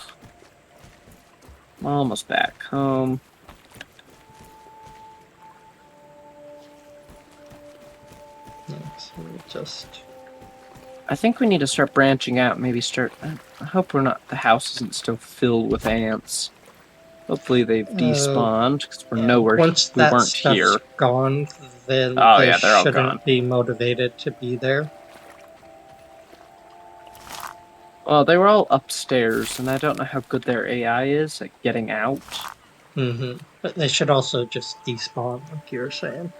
I'm almost back home. Yeah, so we'll just... I think we need to start branching out. Maybe start... I hope the house isn't still filled with ants. Hopefully they've despawned, because we're nowhere... Once we that weren't stuff's here. gone, then Oh, they yeah, they're all shouldn't gone. be motivated to be there. Well, they were all upstairs, and I don't know how good their AI is at getting out. Mm-hmm. But they should also just despawn, like you were saying.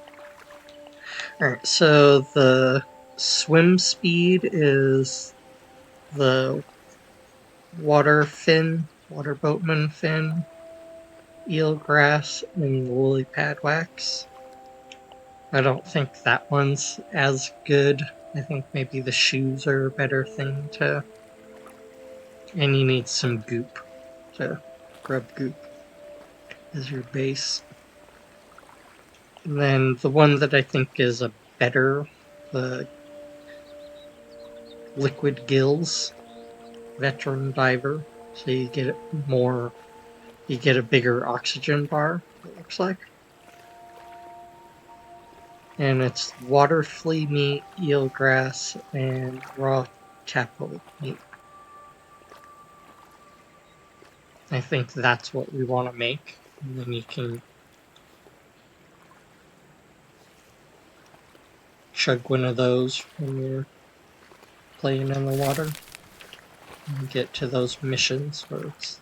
Alright, so the swim speed is the water boatman fin, eelgrass, and woolly pad wax. I don't think that one's as good. I think maybe the shoes are a better thing to... And you need some goop to grub goop as your base. And then the one that I think is a better, the liquid gills, veteran diver, so you get more. You get a bigger oxygen bar. It looks like. And it's water flea meat, eelgrass, and raw tadpole meat. I think that's what we want to make. And then you can chug one of those when you're playing in the water. And get to those missions where it's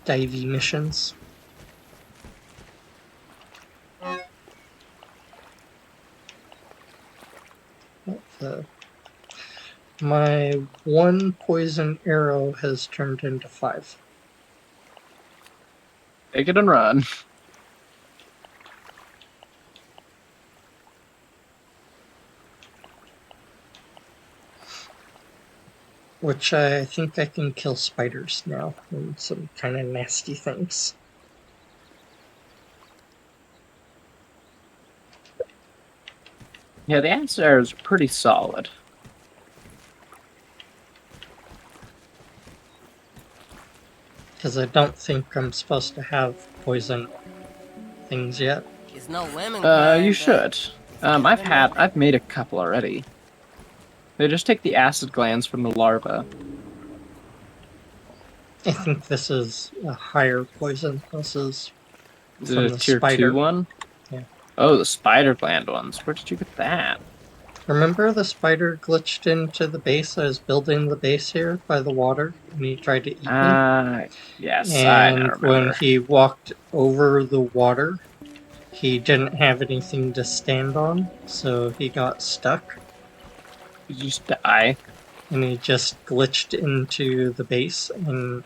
divey missions. My one poison arrow has turned into 5. Take it and run. Which I think I can kill spiders now and some kind of nasty things. Yeah, the answer is pretty solid. Because I don't think I'm supposed to have poison things yet. It's no women crime. You but should. it's better than nothing. I've made a couple already. They just take the acid glands from the larva. I think this is a higher poison. This is Is it from a the tier spider. 2 one? Yeah. Oh, the spider gland ones. Where did you get that? Remember the spider glitched into the base? I was building the base here by the water, and he tried to eat me. Yes, I And now when remember. he walked over the water, he didn't have anything to stand on, so he got stuck, Did you just die? and he just glitched into the base, and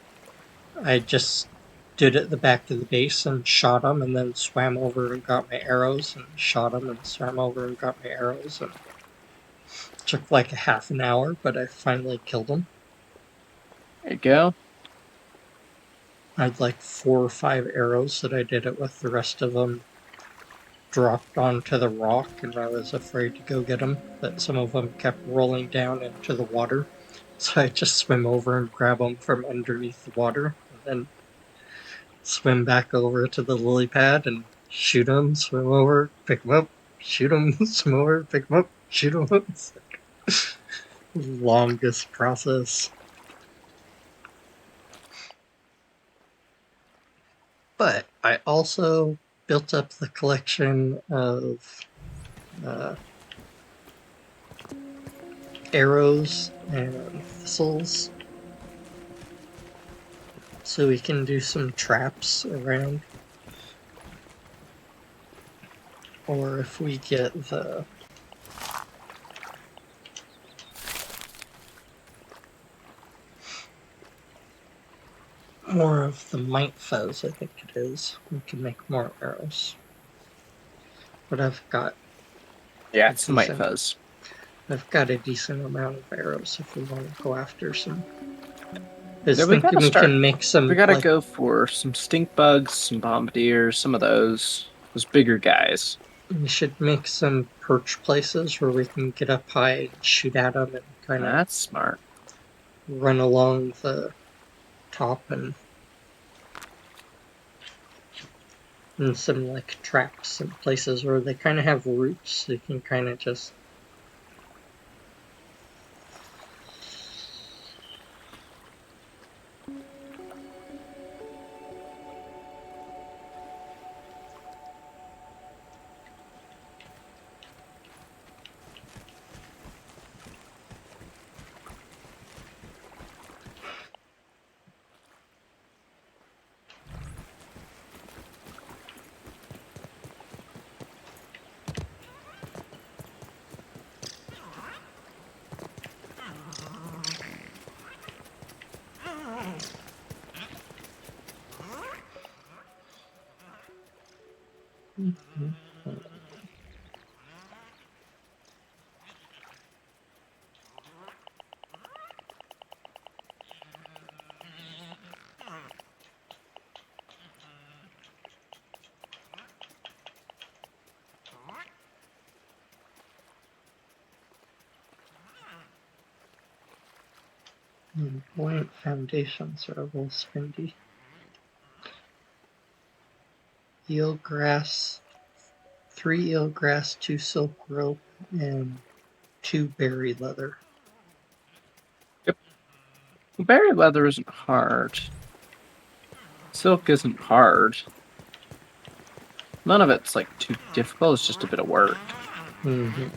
I just stood at the back of the base and shot him, and then swam over and got my arrows, and shot him and swam over and got my arrows, and it took like a half an hour, but I finally killed him. There you go. I had like 4 or 5 arrows that I did it with. The rest of them dropped onto the rock, and I was afraid to go get them, but some of them kept rolling down into the water. So I just swim over and grab them from underneath the water, and then swim back over to the lily pad and shoot them, swim over, pick them up, shoot them, swim over, pick them up, shoot them. It's like longest process. But I also built up the collection of arrows and thistles, so we can do some traps around. Or if we get the more of the mite fuzz, I think it is, we can make more arrows. But I've got Yeah, it's the Might Decent. Fuzz. I've got a decent amount of arrows if we want to go after some. I was Yeah, we thinking gotta we start- can make some. We gotta like, go for some stink bugs, some bombardiers, some of those bigger guys. We should make some perch places where we can get up high and shoot at them and kind of That's smart. run along the top and some like traps and places where they kind of have roots, so you can kind of just Buoyant foundations are a little spendy. Eelgrass, 3 eelgrass, 2 silk rope, and 2 berry leather. Berry leather isn't hard. Silk isn't hard. None of it's like too difficult, it's just a bit of work. Mm-hmm.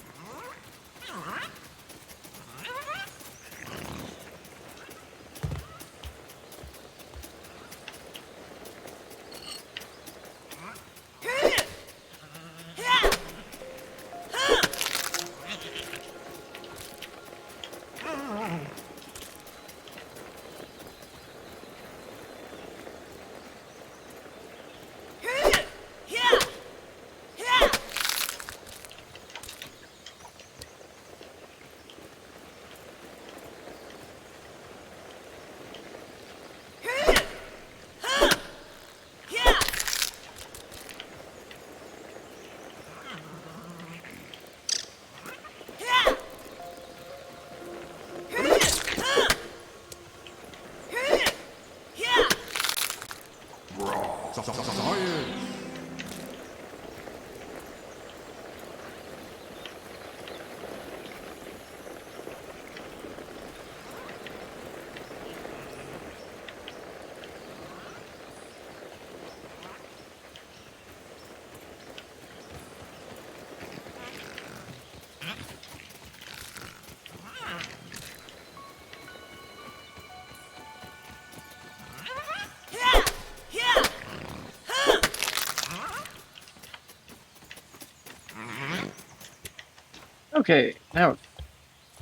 Okay, now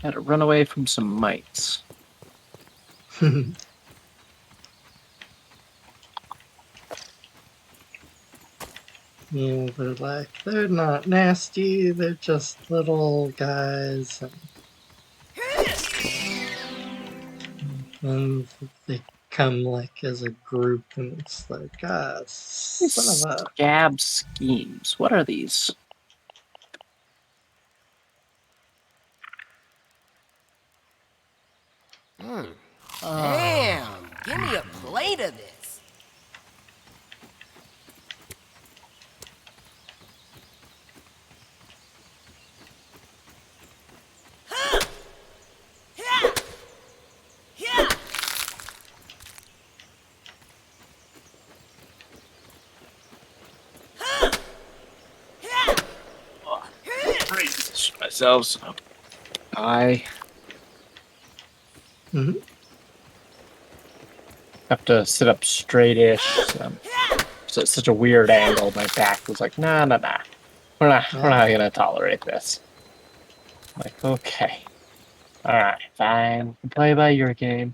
gotta run away from some mites. Yeah, they're like, they're not nasty, they're just little guys. And they come like as a group, and it's like, son of a. Scab schemes. What are these? Damn! Give me a plate of this. Myself, so I Mm-hmm. have to sit up straight-ish. So it's such a weird angle. My back was like, nah. We're not gonna tolerate this. Like, okay. Alright, fine. Play by your game.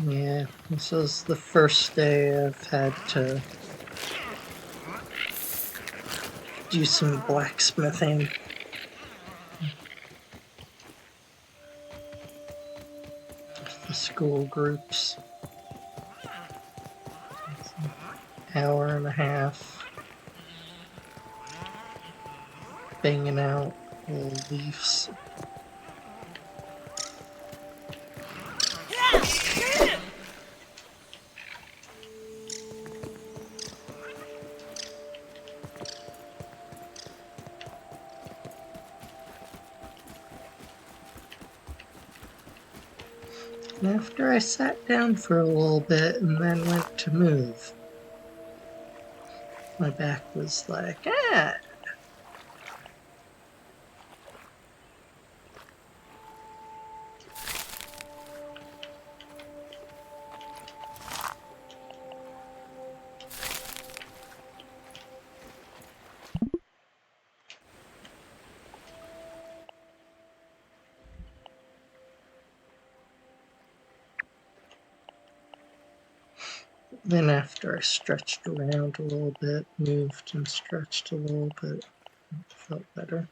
Yeah, this is the first day I've had to do some blacksmithing. The school groups. It's an hour and a half banging out little leaves. And after I sat down for a little bit and then went to move, my back was like, ah. Then after I stretched around a little bit, moved and stretched a little bit, it felt better.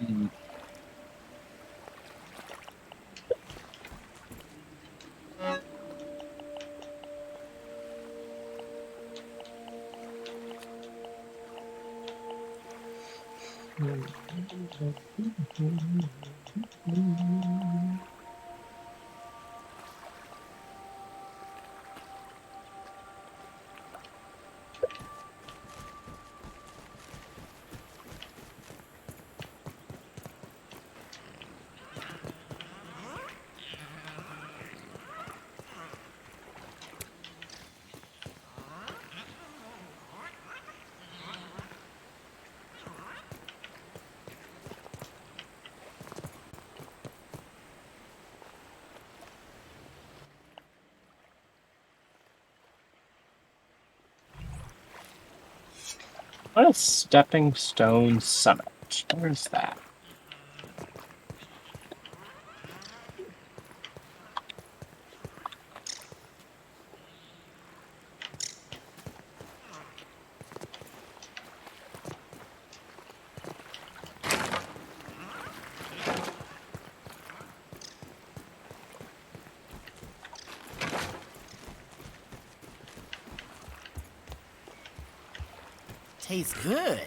Hmm. What is Stepping Stone Summit? Where's that? Tastes good.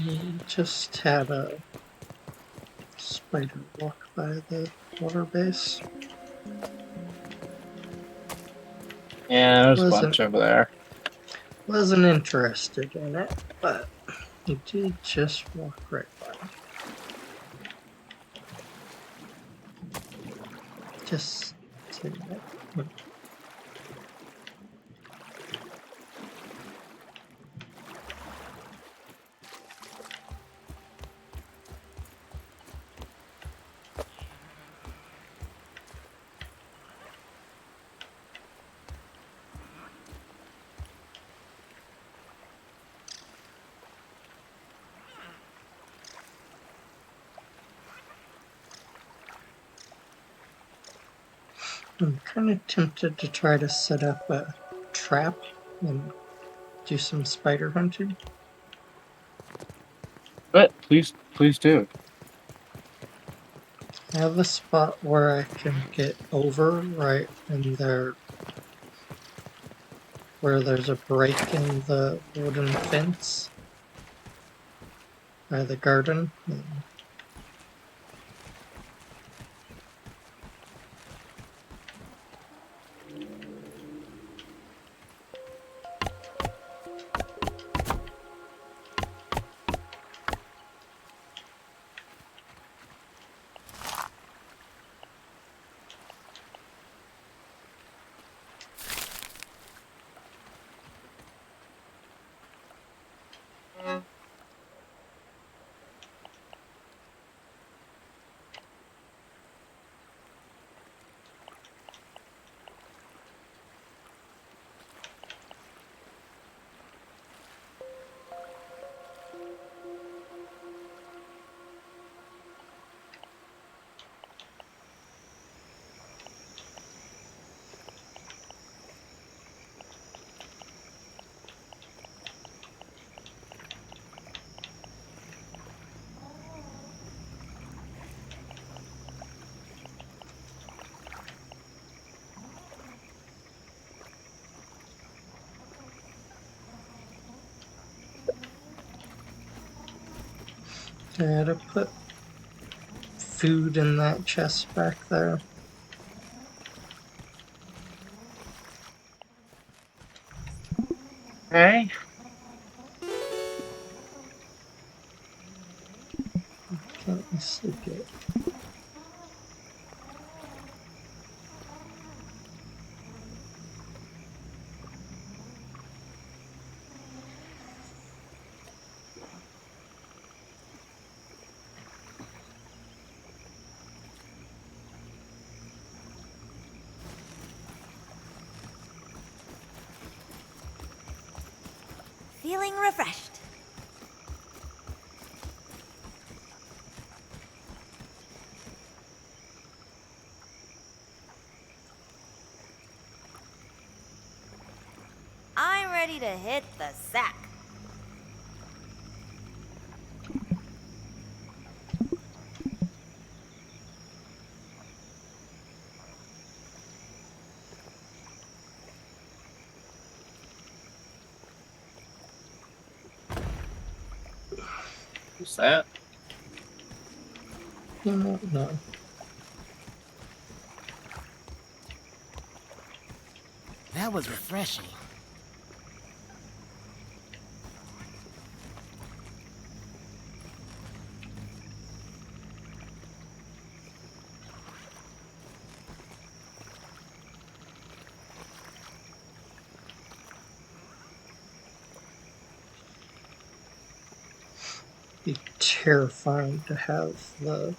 We just had a spider walk by the water base. Yeah, there's a Wasn't bunch over there. wasn't interested in it, but he did just walk right by. Just saying that. I'm kind of tempted to try to set up a trap and do some spider hunting. But please do. I have a spot where I can get over right in there where there's a break in the wooden fence by the garden. I had to put food in that chest back there. Okay. Can't we sleep yet? Feeling refreshed. I'm ready to hit the sack. Who's that? You don't know. That was refreshing. Be terrifying to have the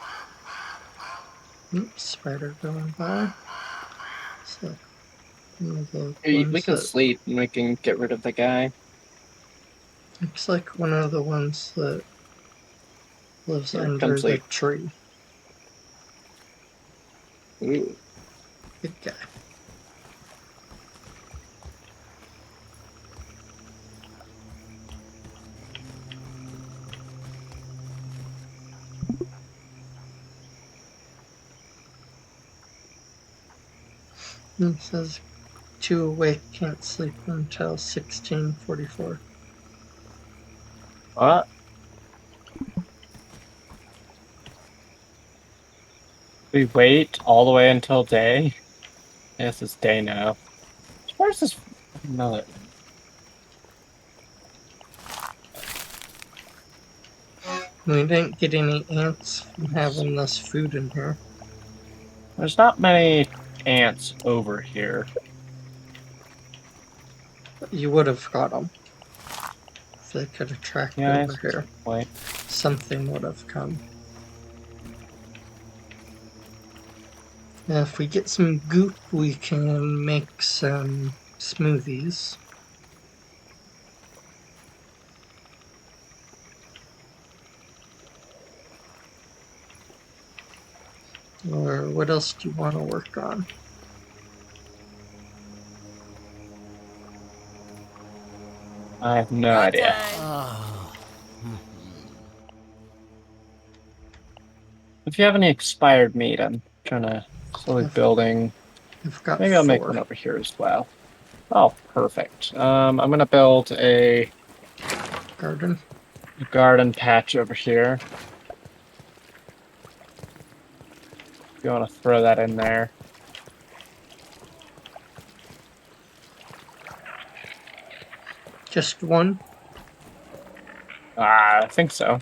spider going by. So one of the We ones can that sleep and we can get rid of the guy. looks like one of the ones that lives Here, come under the sleep. tree. Ooh. Good guy. It says 2 awake, can't sleep until 16:44. What? We wait all the way until day? Yes, it's day now. Where's this another? We didn't get any ants from having this food in here. There's not many ants over here. You would have got them. If they could have tracked Yeah, over here, wait. something would have come. If we get some goop, we can make some smoothies. Or what else do you want to work on? I have no Hot idea. time. Oh. If you have any expired meat, I'm trying to slowly building. I've got Maybe I'll make 4. one over here as well. Oh, perfect. I'm gonna build a Garden. garden patch over here. If you want to throw that in there. Just one. I think so.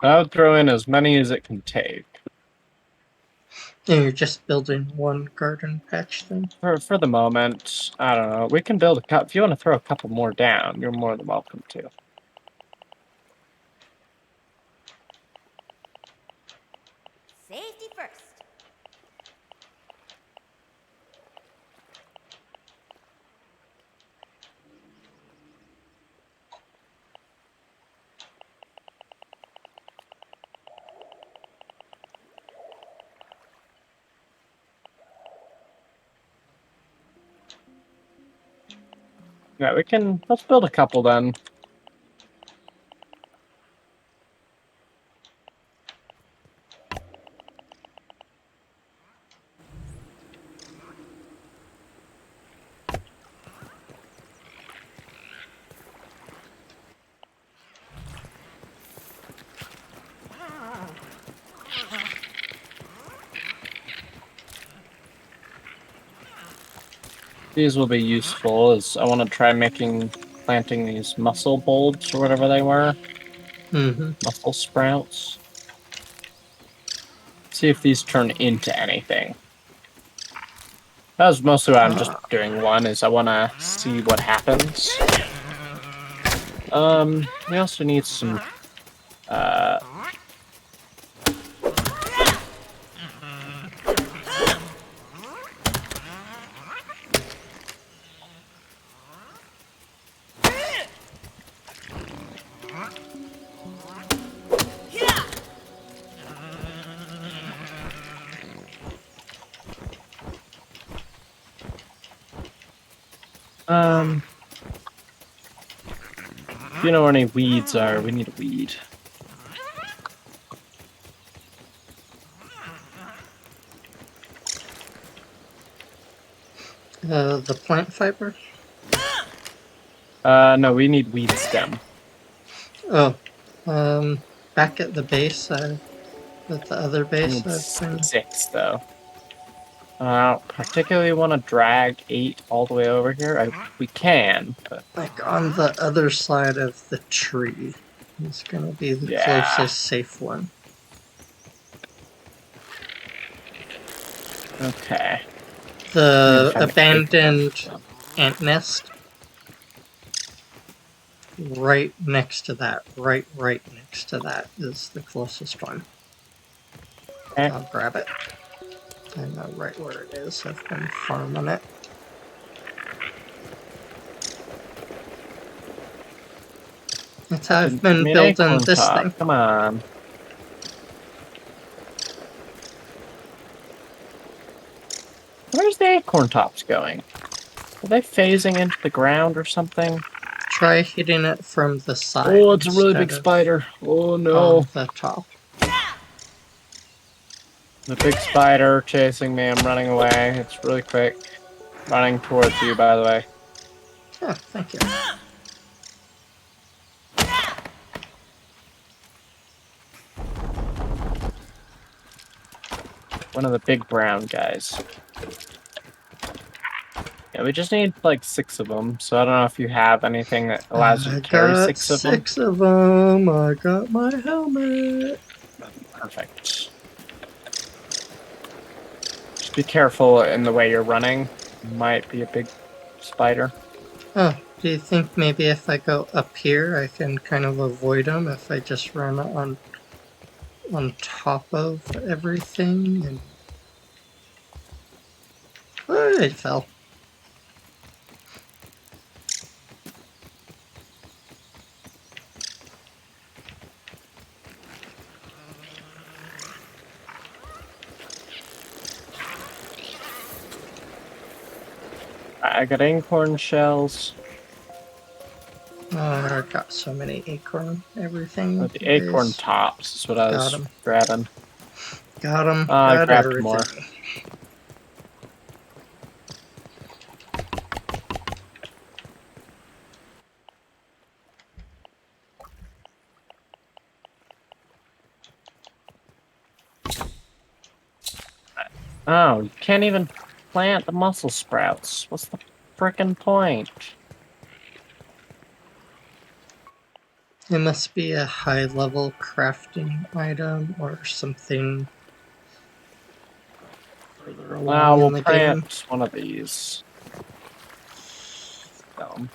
I would throw in as many as it can take. And you're just building one garden patch then? For the moment, I don't know. We can build a couple. If you want to throw a couple more down, you're more than welcome to. Safety first. Yeah, we can. Let's build a couple then. these will be useful is I want to try planting these mussel bulbs or whatever they were. Mm-hmm. Mussel sprouts. See if these turn into anything. That was mostly why I'm just doing one, is I want to see what happens. We also need some, if you know where any weeds are, we need a weed. The plant fiber? No, we need weed stem. Oh, back at the base, at the other We base, need I've been... 6, though. I don't particularly want to drag 8 all the way over here. We can, but... Like, on the other side of the tree. It's gonna be the Yeah. closest safe one. Okay. The Kind of abandoned ant nest. Right next to that. Right next to that is the closest one. Okay. I'll grab it. I know right where it is. I've been farming it. That's how I've been Give me an building acorn this top. thing. Come on. Where's the acorn tops going? Are they phasing into the ground or something? Try hitting it from the side. Oh, it's a really big instead of spider. Oh no. on the top. The big spider chasing me. I'm running away. It's really quick. Running towards you, by the way. Yeah, thank you. One of the big brown guys. Yeah, we just need like 6 of them, so I don't know if you have anything that allows you to carry 6 of them. 6 of them. I got my helmet. Perfect. Just be careful in the way you're running. Might be a big spider. Oh, do you think maybe if I go up here, I can kind of avoid them if I just run on top of everything? And oh, it fell. I got acorn shells. Oh, I got so many acorn everything. The acorn tops is what I was grabbing. Got them. I grabbed everything. More. Oh, you can't even plant the mussel sprouts. What's the frickin' point? It must be a high-level crafting item or something further along in the game. Plant one of these. Dumb.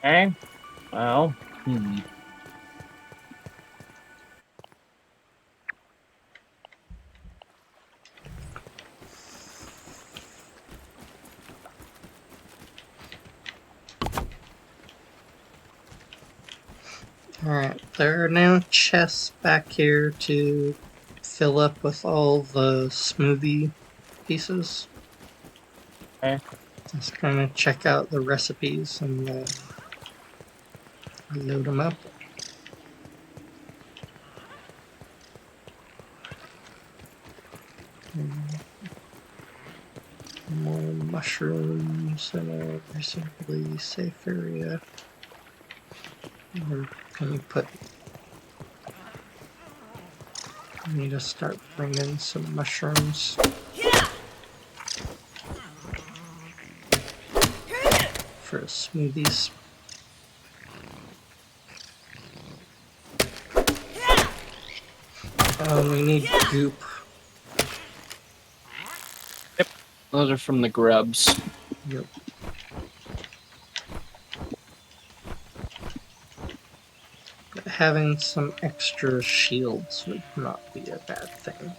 Okay. Well, Alright, there are now chests back here to fill up with all the smoothie pieces. Okay. Just kind of check out the recipes and load them up. mushrooms in a reasonably safe area? Or can you put... I need to start bringing some mushrooms. For smoothies. We need goop. Those are from the grubs. Yep. But having some extra shields would not be a bad thing.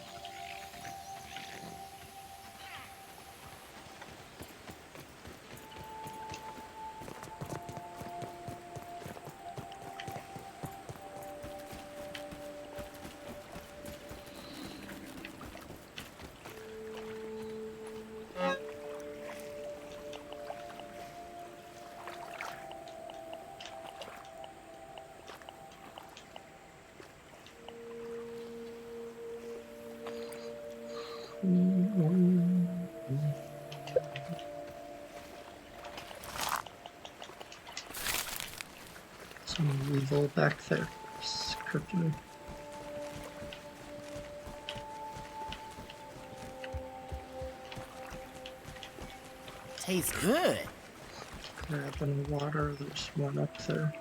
Some weevil back there. It's cooking. Tastes good. Grabbing water, there's one up there.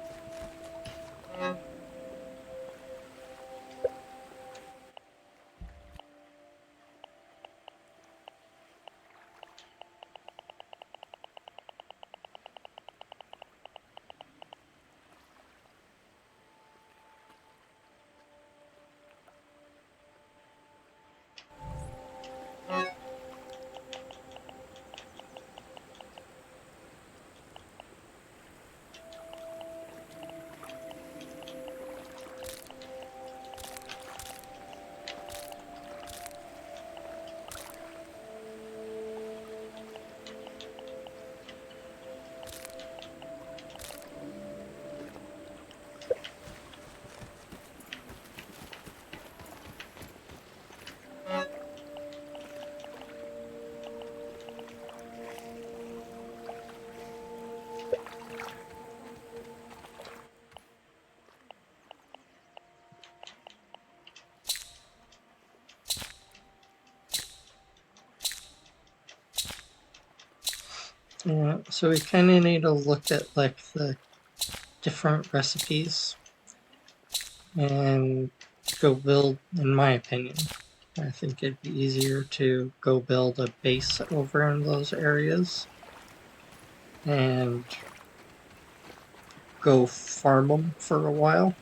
Yeah, so we kind of need to look at like the different recipes and go build, in my opinion, I think it'd be easier to go build a base over in those areas and go farm them for a while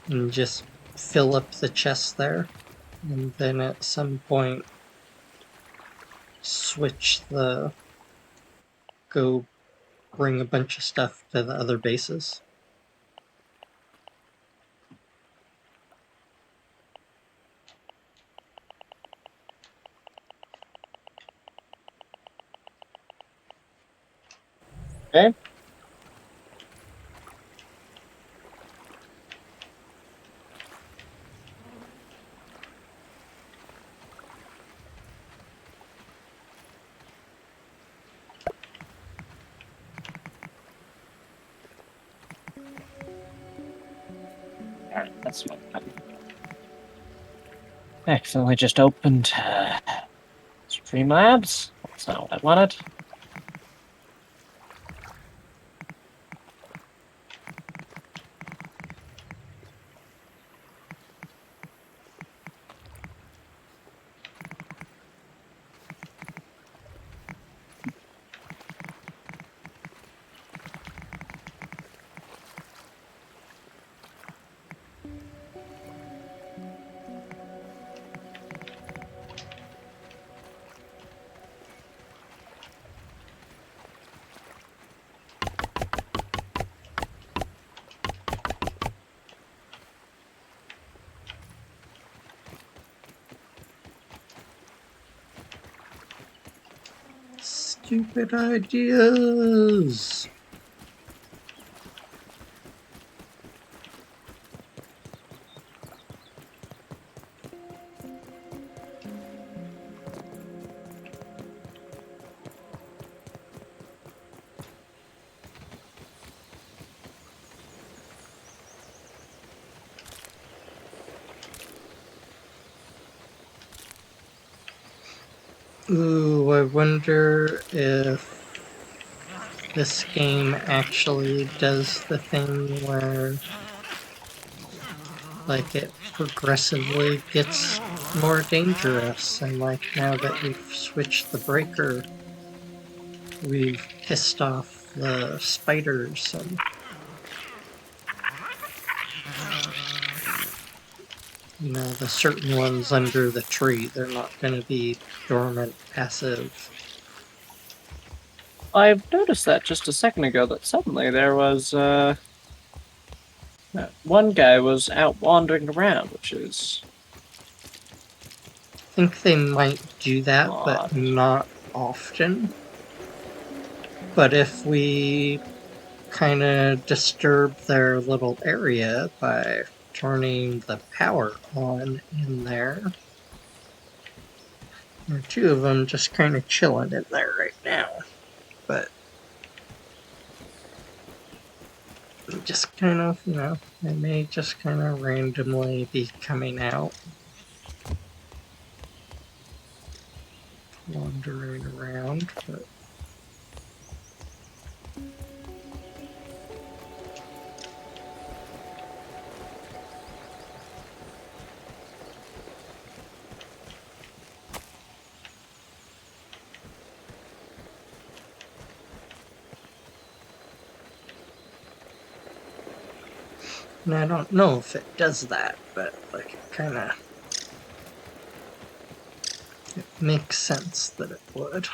and just fill up the chests there, and then at some point switch the go bring a bunch of stuff to the other bases. Okay. Alright, that's fine. I accidentally just opened Streamlabs. That's not what I wanted. Stupid ideas! Ooh, I wonder if this game actually does the thing where, like, it progressively gets more dangerous, and like now that we've switched the breaker, we've pissed off the spiders and the certain ones under the tree. They're not going to be dormant, passive. I've noticed that just a second ago that suddenly there was one guy was out wandering around, which is I think they might do that, odd. but not often. But if we kind of disturb their little area by turning the power on in there, there are two of them just kind of chilling in there right now. But just kind of, they may just kind of randomly be coming out, wandering around, but and I don't know if it does that, but like it kind of, it makes sense that it would.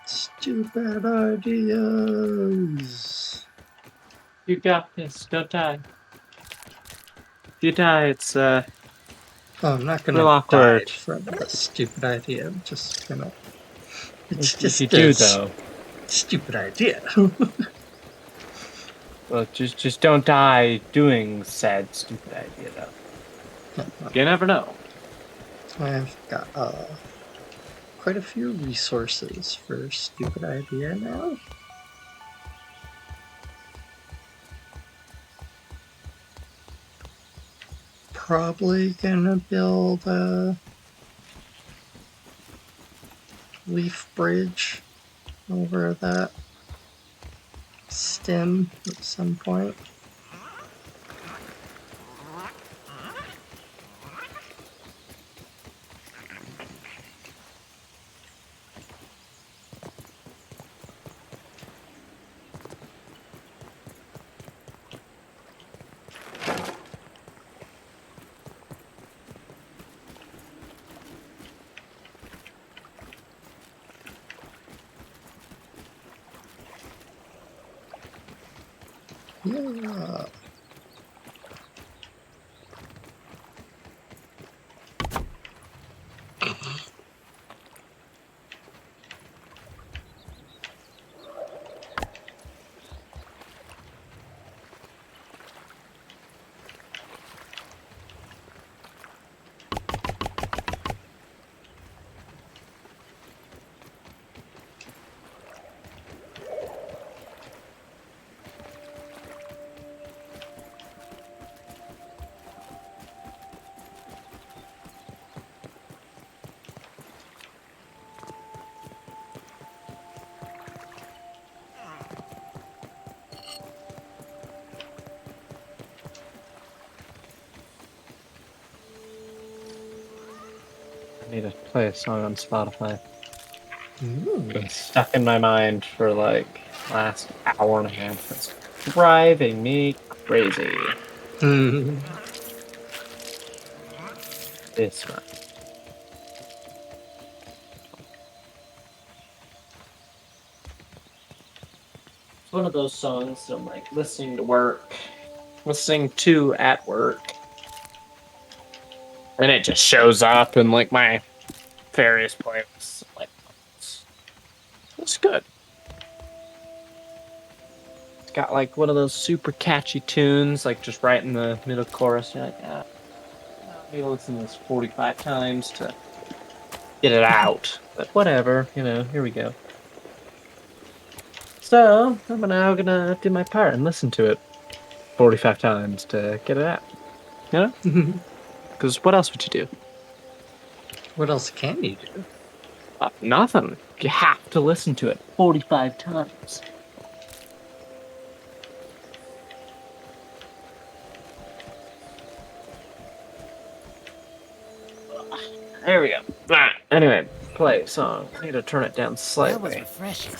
Stupid ideas. You got this. Don't die. If you die, it's Oh, I'm not gonna real die awkward. from the stupid idea. I'm just gonna. It's If just you do, a though, stupid idea. well, just don't die doing said stupid idea, though. You never know. I've got quite a few resources for stupid idea now. Probably gonna build a leaf bridge over that stem at some point. Yeah. I need to play a song on Spotify. Ooh. Been stuck in my mind for like last hour and a half. It's driving me crazy. Mhm. This one. It's one of those songs that I'm like listening to at work. And it just shows up in like my various playlists. Like, it's good. It's got like one of those super catchy tunes, like just right in the middle chorus. You're like, ah, maybe listen to this 45 times to get it out. But whatever, here we go. So, I'm now gonna do my part and listen to it 45 times to get it out. You know? Because what else would you do? What else can you do? Nothing. You have to listen to it 45 times. There we go. Alright, anyway, play song. I need to turn it down That was slightly. refreshing.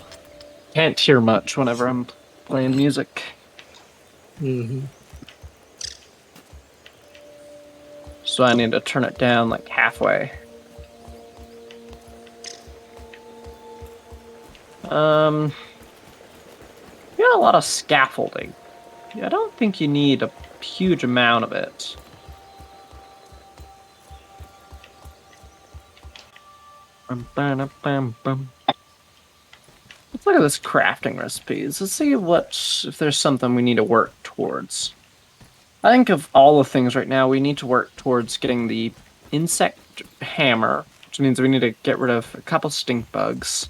Can't hear much whenever I'm playing music. Mm-hmm. So I need to turn it down like halfway. You got a lot of scaffolding. I don't think you need a huge amount of it. Let's look at this crafting recipes. Let's see if there's something we need to work towards. I think of all the things right now, we need to work towards getting the insect hammer, which means we need to get rid of a couple stink bugs.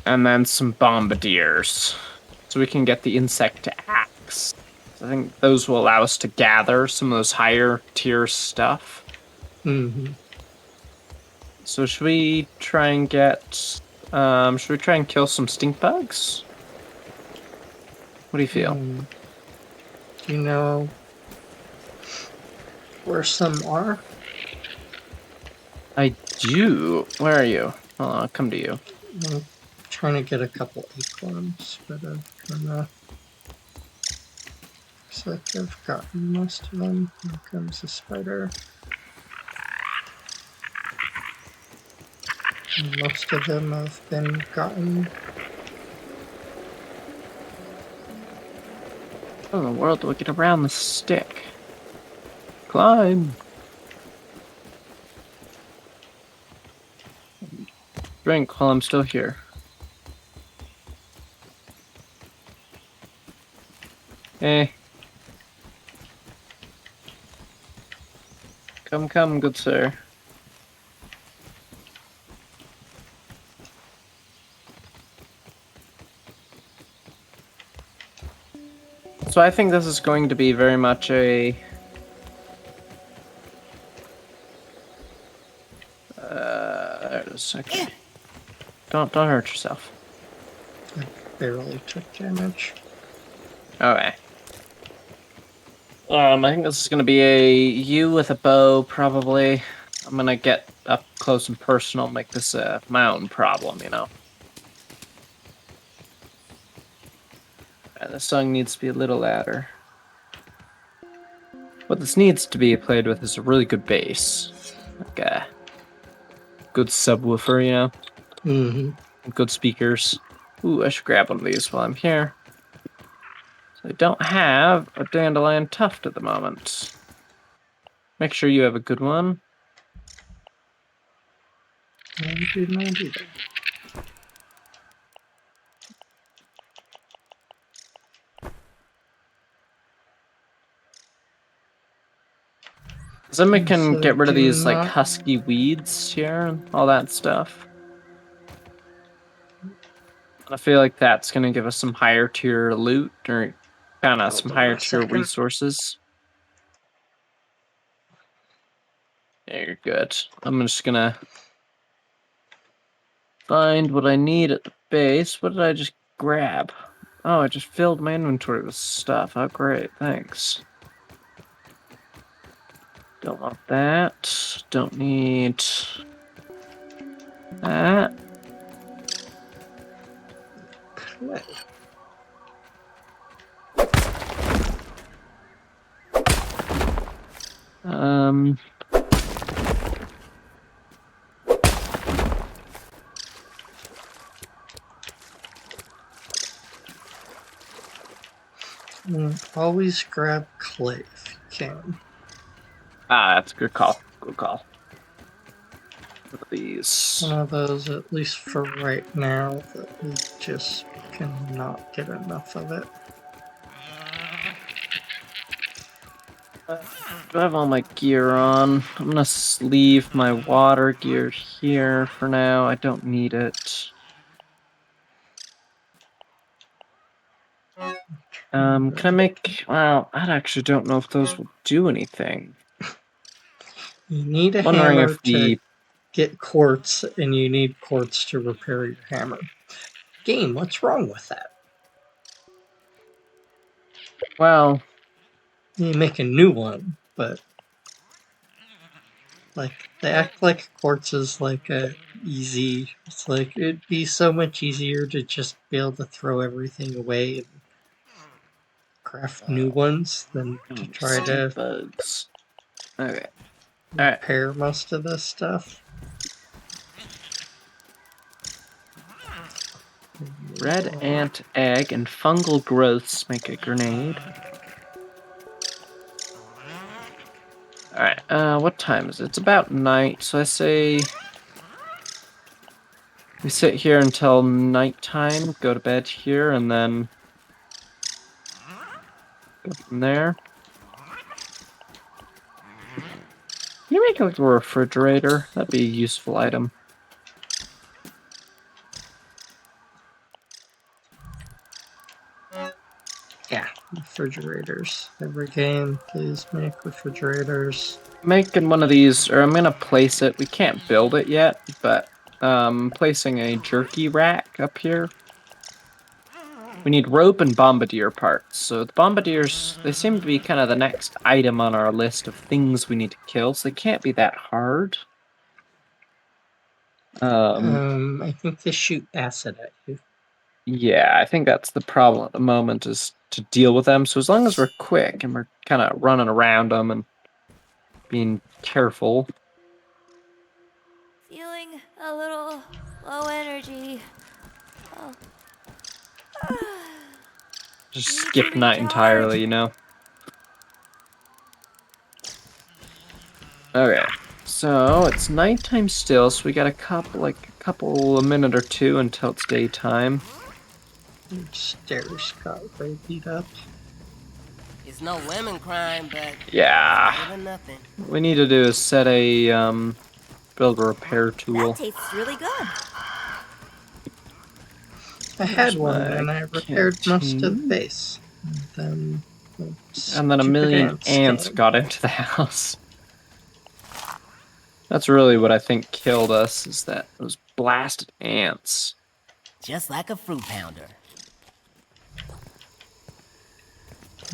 And then some bombardiers, so we can get the insect axe. I think those will allow us to gather some of those higher tier stuff. Mm-hmm. So should we try and kill some stink bugs? What do you feel? Do you know where some are? I do. Where are you? Hold on, I'll come to you. I'm trying to get a couple acorns, but I've kinda... looks like I've gotten most of them. Here comes the spider. And most of them have been gotten. How in the world do I get around the stick? Climb! Drink while I'm still here. Hey. Come, good sir. So I think this is going to be very much a... there it is, okay. Don't hurt yourself. I barely took damage. Okay. I think this is gonna be a you with a bow, probably. I'm gonna get up close and personal, make this my own problem, And the song needs to be a little louder. What this needs to be played with is a really good bass. Like a good subwoofer, Mm-hmm. Good speakers. Ooh, I should grab one of these while I'm here. They don't have a dandelion tuft at the moment. Make sure you have a good one. I do not either. Then we can So get rid of do these like not- husky weeds here and all that stuff. I feel like that's gonna give us some higher tier loot or kind of Hold some on higher a tier second. resources. Yeah, you're good. I'm just gonna find what I need at the base. What did I just grab? Oh, I just filled my inventory with stuff. Oh, great. Thanks. Don't want that. Don't need that. Clay. Um, Always grab clay if you can. that's a good call. Good call. What are these? One of those, at least for right now, that we just cannot get enough of it. Do I have all my gear on? I'm gonna leave my water gear here for now. I don't need it. Can I make... Well, I actually don't know if those will do anything. You need a Wondering hammer if the... to get quartz, and you need quartz to repair your hammer. Game, what's wrong with that? Well, You make a new one, but like they act like quartz is like a easy. It's like it'd be so much easier to just be able to throw everything away and craft new ones than to try to bugs. Okay. Alright. repair most of this stuff. Red ant egg and fungal growths make a grenade. Alright, what time is it? It's about night, so I say we sit here until nighttime, go to bed here, and then go from there. Can you make like a refrigerator? That'd be a useful item. Yeah, refrigerators. Every game, please make refrigerators. Making one of these, or I'm gonna place it. We can't build it yet, but placing a jerky rack up here. We need rope and bombardier parts. So the bombardiers, they seem to be kind of the next item on our list of things we need to kill, so they can't be that hard. I think they shoot acid at you. Yeah, I think that's the problem at the moment, is to deal with them. So as long as we're quick and we're kind of running around them and being careful. Feeling a little low energy. Oh. Just skip night entirely, you know? Okay, so it's nighttime still, so we got a minute or two until it's daytime. Your stairs got way beat up. It's no lemon crime, but Yeah, better than nothing. what we need to do is set a, build a repair tool. That tastes really good. I had There's one, my and I repaired most of the canteen. base. And then And then a million ants came. got into the house. That's really what I think killed us, is that those blasted ants. Just like a fruit pounder.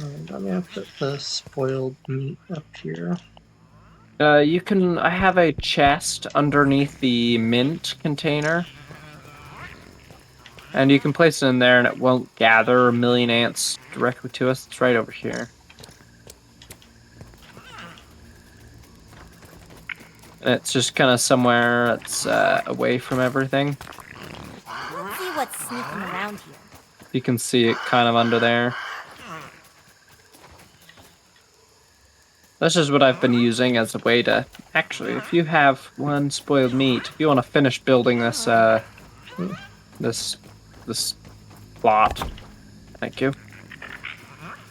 Alright, I'm gonna put the spoiled meat up here. I have a chest underneath the mint container. And you can place it in there and it won't gather a million ants directly to us. It's right over here. And it's just kind of somewhere that's away from everything. Let's see what's sneaking around here. You can see it kind of under there. This is what I've been using as a way to... Actually, if you have one spoiled meat, if you want to finish building this, this plot, thank you.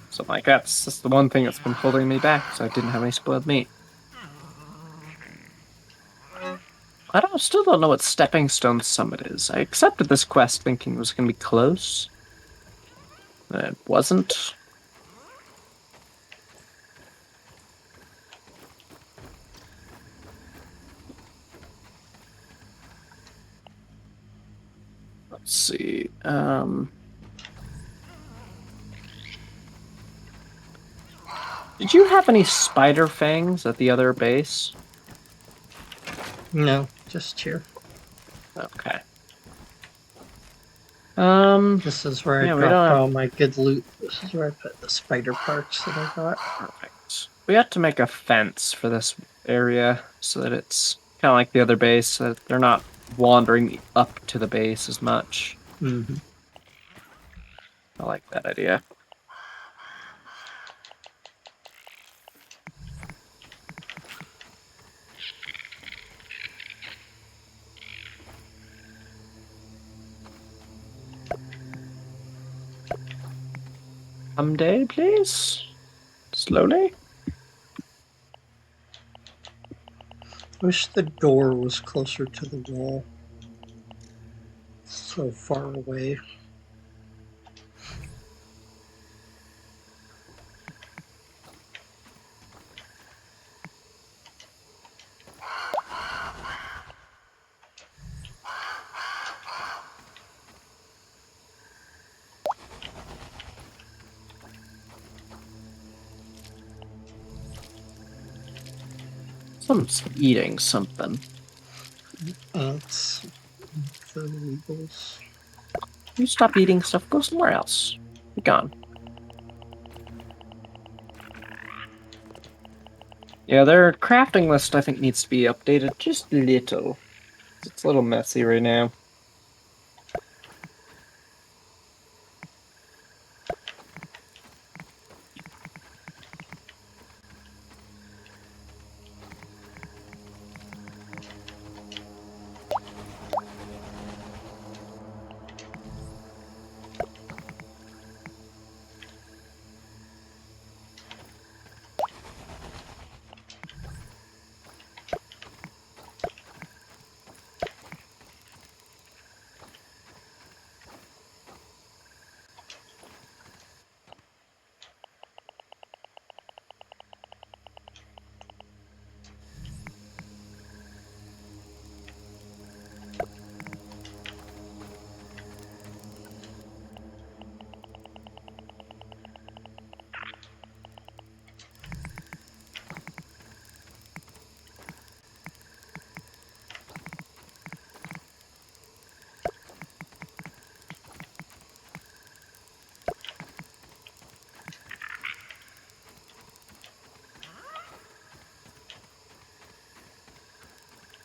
Something like that. That's the one thing that's been holding me back, so I didn't have any spoiled meat. Still don't know what Stepping Stone Summit is. I accepted this quest thinking it was going to be close. It wasn't. Let's see. Did you have any spider fangs at the other base? No, just here. Okay. This is where I Yeah, we dropped don't have- all my good loot. This is where I put the spider parts that I got. Perfect. We have to make a fence for this area so that it's kind of like the other base, so that they're not wandering up to the base as much. Mm-hmm. I like that idea. Someday, please. Slowly. Wish the door was closer to the wall. So far away. Someone's eating something. Ants. The weevils. You stop eating stuff, go somewhere else. Be gone. Yeah, their crafting list, I think, needs to be updated just a little. It's a little messy right now.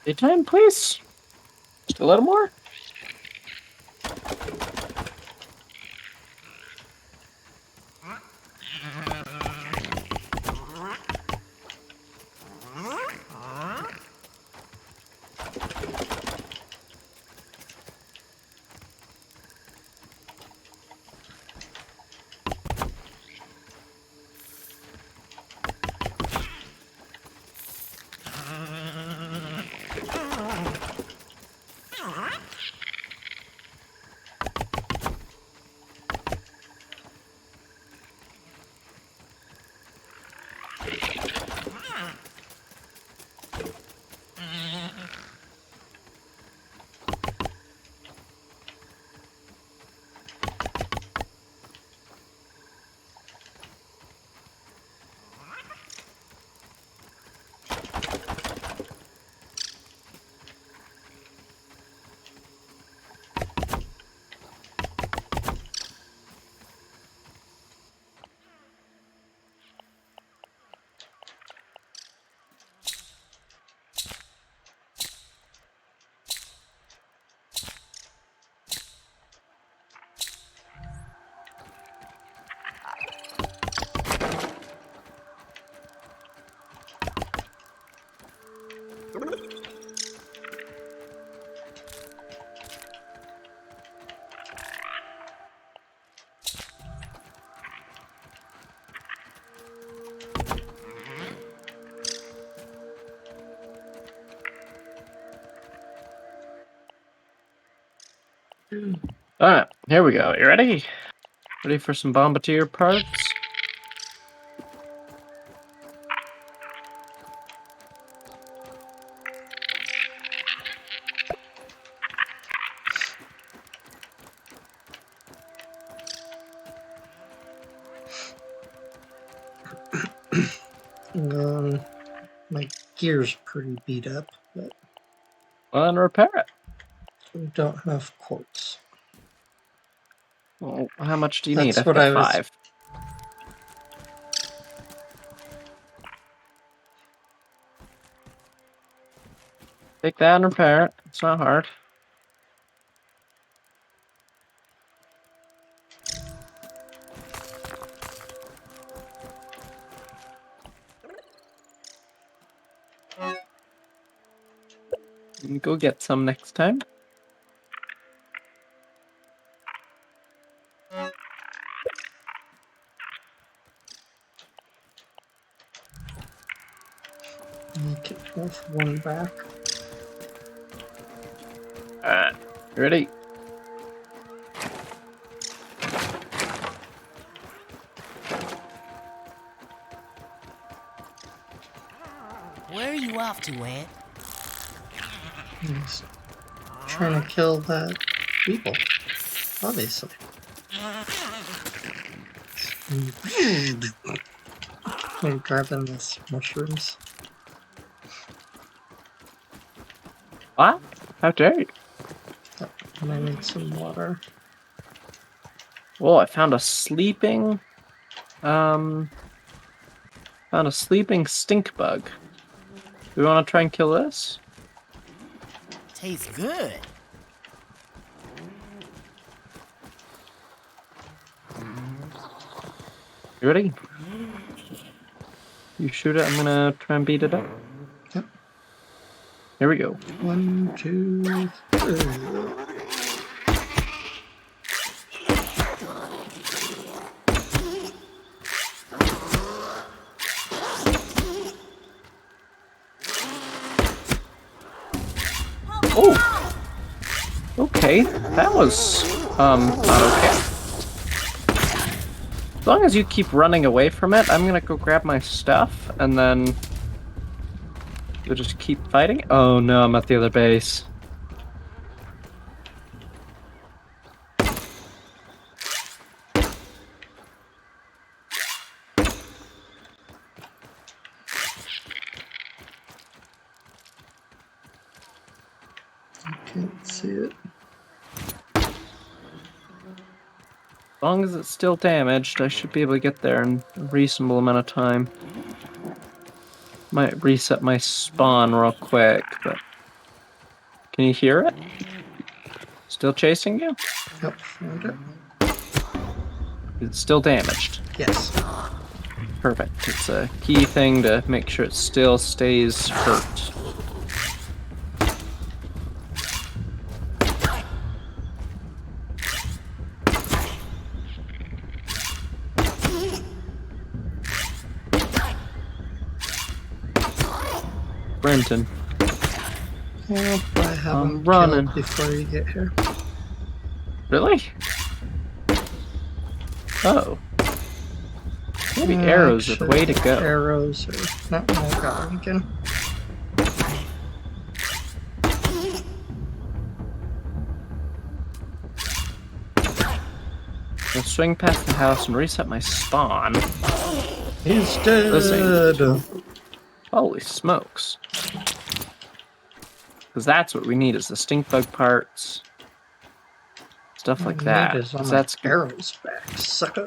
Daytime, please? Just a little more? Alright, here we go. You ready? Ready for some bombardier parts? My gear's pretty beat up, but Well, then repair it. we don't have quartz. Well, how much do you That's need? I've what got I was- 5. Take that and repair it. It's not hard. Go get some next time. Make it off one back. Alright, you ready? Where are you off to, Ant? He's trying to kill that people, obviously. I'm grabbing this mushrooms. What? How dare you? And I need some water. Oh, I found a sleeping... Found a sleeping stink bug. Do we want to try and kill this? Tastes good. You ready? You shoot it, I'm gonna try and beat it up. Yep. Here we go. 1, 2, 3. Oh! Okay, that was, not okay. As long as you keep running away from it, I'm gonna go grab my stuff, and then... You'll just keep fighting? Oh no, I'm at the other base. Can't see it. As long as it's still damaged, I should be able to get there in a reasonable amount of time. Might reset my spawn real quick, but... Can you hear it? Still chasing you? Yep, found it. It's still damaged. Yes. Perfect. It's a key thing to make sure it still stays hurt. Brenton. Well, I haven't running. killed before you get here. Really? Oh. Maybe arrows are the way to Actually, go. Arrows are not my god again. I'll swing past the house and reset my spawn. He's dead. Listen. Holy smokes. Because that's what we need is the stink bug parts. Stuff like that. Is on 'Cause my that's arrows back, sucker.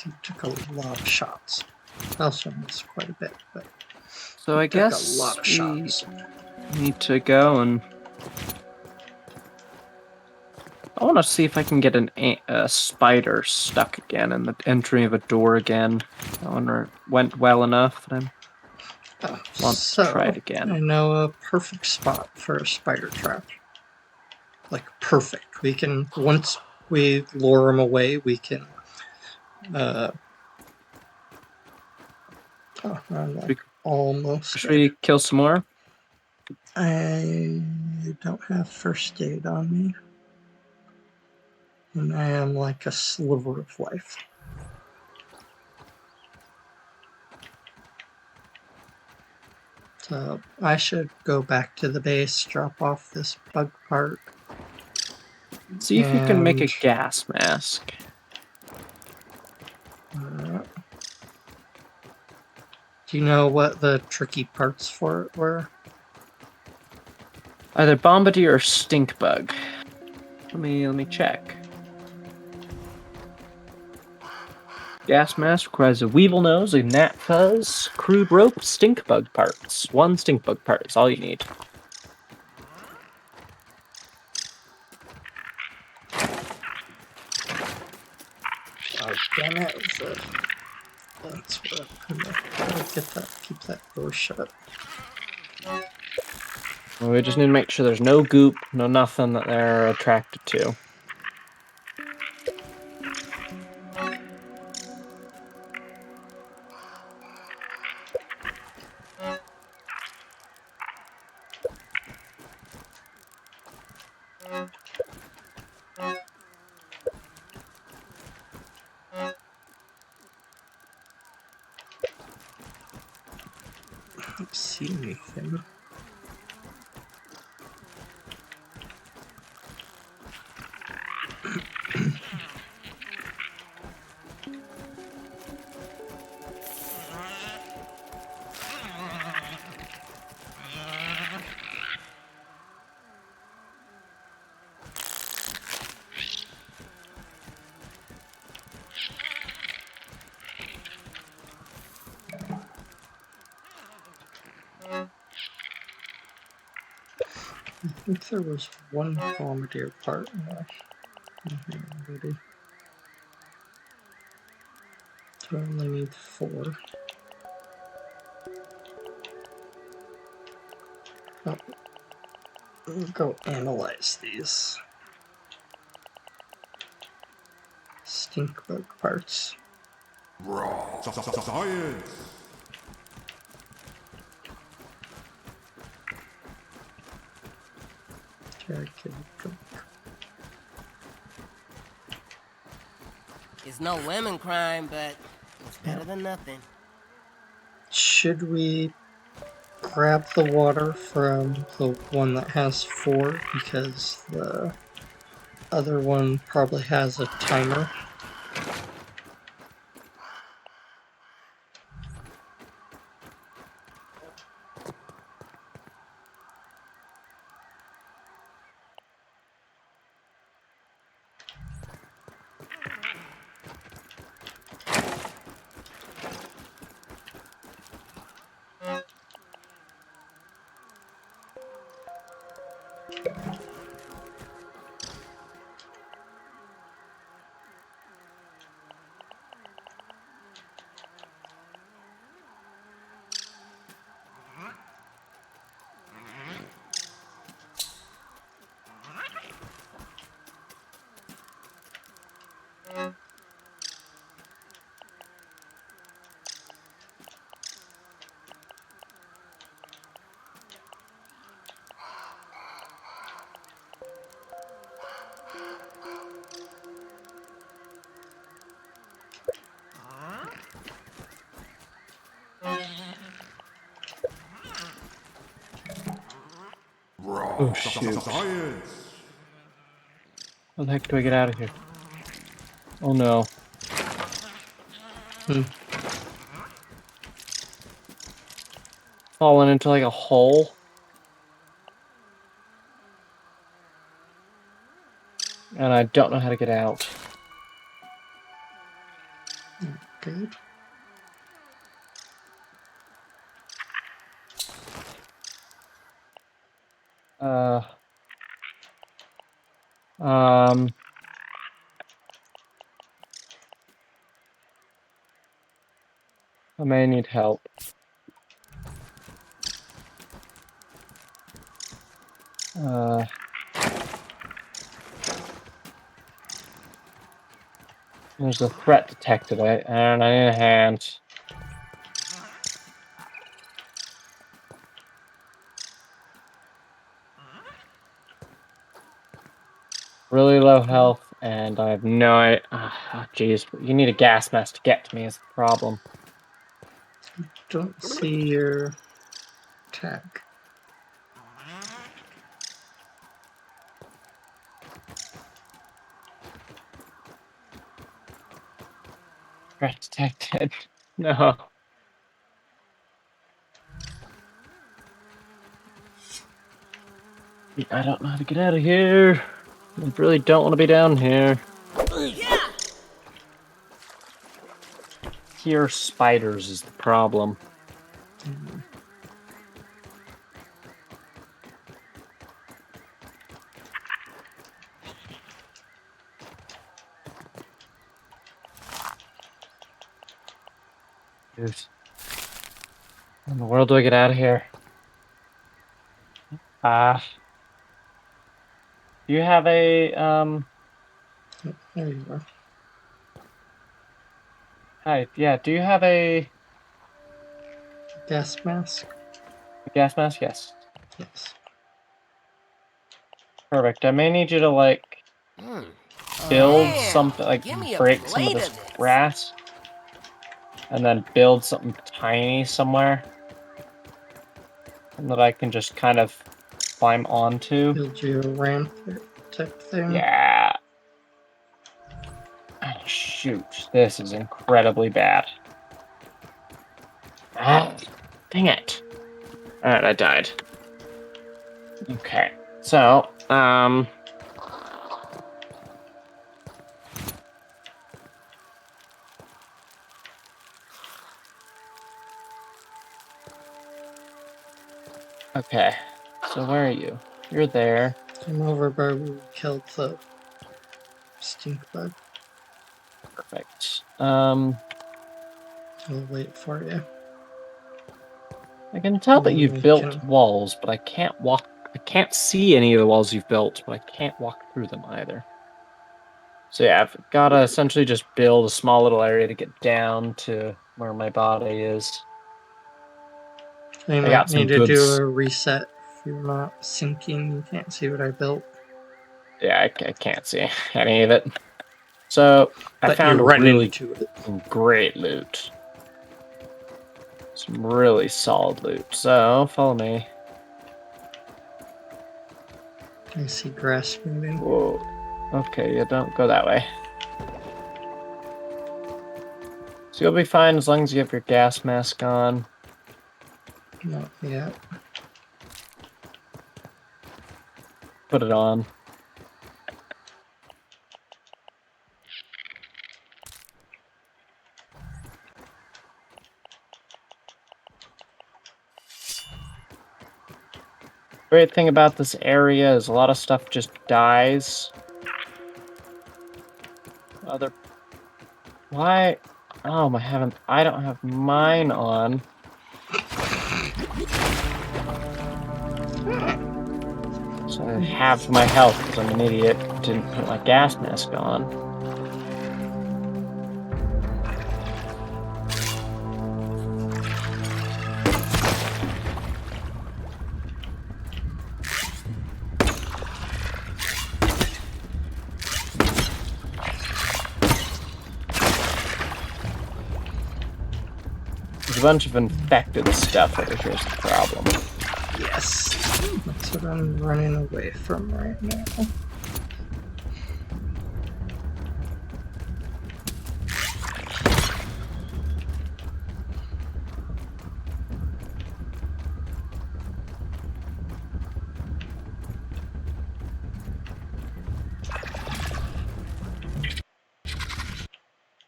He took a lot of shots. I also missed quite a bit, but So I took guess a lot of we shots. need to go and... I want to see if I can get a spider stuck again in the entry of a door again. That one went well enough that I want to try it again. I know a perfect spot for a spider trap. Like perfect. We can once we lure them away, we can. Oh, I'm like almost. Should we kill some more? I don't have first aid on me. And I am like a sliver of life. So I should go back to the base, drop off this bug part. See if you can make a And- gas mask. Do you know what the tricky parts for it were? Either Bombardier or Stink Bug. Let me check. Gas mask requires a weevil nose, a gnat fuzz, crude rope, stink bug parts. 1 stink bug part is all you need. Oh, damn it. That's what I'm gonna get that, keep that door shut. Well, we just need to make sure there's no goop, no nothing that they're attracted to. I don't see anything. I think there was one bombardier part in here already. So I only need 4. Oh, we'll go analyze these. Stink bug parts. Science! It's no women crime, but it's better than nothing. Should we grab the water from the one that has 4 because the other one probably has a timer? Oh, shoot. Science! How the heck do I get out of here? Oh no. Fallen into like a hole. And I don't know how to get out. Good. I may need help. There's a threat detected, and I need a hand. Really low health, and I have no idea. Jeez, you need a gas mask to get to me is the problem. Don't see your attack. Threat detected. No. I don't know how to get out of here. I really don't want to be down here. Here, spiders is the problem. Dude. How in the world do I get out of here? Do you have a, There you are. Hi, yeah, do you have a Gas mask? gas mask? Yes. Yes. Perfect. I may need you to, like, build Yeah. something, like, Give me a break some of plate this of this. grass, and then build something tiny somewhere, and that I can just kind of climb onto. Build you a ramp type thing. Yeah. Oh, shoot, this is incredibly bad. Dang it. Alright, I died. Okay, so, okay, so where are you? You're there. I'm over where we killed the stink bug. Perfect. I'll wait for you. I can tell that Then you've we built can- walls, but I can't see any of the walls you've built, but I can't walk through them either. So yeah, I've gotta essentially just build a small little area to get down to where my body is. I I might got some need to do goods. a reset if you're not syncing. You can't see what I built. Yeah, I can't see any of it. So I But found you're a running really into it. great loot. Some really solid loot. So follow me. I see grass moving. Whoa. Okay, yeah, don't go that way. So you'll be fine as long as you have your gas mask on. Not yet. Put it on. Great thing about this area is a lot of stuff just dies. Why? Oh my heavens, I don't have mine on. So I halved my health because I'm an idiot. Didn't put my gas mask on. There's a bunch of infected stuff over here's the problem. Yes. That's what I'm running away from right now.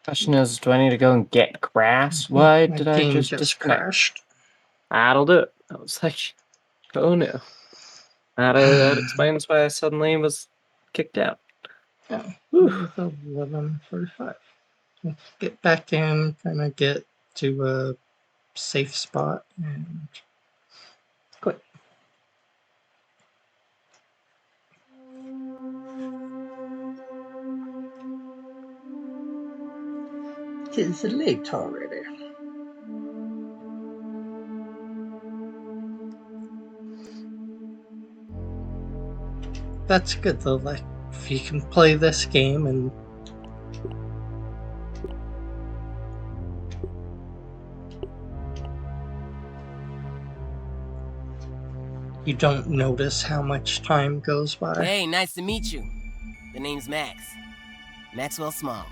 Question is, do I need to go and get grass? Why My did I game just just disconnect? crashed. That'll do it. I was like, oh no. That explains why I suddenly was kicked out. Yeah. Whew. With 11:45. Let's get back in, kind of get to a safe spot and quit. 'Tis late already. That's good though, like, if you can play this game and you don't notice how much time goes by. Hey, nice to meet you. The name's Max. Maxwell Smalls.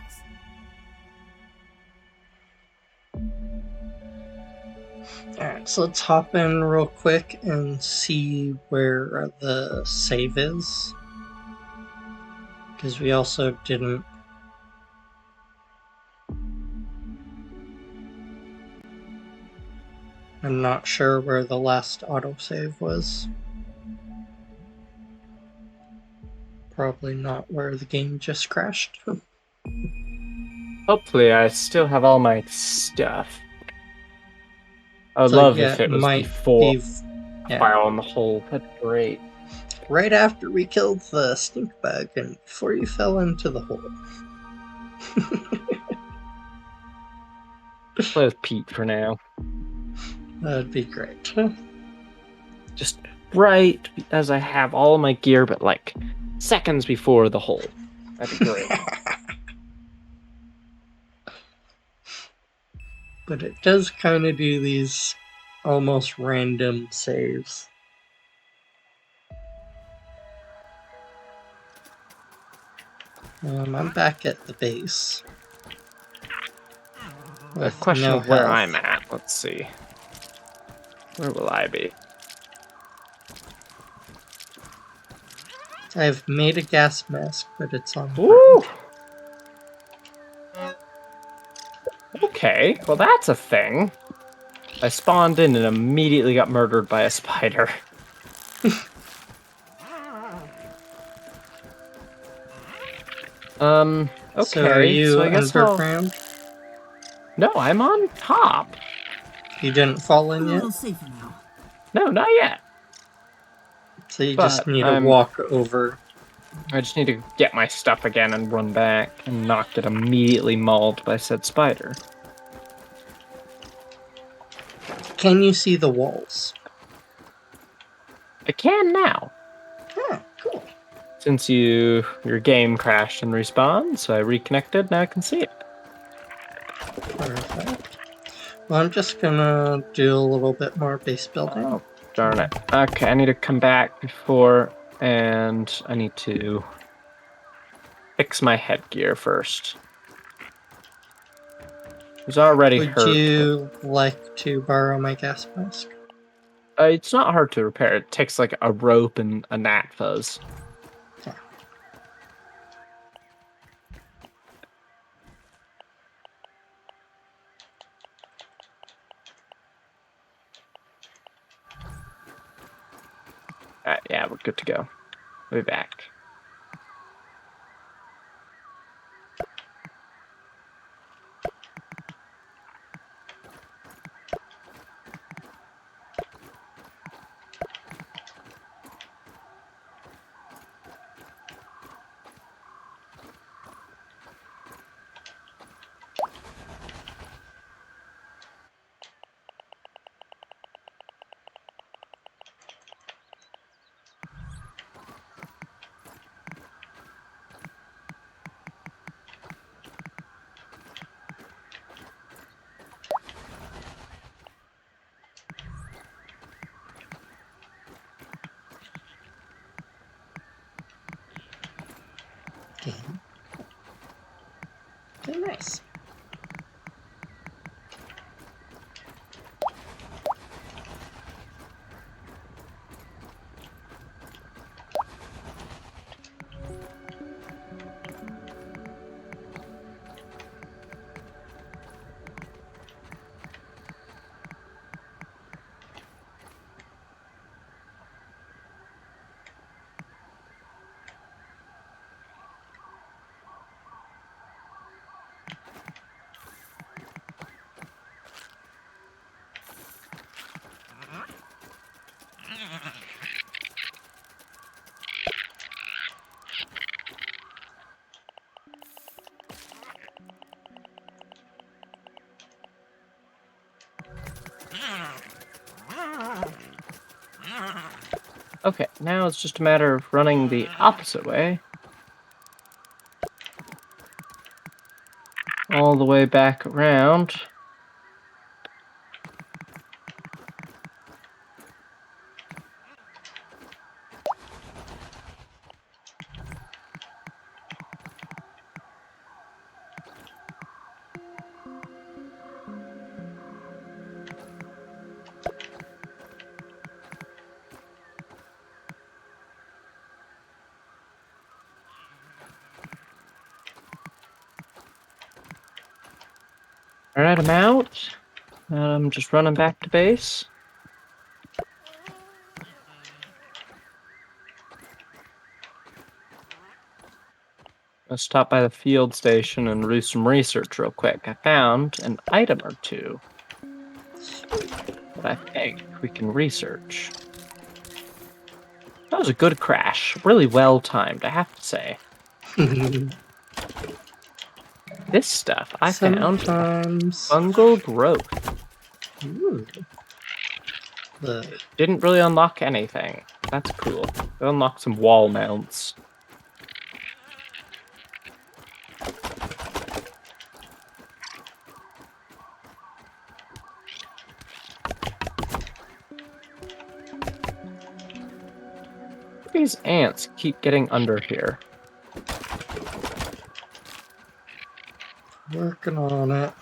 Alright, so let's hop in real quick and see where the save is. Because we also didn't. I'm not sure where the last autosave was. Probably not where the game just crashed. Hopefully, I still have all my stuff. I would So, love yeah, if it was might before be. Yeah. file in the hole. That'd be great. Right after we killed the stink bug and before you fell into the hole. Play with Pete for now. That'd be great. Just right as I have all my gear, but like seconds before the hole. That'd be great. But it does kind of do these almost random saves. I'm back at the base. A With question no of where health. I'm at. Let's see. Where will I be? I've made a gas mask, but it's on. Woo! Okay, well that's a thing. I spawned in and immediately got murdered by a spider. Okay, So are you I guess I'll... underground? No, I'm on top. You didn't fall in yet? safer now. No, not yet. So you But just need to I'm- walk over. I just need to get my stuff again and run back and not get immediately mauled by said spider. Can you see the walls? I can now. Huh, cool. Since your game crashed and respawned, so I reconnected, now I can see it. Perfect. Well, I'm just gonna do a little bit more base building. Oh, darn it. Okay, I need to come back before, and I need to fix my headgear first. It was already Would hurt. you like to borrow my gas mask? It's not hard to repair. It takes like a rope and a gnat fuzz. Yeah, we're good to go. We'll be back. Okay, nice. Okay, now it's just a matter of running the opposite way. All the way back around. Alright, I'm out. I'm just running back to base. Let's stop by the field station and do some research real quick. I found an item or two that I think we can research. That was a good crash. Really well timed, I have to say. This stuff I found Sometimes. fungal growth. Ooh. The Didn't really unlock anything. That's cool. It unlocked some wall mounts. These ants keep getting under here. working on it.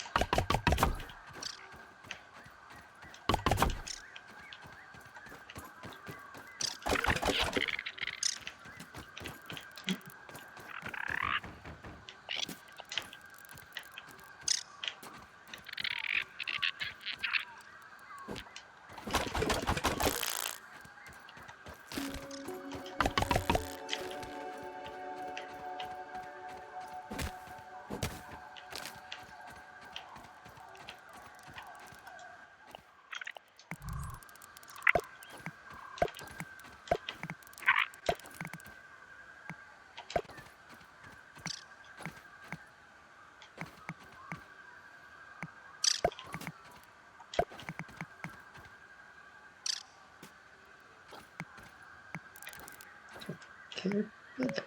Okay, good.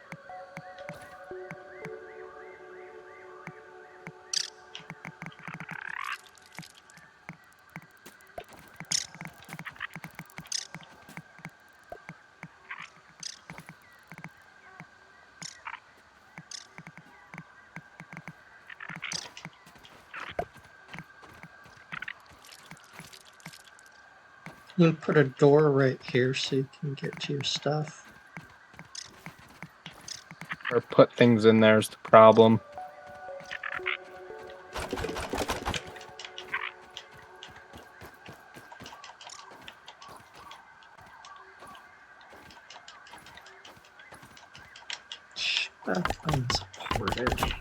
You can put a door right here so you can get to your stuff. Or put things in there is the problem. That's unsupported.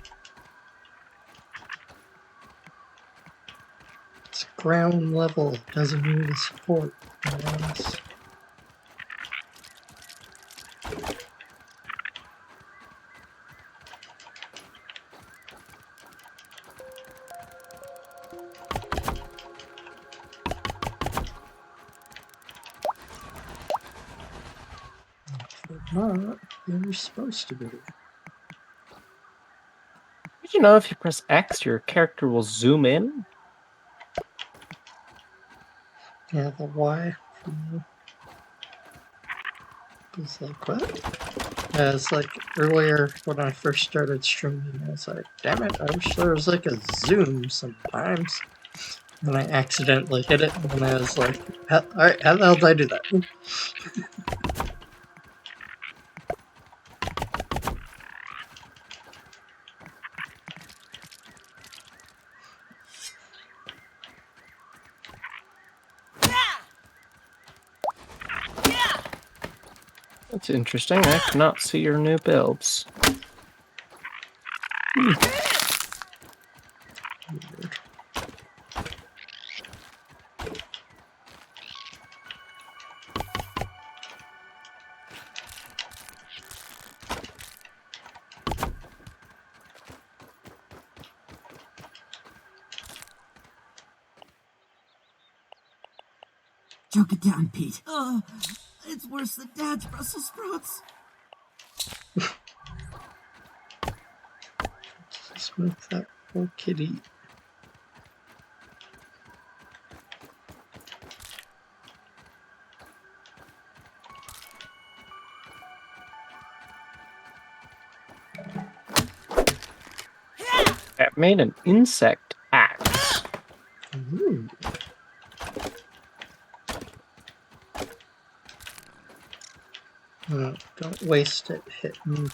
It's ground level, doesn't need the support. Otherwise. Not where you're supposed to be. Did you know if you press X, your character will zoom in? Yeah, the Y from the... It's like, what? Yeah, it's like earlier when I first started streaming, I was like, damn it, I wish there was like a zoom sometimes. And I accidentally hit it, and I was like, alright, how the hell did I do that? That's interesting. I cannot see your new builds. Weird. Choke it down, Pete. It's worse than Dad's Brussels sprouts. Just make that poor kitty. I made an insect axe. Ooh. Don't waste it hitting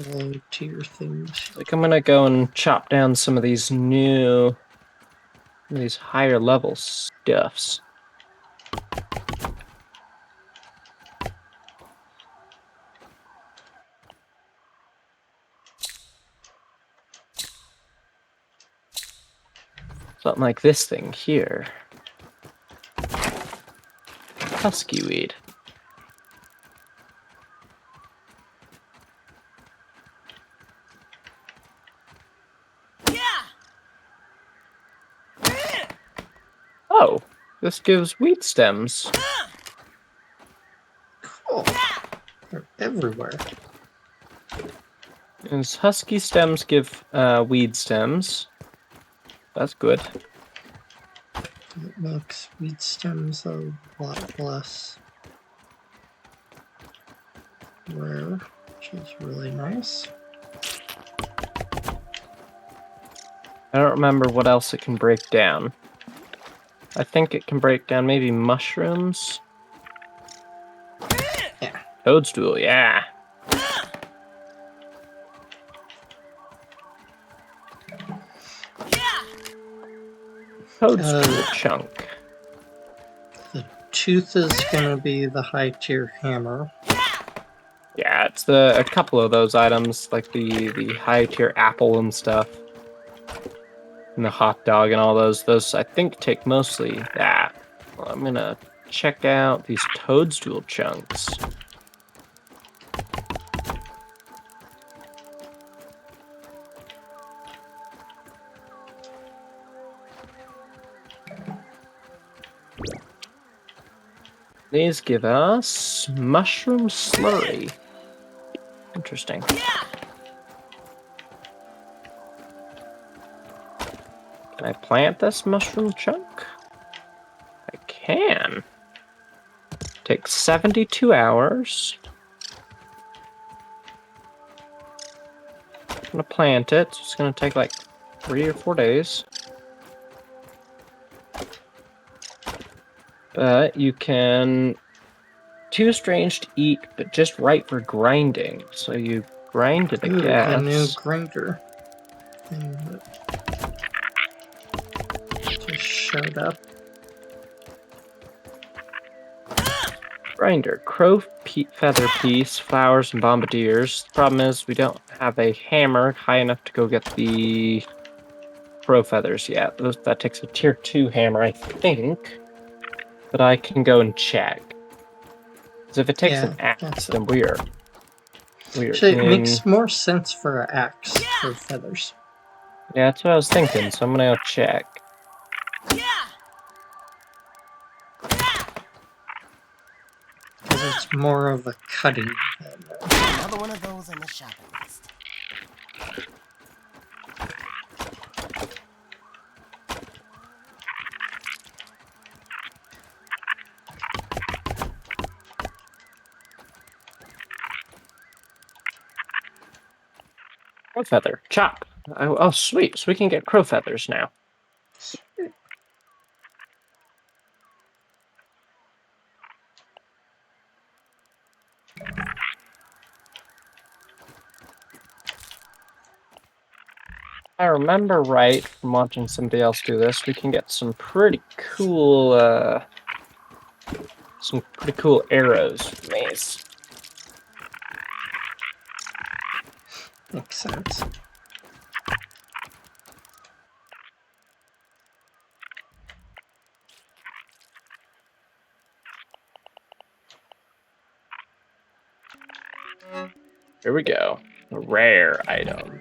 low tier things. Like, I'm gonna go and chop down some of these these higher level stuffs. Something like this thing here. Husky weed. Oh, this gives wheat stems. Cool. They're everywhere. And husky stems give weed stems. That's good. It makes weed stems a lot less rare, which is really nice. I don't remember what else it can break down. I think it can break down maybe mushrooms. Yeah. Toadstool, yeah. Toadstool chunk. The tooth is gonna be the high tier hammer. Yeah, it's a couple of those items, like the high tier apple and stuff. And the hot dog and all those. Those I think take mostly that. Well, I'm gonna check out these toadstool chunks. These give us mushroom slurry. Interesting. Can I plant this mushroom chunk? I can. Takes 72 hours. I'm gonna plant it. It's gonna take like 3 or 4 days. But you can... Too strange to eat, but just right for grinding. So you grind it, I Ooh, guess. a new grinder thing that just showed up. Grinder. Crow feather piece, flowers, and bombardiers. The problem is we don't have a hammer high enough to go get the crow feathers yet. That takes a tier 2 hammer, I think. But I can go and check. Because if it takes Yeah, an axe, that's then we're Actually, it in... makes more sense for an axe for feathers. Yeah, that's what I was thinking, so I'm gonna go check. Because it's more of a cutting than Another one of those on the shopping list. Crow feather. Chop. Oh, sweet. So we can get crow feathers now. I remember right from watching somebody else do this, we can get some pretty cool, arrows from these. makes sense. Here we go. A rare item.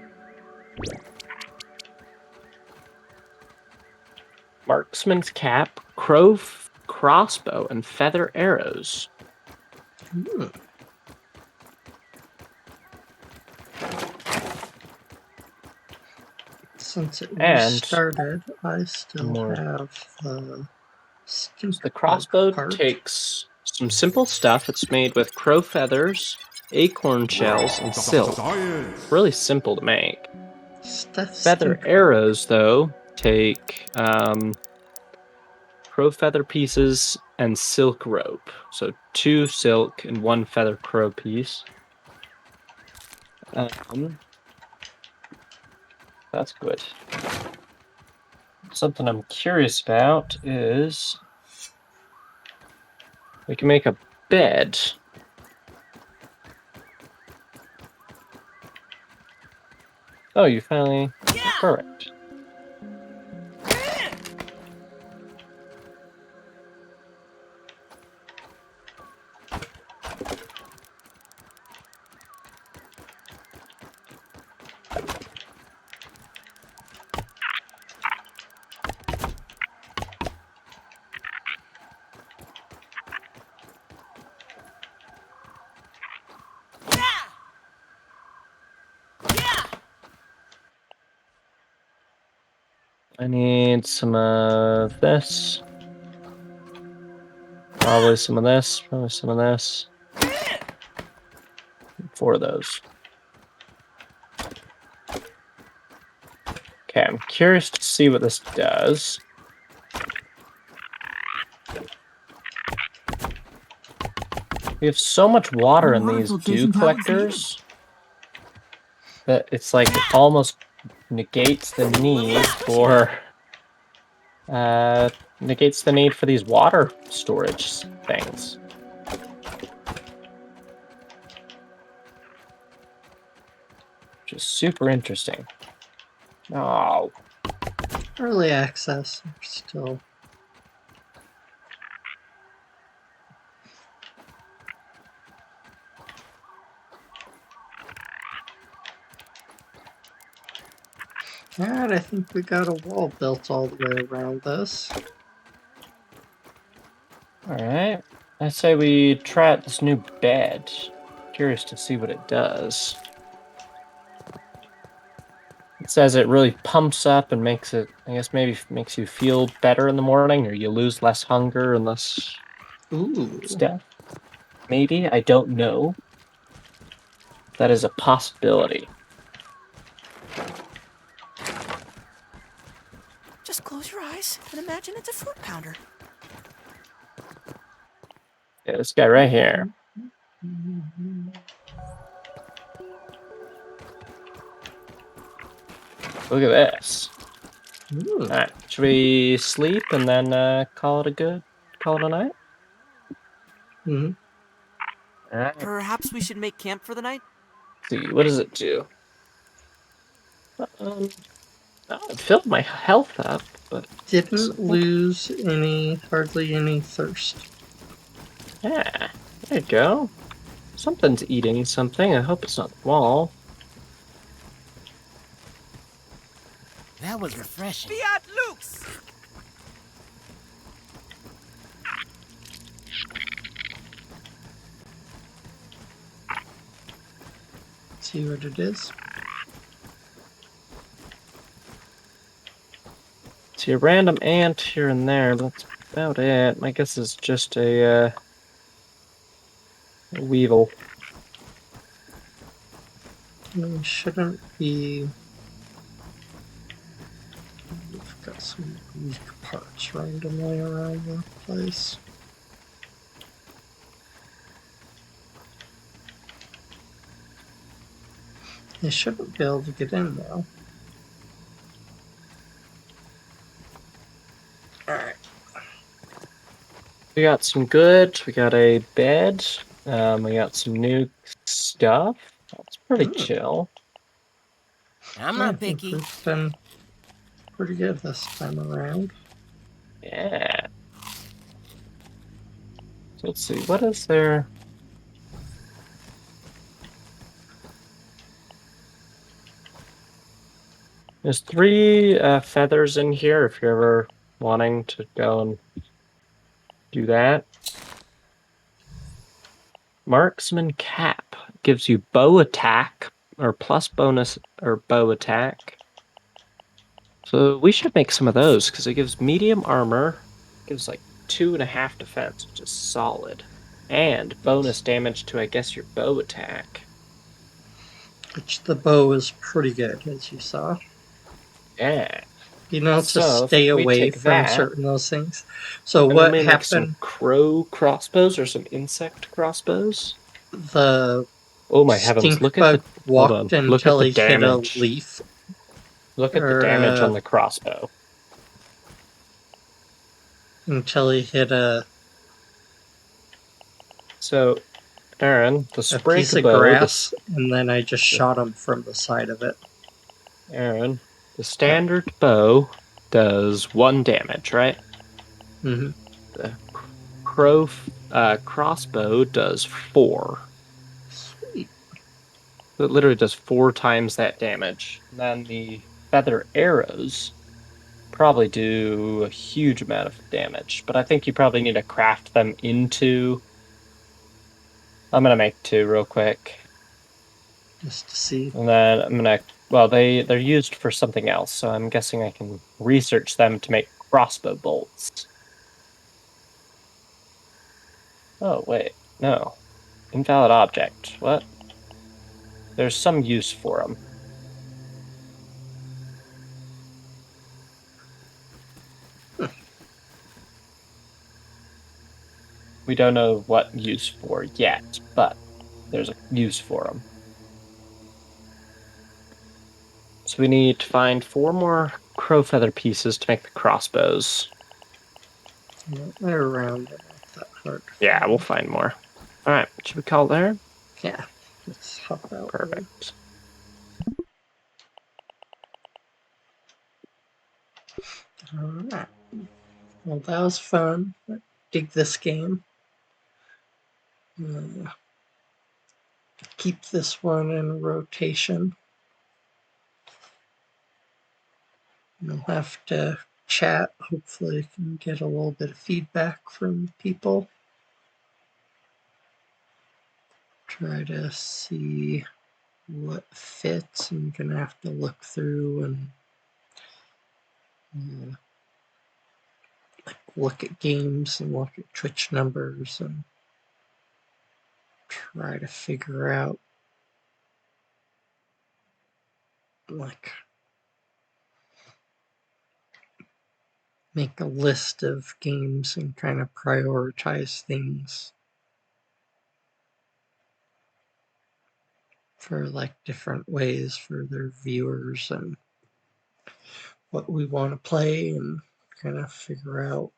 Marksman's cap, crow crossbow and feather arrows. Hmm. Since it And restarted, I still more. have the stink The bug crossbow part. takes some simple stuff. It's made with crow feathers, acorn shells, and silk. Really simple to make. Stuff Feather stink arrows, though, take crow feather pieces and silk rope. So 2 silk and 1 feather crow piece. That's good. Something I'm curious about is we can make a bed. Oh, you finally... Perfect. I need some of this. Probably some of this. Probably some of this. 4 of those. Okay, I'm curious to see what this does. We have so much water in these dew collectors that it's like it almost negates the need for these water storage things. Which is super interesting. Oh. early access still. Alright, I think we got a wall built all the way around this. Alright. I say we try out this new bed. Curious to see what it does. It says it really pumps up and makes it, I guess maybe makes you feel better in the morning, or you lose less hunger and less Ooh. stuff. Maybe, I don't know. That is a possibility. Just close your eyes and imagine it's a fruit pounder. Yeah, this guy right here. Look at this. Ooh. Alright, should we sleep and then call it a night? Mm-hmm. Alright. Perhaps we should make camp for the night? See, what does it do? It filled my health up, but Didn't lose hardly any thirst. yeah, there you go. Something's eating something. I hope it's not the wall. That was refreshing. Fiat Lux! See what it is. See a random ant here and there, but that's about it. My guess is just a weevil. It shouldn't be. We've got some weak parts randomly around the place. They shouldn't be able to get in though. Alright. We got some good. We got a bed. We got some new stuff. That's pretty chill. I'm I not think picky. we've been pretty good this time around. Yeah. So let's see. What is there? There's 3 feathers in here if you're ever wanting to go and Do that. Marksman cap gives you bow attack or plus bonus or bow attack. So we should make some of those because it gives medium armor, gives like 2.5 defense, which is solid, and bonus damage to I guess your bow attack. Which the bow is pretty good, as you saw. Yeah. You know, to So if stay we away take from that, certain those things. So and then what we make some happened? crow crossbows or some insect crossbows. The Oh my heavens! stink Look at the bug hold walked on. Look at until the he hit a damage. leaf, Look at the damage or on the crossbow. until he hit So, Aaron, the a sprig piece of bow, grass, and then I just shot him from the side of it. Aaron, the standard bow does 1 damage, right? Mm-hmm. The crossbow does 4. Sweet. So it literally does 4 times that damage. And then the feather arrows probably do a huge amount of damage, but I think you probably need to craft them into. I'm gonna make 2 real quick, Just to see. and then I'm gonna. Well, they're used for something else, so I'm guessing I can research them to make crossbow bolts. Oh wait, no, invalid object. What? There's some use for them. We don't know what use for yet, but there's a use for them. So we need to find 4 more crow feather pieces to make the crossbows. No, they're around. They're not that hard to Yeah, find. we'll find more. All right, should we call there? Yeah, let's hop out. Perfect. Alright. Well, that was fun. I dig this game. Keep this one in rotation. We'll have to chat. Hopefully, I can get a little bit of feedback from people. Try to see what fits. I'm gonna have to look through and look at games and look at Twitch numbers and try to figure out make a list of games and kind of prioritize things for different ways for their viewers and what we want to play and kind of figure out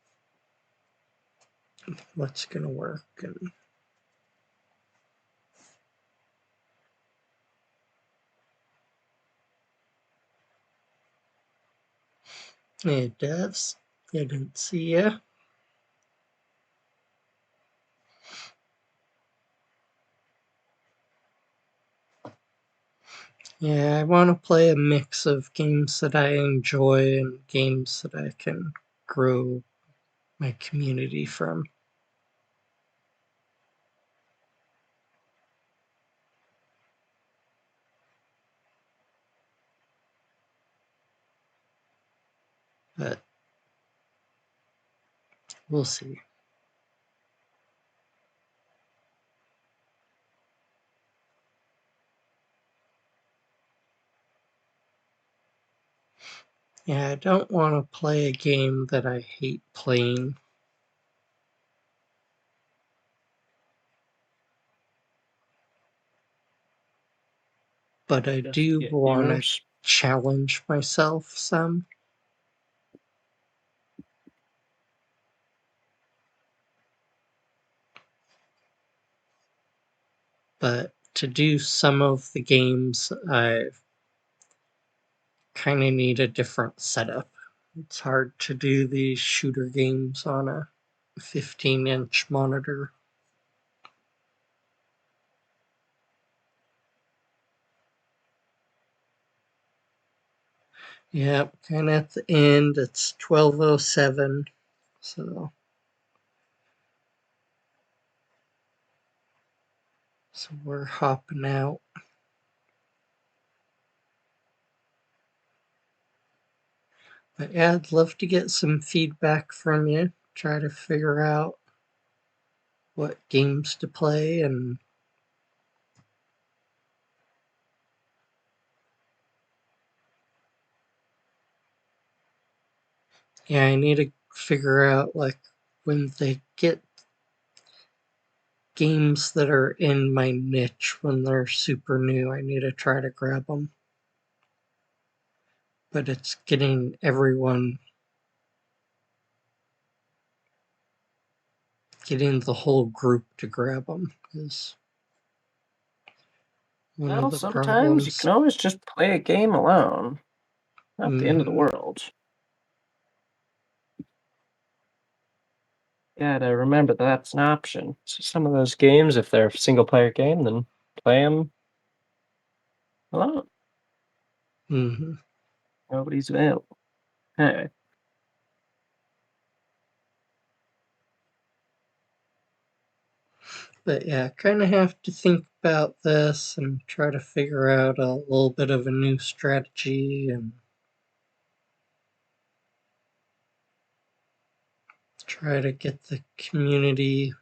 what's going to work. And hey, devs, I didn't see ya. Yeah, I want to play a mix of games that I enjoy and games that I can grow my community from. But we'll see. Yeah, I don't want to play a game that I hate playing. But I Just do get want to yours. challenge myself some. But to do some of the games, I kind of need a different setup. It's hard to do these shooter games on a 15-inch monitor. Yep, kind of at the end. It's 12:07, so So we're hopping out. But yeah, I'd love to get some feedback from you. Try to figure out what games to play and yeah, I need to figure out like when they get games that are in my niche when they're super new, I need to try to grab them. But it's getting everyone, getting the whole group to grab them is one Well, of the sometimes you problems. can always just play a game alone. Not the end of the Mhm. world. Gotta remember that that's an option. So some of those games, if they're a single player game, then play them alone. Mhm. Nobody's available. Hey, But yeah, kind of have to think about this and try to figure out a little bit of a new strategy and try to get the community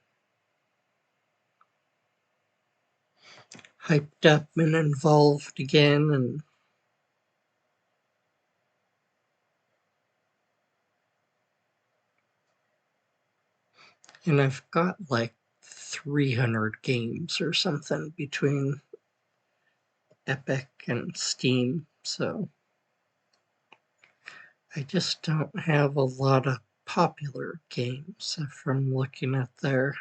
hyped up and involved again. And I've got like 300 games or something between Epic and Steam, so I just don't have a lot of popular games from looking at there.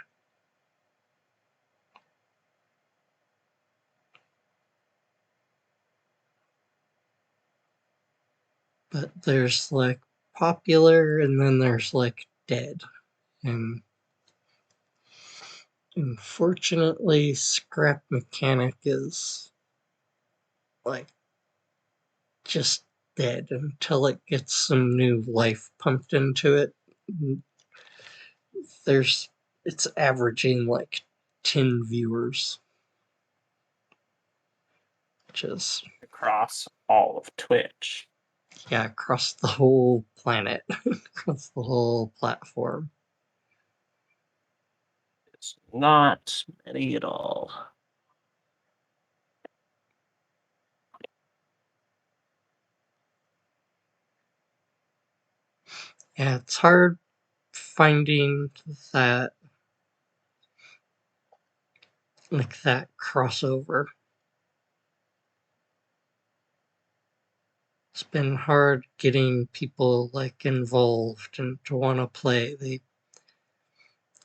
But there's like popular and then there's like dead. And unfortunately, Scrap Mechanic is like just dead until it gets some new life pumped into it. There's it's averaging like 10 viewers, which is across all of Twitch. yeah, across the whole planet, across the whole platform. It's not many at all. Yeah, it's hard finding that like that crossover. It's been hard getting people like involved and to want to play. They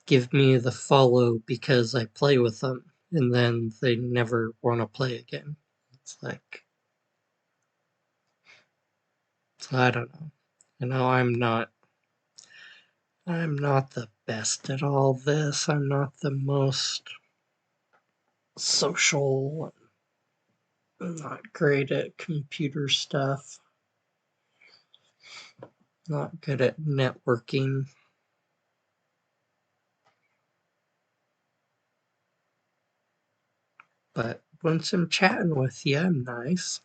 give me the follow because I play with them, and then they never want to play again. It's like, so I don't know. You know, I'm not the best at all this. I'm not the most social. I'm not great at computer stuff. Not good at networking. But once I'm chatting with you, I'm nice.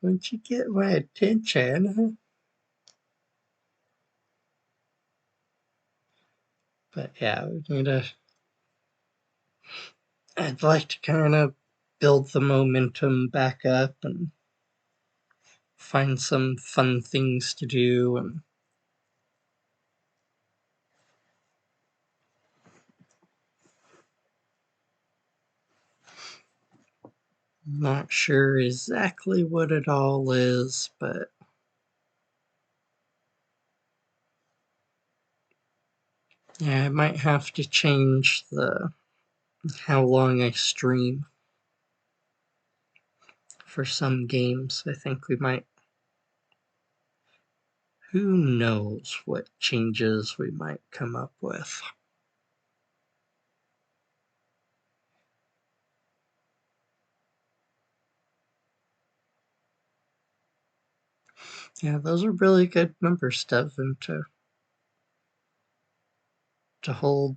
Once you get my attention. But yeah, we need to. I'd like to kind of build the momentum back up and find some fun things to do and not sure exactly what it all is, but yeah, I might have to change the how long I stream for some games. I think we might. Who knows what changes we might come up with. Yeah, those are really good numbers, Devin, to hold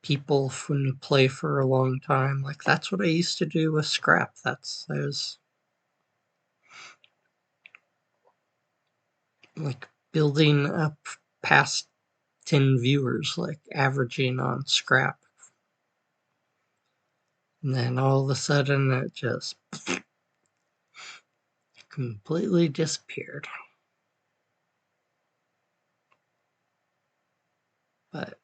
people when you play for a long time. Like that's what I used to do with Scrap. I was like building up past 10 viewers, like averaging on Scrap. And then all of a sudden it just completely disappeared. But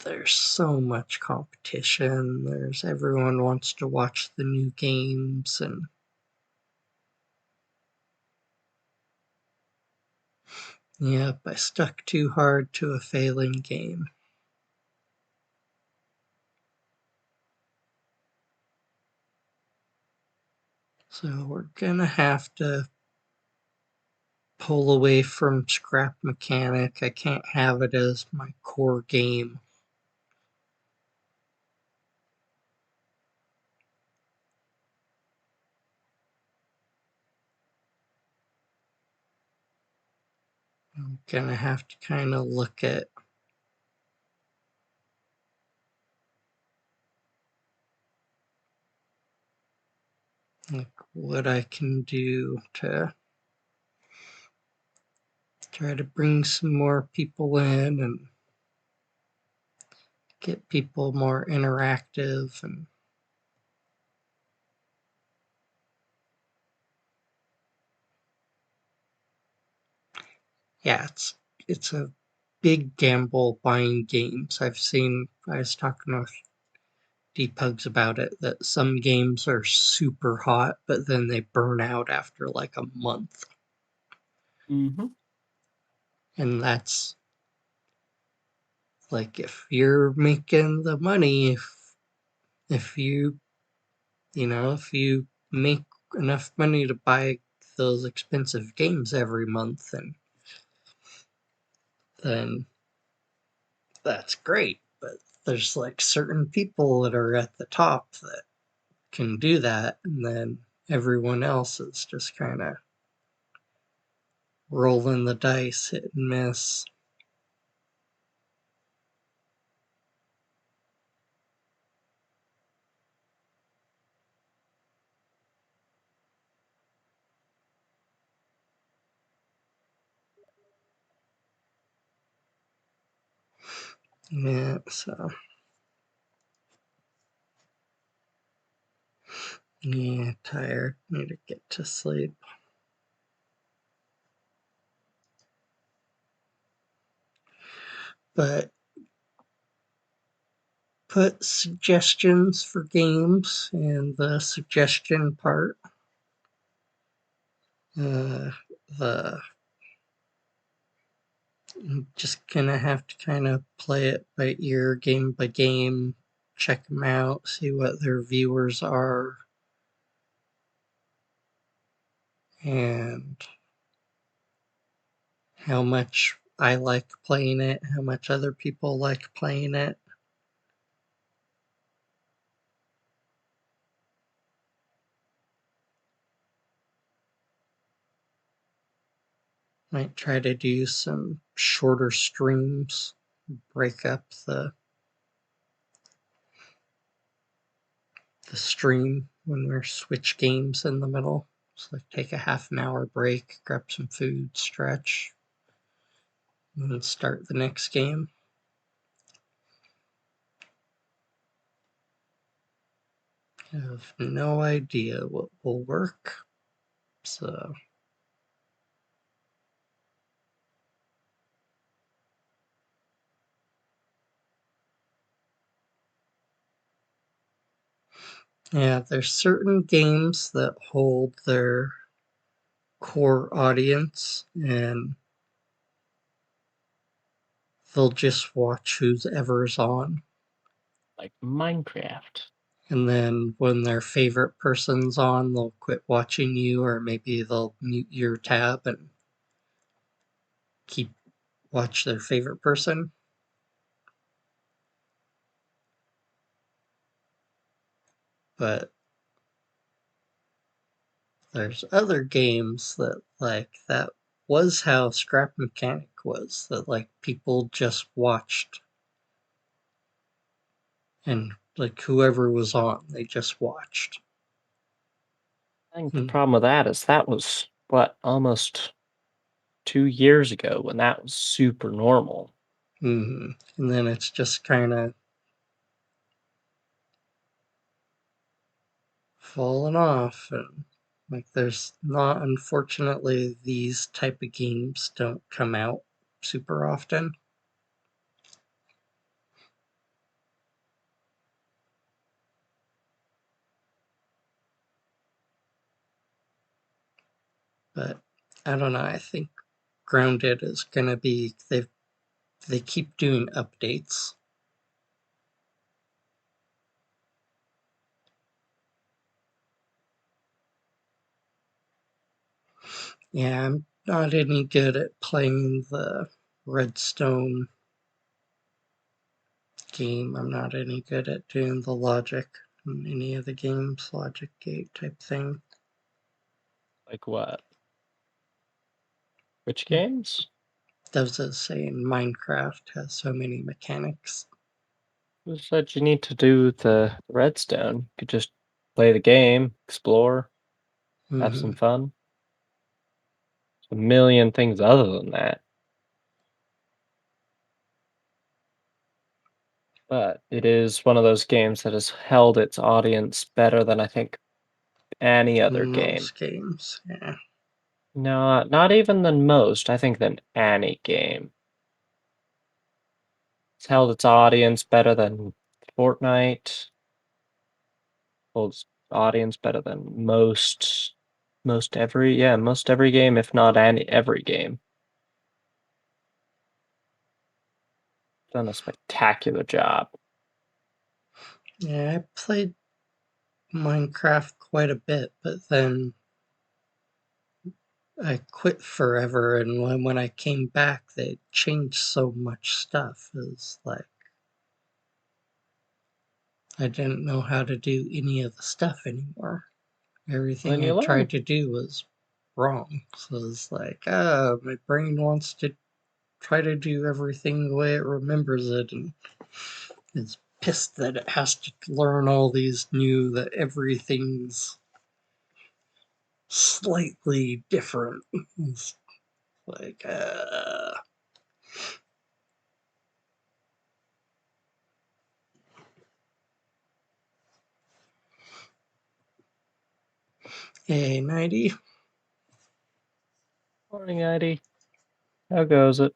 there's so much competition. Everyone wants to watch the new games, and yep, I stuck too hard to a failing game. So we're gonna have to pull away from Scrap Mechanic. I can't have it as my core game. I'm gonna have to kind of look at like what I can do to try to bring some more people in and get people more interactive. And yeah, it's a big gamble buying games. I was talking with Depugs about it, that some games are super hot, but then they burn out after like a month. Mm-hmm. And that's like, if you're making the money, if you if you make enough money to buy those expensive games every month, then that's great. But there's like certain people that are at the top that can do that, and then everyone else is just kind of rolling the dice, hit and miss. Yeah, so yeah, tired. Need to get to sleep. But put suggestions for games in the suggestion part. The I'm just gonna have to kind of play it by ear, game by game, check them out, see what their viewers are, and how much I like playing it, how much other people like playing it. Might try to do some shorter streams, break up the stream when we switch games in the middle. So like take a half an hour break, grab some food, stretch, and then start the next game. I have no idea what will work, so yeah, there's certain games that hold their core audience, and they'll just watch whoever's on. Like Minecraft. And then when their favorite person's on, they'll quit watching you, or maybe they'll mute your tab and watch their favorite person. But there's other games that was how Scrap Mechanic was, that like people just watched and like whoever was on, they just watched. I think the problem with that is that was, what, almost 2 years ago when that was super normal. And then it's just kind of fallen off, and like there's not, unfortunately, these type of games don't come out super often. But I don't know, I think Grounded is gonna be, they keep doing updates. Yeah, I'm not any good at playing the Redstone game. I'm not any good at doing the logic in any of the games, logic gate type thing. Like what? Which games? Does it say Minecraft has so many mechanics? Who said you need to do the redstone? You could just play the game, explore, have some fun. There's a million things other than that. But it is one of those games that has held its audience better than I think any other game. Most games, yeah. No, not even than most. I think than any game. It's held its audience better than Fortnite. Holds audience better than most every game, if not every game. Done a spectacular job. Yeah, I played Minecraft quite a bit, but then I quit forever, and when I came back, they changed so much stuff. It was like I didn't know how to do any of the stuff anymore. Everything Then I you learn. tried to do was wrong. So it's like, my brain wants to try to do everything the way it remembers it, and it's pissed that it has to learn all these new, that everything's slightly different. It's like, hey, 90. Morning, Eddie. How goes it?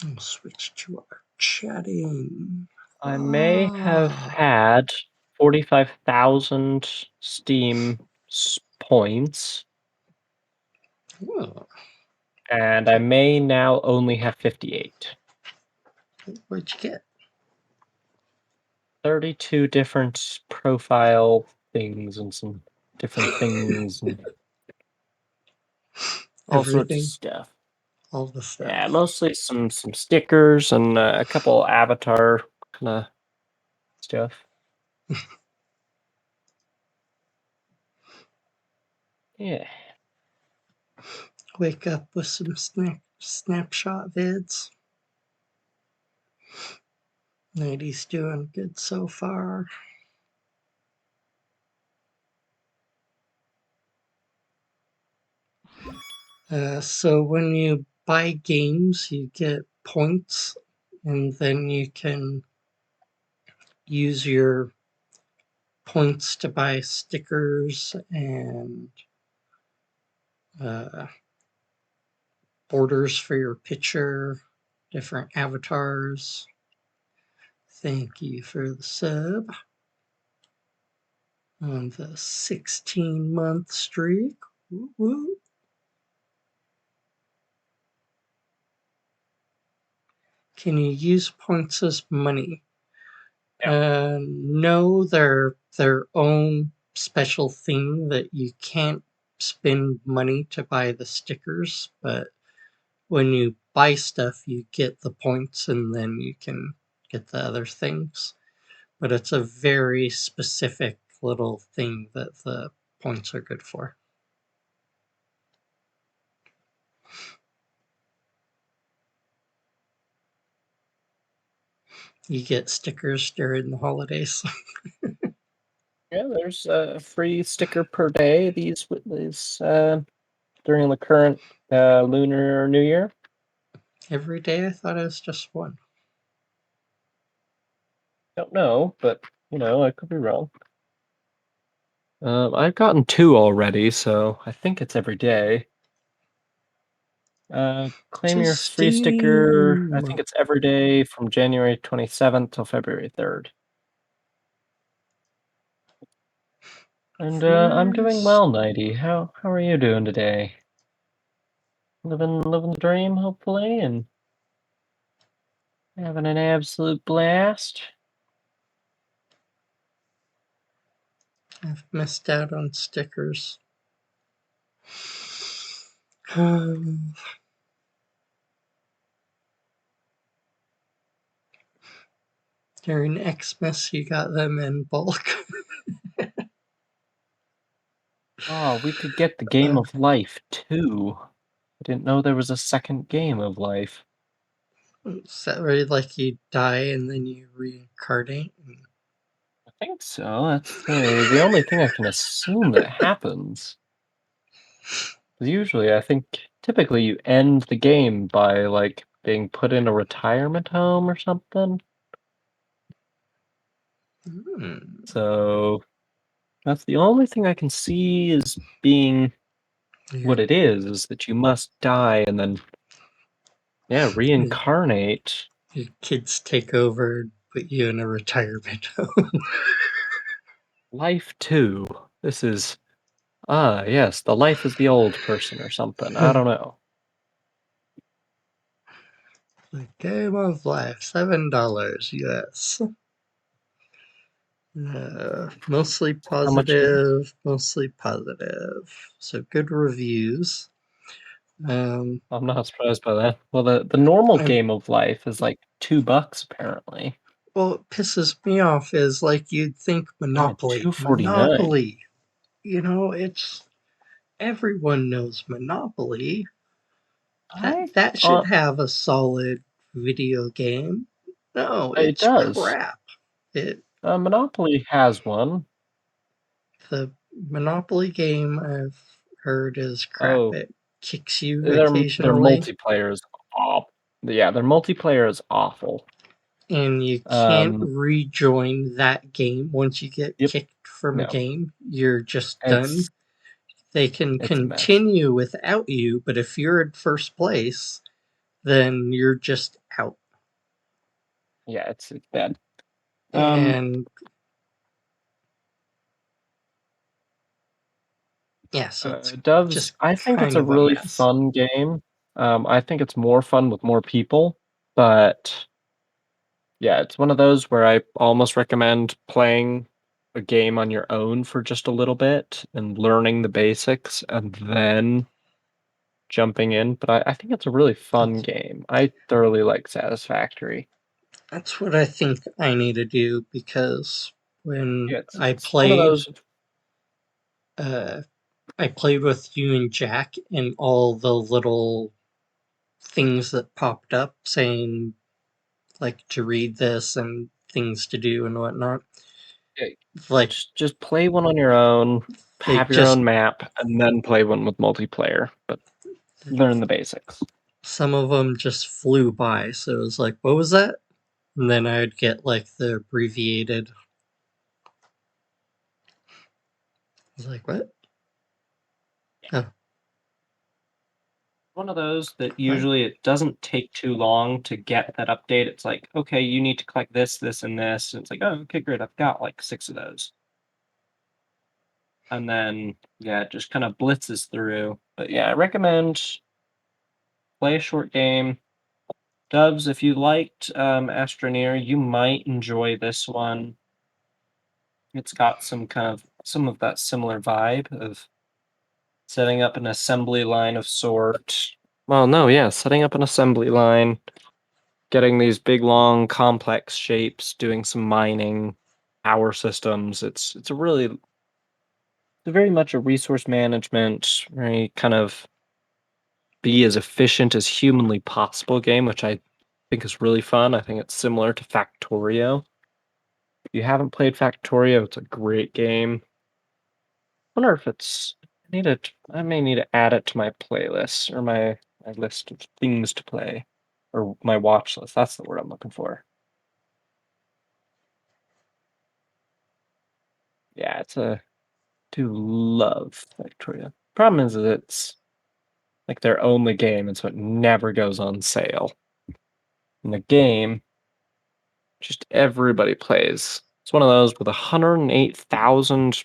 I'll switch to our chatting. I may have had 45,000 Steam points, Oh, and I may now only have 58. what'd you get? 32 different profile things and some different things and all sorts of Everything, stuff. all the stuff. Yeah, mostly some stickers and a couple avatar kind of stuff. Yeah. Wake up with some snapshot vids. 90's doing good so far. So when you buy games, you get points, and then you can use your points to buy stickers and borders for your picture, different avatars. Thank you for the sub on the 16-month streak. Woo woo. Can you use points as money? No, they're their own special thing that you can't spend money to buy the stickers, but when you buy stuff, you get the points and then you can get the other things. But it's a very specific little thing that the points are good for. You get stickers during the holidays. Yeah, there's a free sticker per day. These during the current Lunar New Year. Every day I thought it was just one. Don't know, but I could be wrong. I've gotten 2 already, so I think it's every day. Claim your Tis free sticker. I Steam. think it's every day from January 27th till February 3rd. And I'm doing well, Nighty. How are you doing today? Living the dream, hopefully, and having an absolute blast. I've missed out on stickers. During Xmas, you got them in bulk. Oh, we could get the game of life too. I didn't know there was a second game of life. Is that where like you die and then you reincarnate? I think so. That's the only thing I can assume that happens. 'Cause usually, I think typically you end the game by like being put in a retirement home or something. So that's the only thing I can see as being what it is that you must die and then reincarnate. Your kids take over and put you in a retirement home. Life 2. This is yes, the life is the old person or something. I don't know. The game of life, $7 US. Mostly How much is it? mostly positive. So good reviews. I'm not surprised by that. Well, the normal And, game of life is like $2 apparently. what pisses me off is like you'd think Yeah, Monopoly. $2.49. It's everyone knows Monopoly. I That should have a solid video game. No, it it's does. crap. Monopoly has one. The Monopoly game I've heard is crap. Oh, It kicks you their occasionally, multiplayer is awful. Yeah, their multiplayer is awful. and you can't Um, rejoin that game once you get Yep. kicked from a No. game. You're just done. It's They can it's a mess. continue without you, but if you're in first place, then you're just out. Yeah, it's bad. And yeah, so it's Doves, just I think it's kind a of a really mess. fun game. I think it's more fun with more people, but yeah, it's one of those where I almost recommend playing a game on your own for just a little bit and learning the basics and then jumping in. But I think it's a really fun game. I thoroughly like Satisfactory. That's what I think I need to do, because when Yeah, it's one of those. I played with you and Jack, and all the little things that popped up saying like to read this and things to do and whatnot. Yeah, Like just play one on your own, they have your just own map, and then play one with multiplayer. But learn the basics. some of them just flew by, so it was like, what was that? And then I would get like the abbreviated. I was like, what? Oh, One of those that usually it doesn't take too long to get that update. It's like, okay, you need to collect this, this, and this. And it's like, oh, okay, great. I've got like 6 of those. And then, yeah, it just kind of blitzes through. But yeah, I recommend play a short game. Dubs, if you liked Astroneer, you might enjoy this one. It's got some of that similar vibe of setting up an assembly line of sort. Well, no, yeah, setting up an assembly line, getting these big, long, complex shapes, doing some mining, power systems. It's very much a resource management, very kind of be as efficient as humanly possible game, which I think is really fun. I think it's similar to Factorio. If you haven't played Factorio, it's a great game. I wonder if I may need to add it to my playlist or my list of things to play. Or my watch list. That's the word I'm looking for. Yeah, do love Factorio. Problem is that it's like their only game, and so it never goes on sale. And the game, just everybody plays. It's one of those with 108,000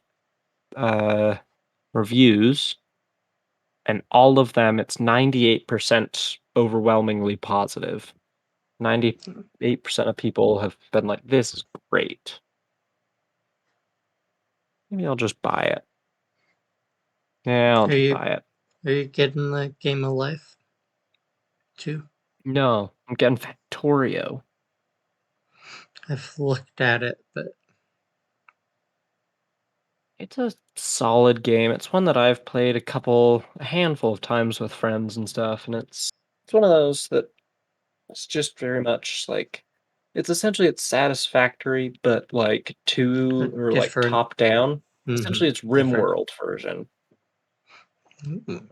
reviews, and all of them, it's 98% overwhelmingly positive. 98% of people have been like, this is great. Maybe I'll just buy it. Yeah, I'll just buy it. Are you getting the Game of Life too? No, I'm getting Factorio. I've looked at it, but It's a solid game. It's one that I've played a handful of times with friends and stuff, and it's one of those that it's just very much like it's Satisfactory, but like different. top down. Mhm, Essentially, it's different. RimWorld version. Mm.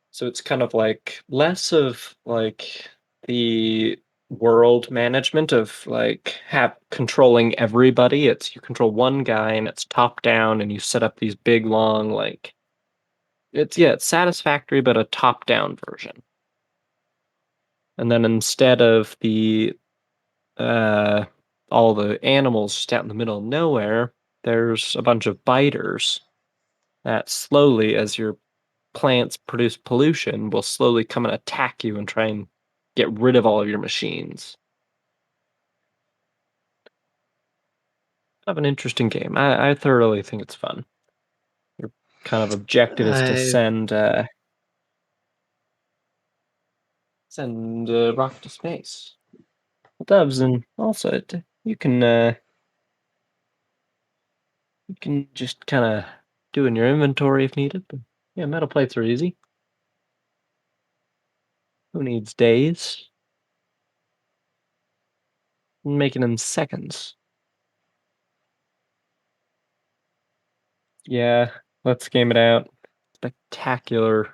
So it's kind of like less of like the world management of like have controlling everybody. It's you control one guy and it's top down and you set up these big long like it's Satisfactory but a top down version. And then instead of the all the animals just out in the middle of nowhere, there's a bunch of biters that slowly as your plants produce pollution will slowly come and attack you and try and get rid of all of your machines. Kind of an interesting game. I thoroughly think it's fun. Your kind of objective is to I send rocket to space. Doves, and also you can just kind of do in your inventory if needed. But yeah, metal plates are easy. Who needs days? Make it in seconds. Yeah, let's game it out. Spectacular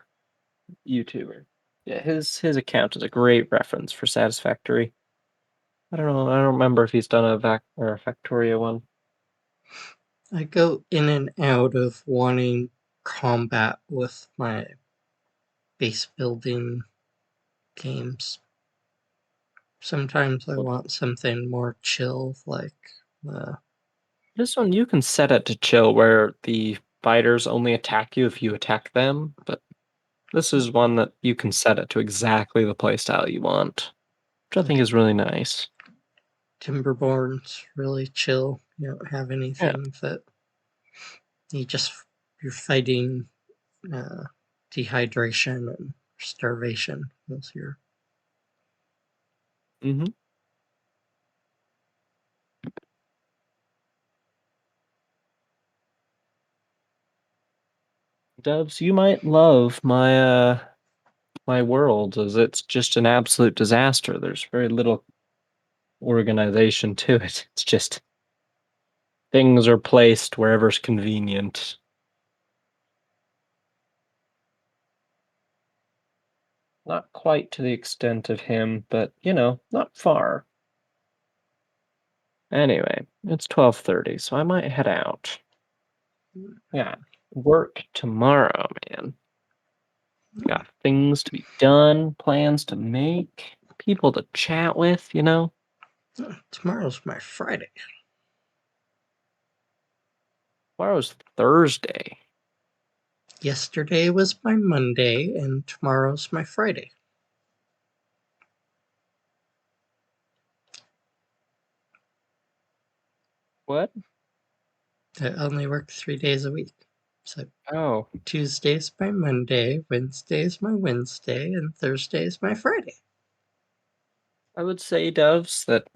YouTuber. Yeah, his account is a great reference for Satisfactory. I don't know. I don't remember if he's done a Factorio one. I go in and out of wanting combat with my base building games. Sometimes I want something more chill, like This one you can set it to chill, where the fighters only attack you if you attack them. But this is one that you can set it to exactly the playstyle you want, which I think is really nice. Timberborn's really chill. You don't have Yeah. anything that you're fighting dehydration and starvation. That's your Mm-hmm. Dubs, you might love my world, as it's just an absolute disaster. There's very little organization to it. It's just things are placed wherever's convenient. Not quite to the extent of him, but not far. Anyway, it's 12:30, so I might head out. Yeah, work tomorrow, man. Got things to be done, plans to make, people to chat with, tomorrow's my Friday. Tomorrow's Thursday. Yesterday was my Monday, and tomorrow's my Friday. What? I only work 3 days a week. So Oh, Tuesday's my Monday, Wednesday's my Wednesday, and Thursday's my Friday. I would say, Doves, that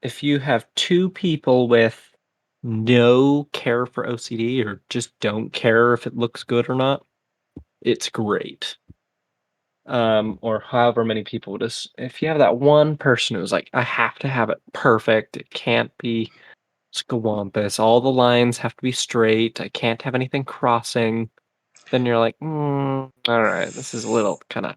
if you have two people with no care for OCD or just don't care if it looks good or not, it's great. or however many people, just if you have that one person who's like, I have to have it perfect, it can't be scawampus, all the lines have to be straight, I can't have anything crossing, then you're like, all right, this is a little kind of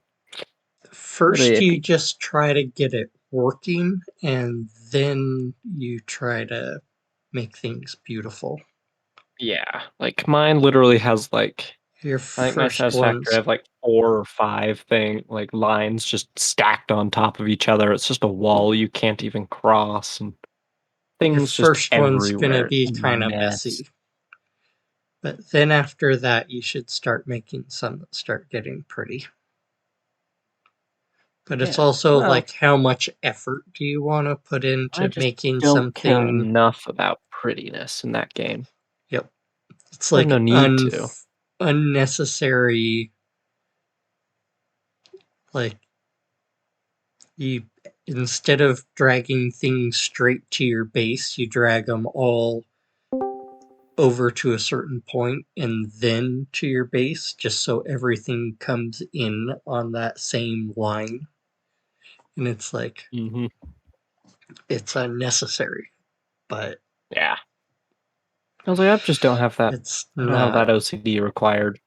First, you iffy. just try to get it working, and then you try to make things beautiful. Yeah, like mine literally has like Your I think my first Satisfactory, I ones, have like 4 or 5 like lines just stacked on top of each other. It's just a wall you can't even cross, and your things just first one's gonna everywhere. It's be a kind of mess. messy. But then after that, you should start making some that start getting pretty. But it's Yeah, also well, like, how much effort do you want to put I into just making don't care something? enough about prettiness in that game. Yep. It's I have no like need to. unnecessary, like, you, instead of dragging things straight to your base, you drag them all over to a certain point and then to your base, just so everything comes in on that same line. And it's like, Mhm. it's unnecessary, but Yeah. I was like, I just don't have that it's I don't have not. that OCD required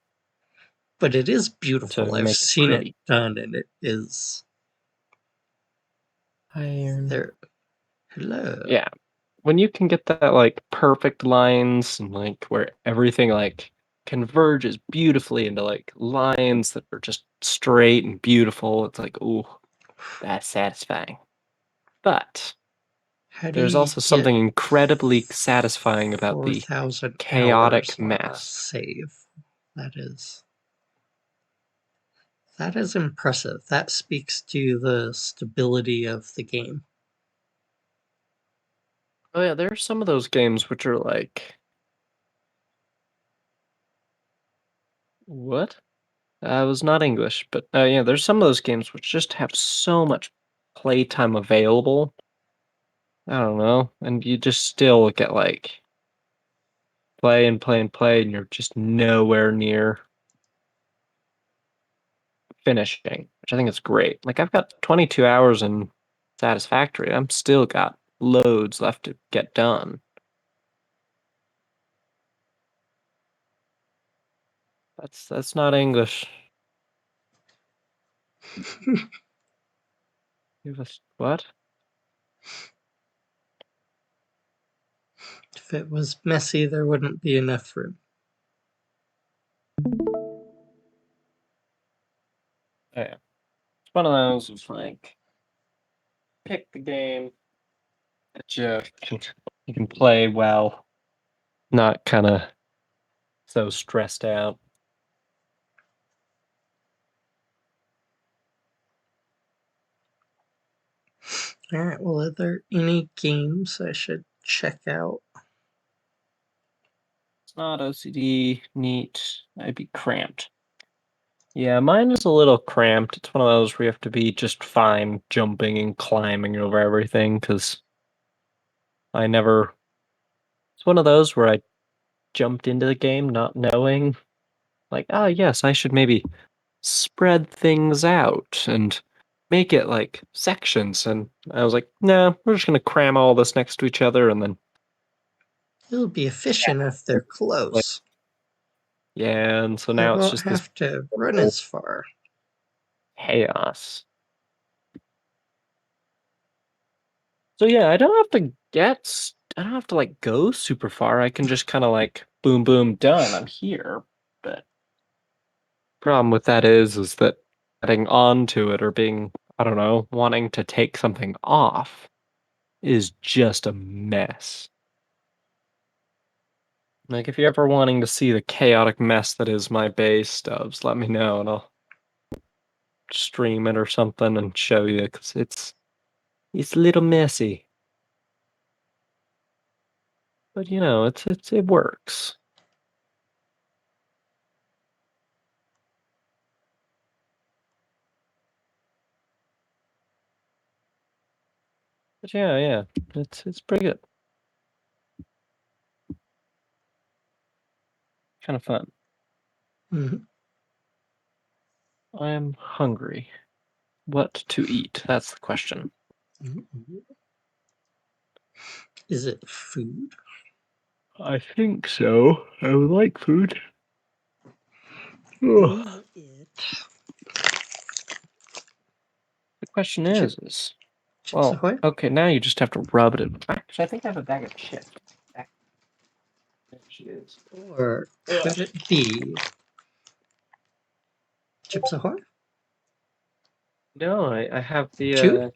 But it is to beautiful. I've make it seen it pretty. done, and it is Iron. there. Hello. Yeah. When you can get that like perfect lines and like where everything like converges beautifully into like lines that are just straight and beautiful, it's like, ooh, that's satisfying. But How do there's you also get something incredibly satisfying about the 4,000 hours chaotic on a mess. save? That is impressive. That speaks to the stability of the game. Oh yeah, there are some of those games which are like, what? Was not English, but yeah, there's some of those games which just have so much playtime available. I don't know, and you just still get like play and play and play, and you're just nowhere near finishing, which I think is great. Like I've got 22 hours in Satisfactory. I'm still got loads left to get done. That's not English. Give us what? If it was messy, there wouldn't be enough room. Oh, yeah. It's one of those. It's like pick the game that you can play well, not kind of so stressed out. Alright, well, are there any games I should check out? It's not OCD, neat. I'd be cramped. Yeah, mine is a little cramped. It's one of those where you have to be just fine jumping and climbing over everything because I never. It's one of those where I jumped into the game not knowing, like, ah, yes, I should maybe spread things out and make it like sections. And I was like, no, we're just going to cram all this next to each other and then. It'll be efficient if they're Like, close. yeah, and so They now it's won't just this have to run whole as far. chaos. So yeah, I don't have to like go super far. I can just kind of like boom boom done. I'm here. But problem with that is that getting onto it or being, I don't know, wanting to take something off is just a mess. Like if you're ever wanting to see the chaotic mess that is my base stubs, let me know and I'll stream it or something and show you because it's a little messy. But you know, it works. But yeah, yeah, it's pretty good. Kind of fun. Mhm. I am hungry. What to eat? That's the question. Is it food? I think so. I would like food. Ugh. Is it The question is, Chips well, Ahoy? okay, now you just have to rub it in. Actually, I think I have a bag of chips. There she is. Or could it be Chips Ahoy? No, I have the Chew?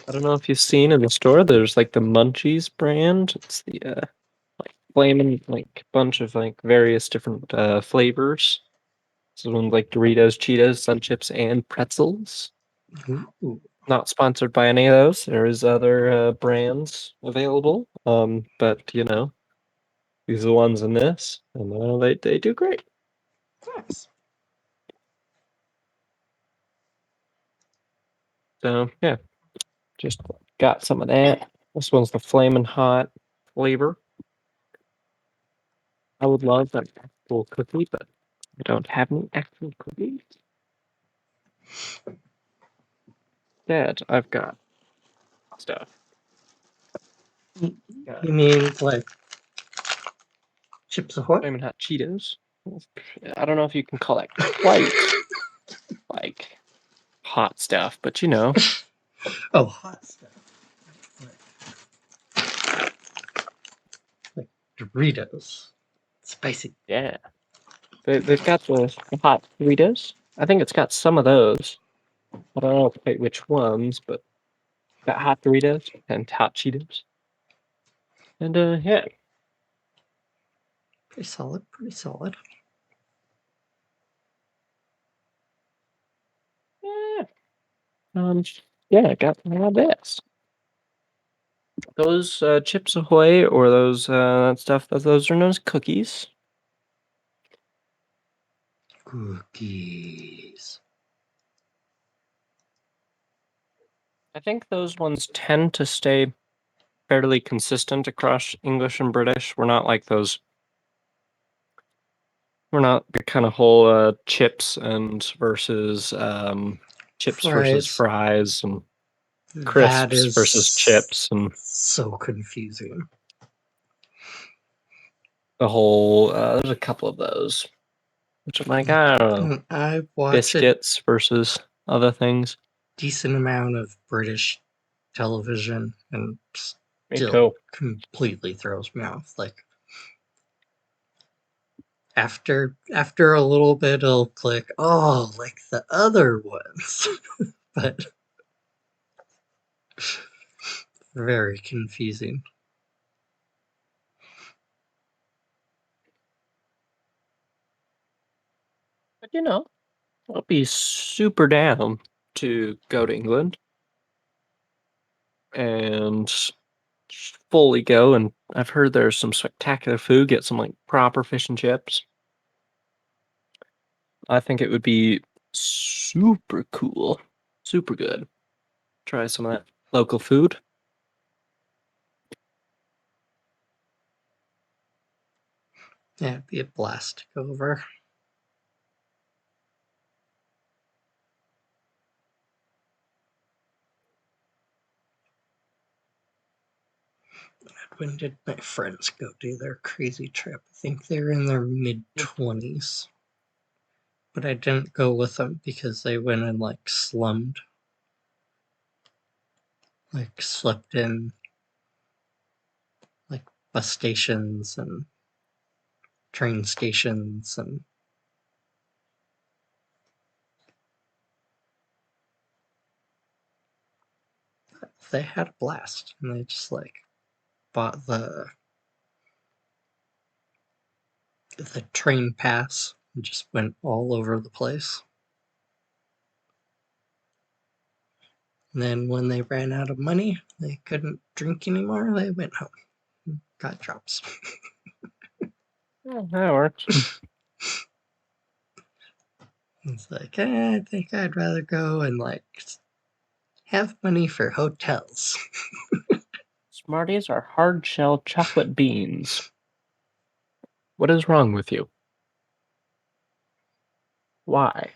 I don't know if you've seen in the store, there's like the Munchies brand. It's the like flaming like bunch of like various different flavors. So one like Doritos, Cheetos, Sun Chips, and pretzels. Ooh. Not sponsored by any of those. There is other brands available. But you know, these are the ones in this, and they do great. Nice. So yeah, just got some of that. This one's the flaming hot flavor. I would love an actual cookie, but I don't have any actual cookies. Instead, I've got stuff. Got You mean like Chips Ahoy? flaming hot Cheetos. I don't know if you can call that quite like hot stuff, but you know. Oh, hot stuff. Like Doritos. Spicy. Yeah. They've got the hot Doritos. I think it's got some of those. I don't know quite which ones, but got hot Doritos and hot Cheetos. And yeah. Pretty solid, pretty solid. Yeah. Yeah, I got all this. Those Chips Ahoy or those stuff, those are known as cookies. Cookies. I think those ones tend to stay fairly consistent across English and British. We're not like those. We're not the kind of whole chips and versus chips versus Fries. fries and That crisps is versus chips and so confusing. the whole. There's a couple of those, which I'm like, I don't know, I watch a biscuits versus other things. decent amount of British television and Me still too. completely throws me off. Like after a little bit it'll click, oh, like the other ones. But very confusing. But you know, I'll be super down to go to England and fully go. And I've heard there's some spectacular food. Get some like proper fish and chips. I think it would be super cool, super good. Try some of that local food. Yeah, it'd be a blast to go over. When did my friends go do their crazy trip? I think they're in their mid-20s. But I didn't go with them because they went and like slummed. Like slept in like bus stations and train stations and they had a blast and they just like bought the train pass and just went all over the place. And then when they ran out of money, they couldn't drink anymore, they went home. Got jobs. Yeah, that works. It's like, I think I'd rather go and like have money for hotels. Smarties are hard shell chocolate beans. What is wrong with you? Why?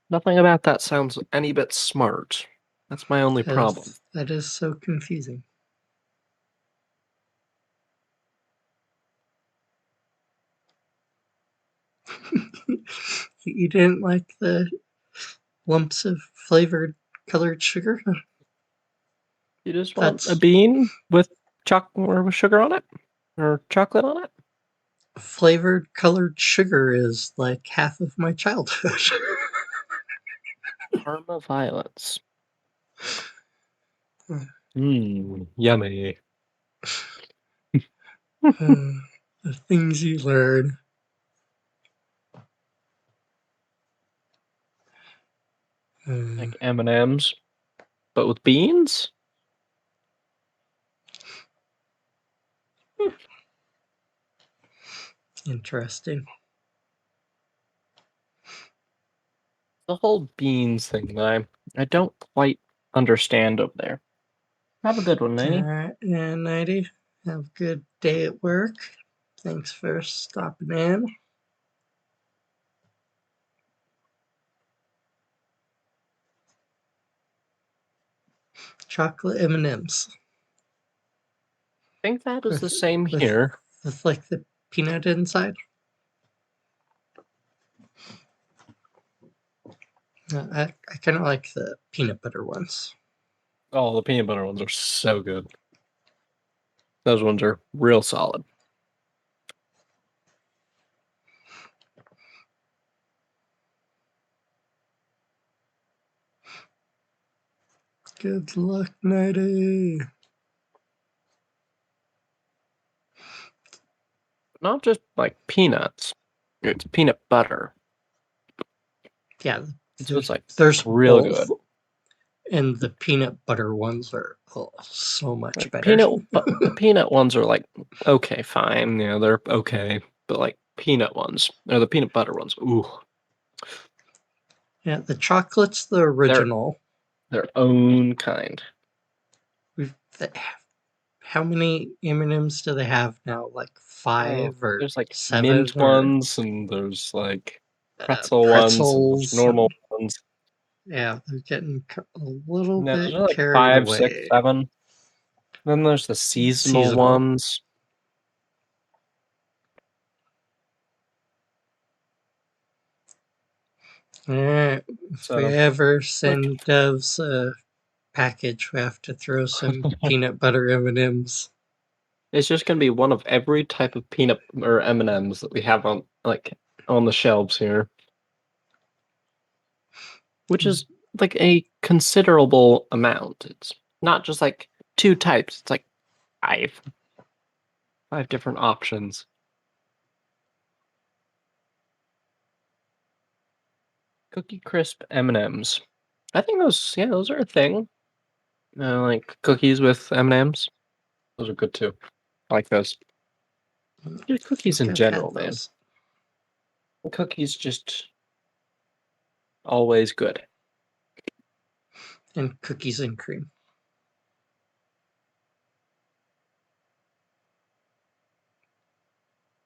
Nothing about that sounds any bit smart. That's my only problem. That is so confusing. You didn't like the lumps of flavored colored sugar? You just want a That's bean with or with sugar on it? Or chocolate on it? flavored colored sugar is like half of my childhood. Parma violets. Yummy. The things you learn. Like M&Ms, but with beans? Interesting. The whole beans thing that I don't quite understand over there. Have a good one, Nanny. Alright, yeah, Nighty. Have a good day at work. Thanks for stopping in. Chocolate M&Ms. I think that is the With- same with- here. with like the peanut inside. I kind of like the peanut butter ones. Oh, the peanut butter ones are so good. Those ones are real solid. Good luck, Nighty. Not just like peanuts. It's peanut butter. Yeah, It's what's like there's real both, good. and the peanut butter ones are so much Like better. the peanut ones are like okay, fine. You know, they're okay, but like peanut ones or the peanut butter ones, ooh, Yeah, the chocolate's the original. their own kind. How many M&Ms do they have now? Like 5 or There's like 7? mint or, ones, and there's like pretzel ones, and pretzels. there's normal ones. Yeah, they're getting a little No, bit there's like carried 5, away. 6, 7. Then there's the seasonal ones. Alright, if So we ever send Doves a package, we have to throw some peanut butter M&Ms. it's just gonna be one of every type of peanut or M&Ms that we have on the shelves here, which is like a considerable amount. It's not just like 2 types. It's like 5 different options. Cookie Crisp M&Ms. I think those are a thing. Like cookies with M&Ms. Those are good too. I like those. Just cookies in I've had general, man. those. Cookies just always good. And cookies and cream.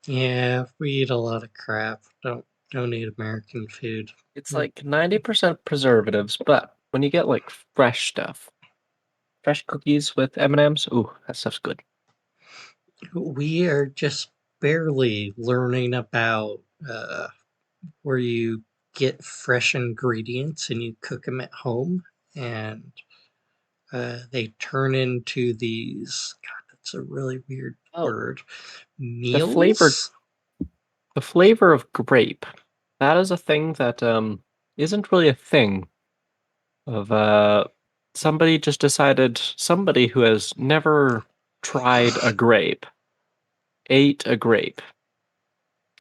Yeah, we eat a lot of crap. Don't eat American food. It's like 90% preservatives, but when you get like fresh stuff, fresh cookies with M&Ms, ooh, that stuff's good. We are just barely learning about where you get fresh ingredients and you cook them at home, and they turn into these. God, that's a really weird word. Meals. The flavor of grape. That is a thing that isn't really a thing. Of somebody just decided, somebody who has never tried a grape ate a grape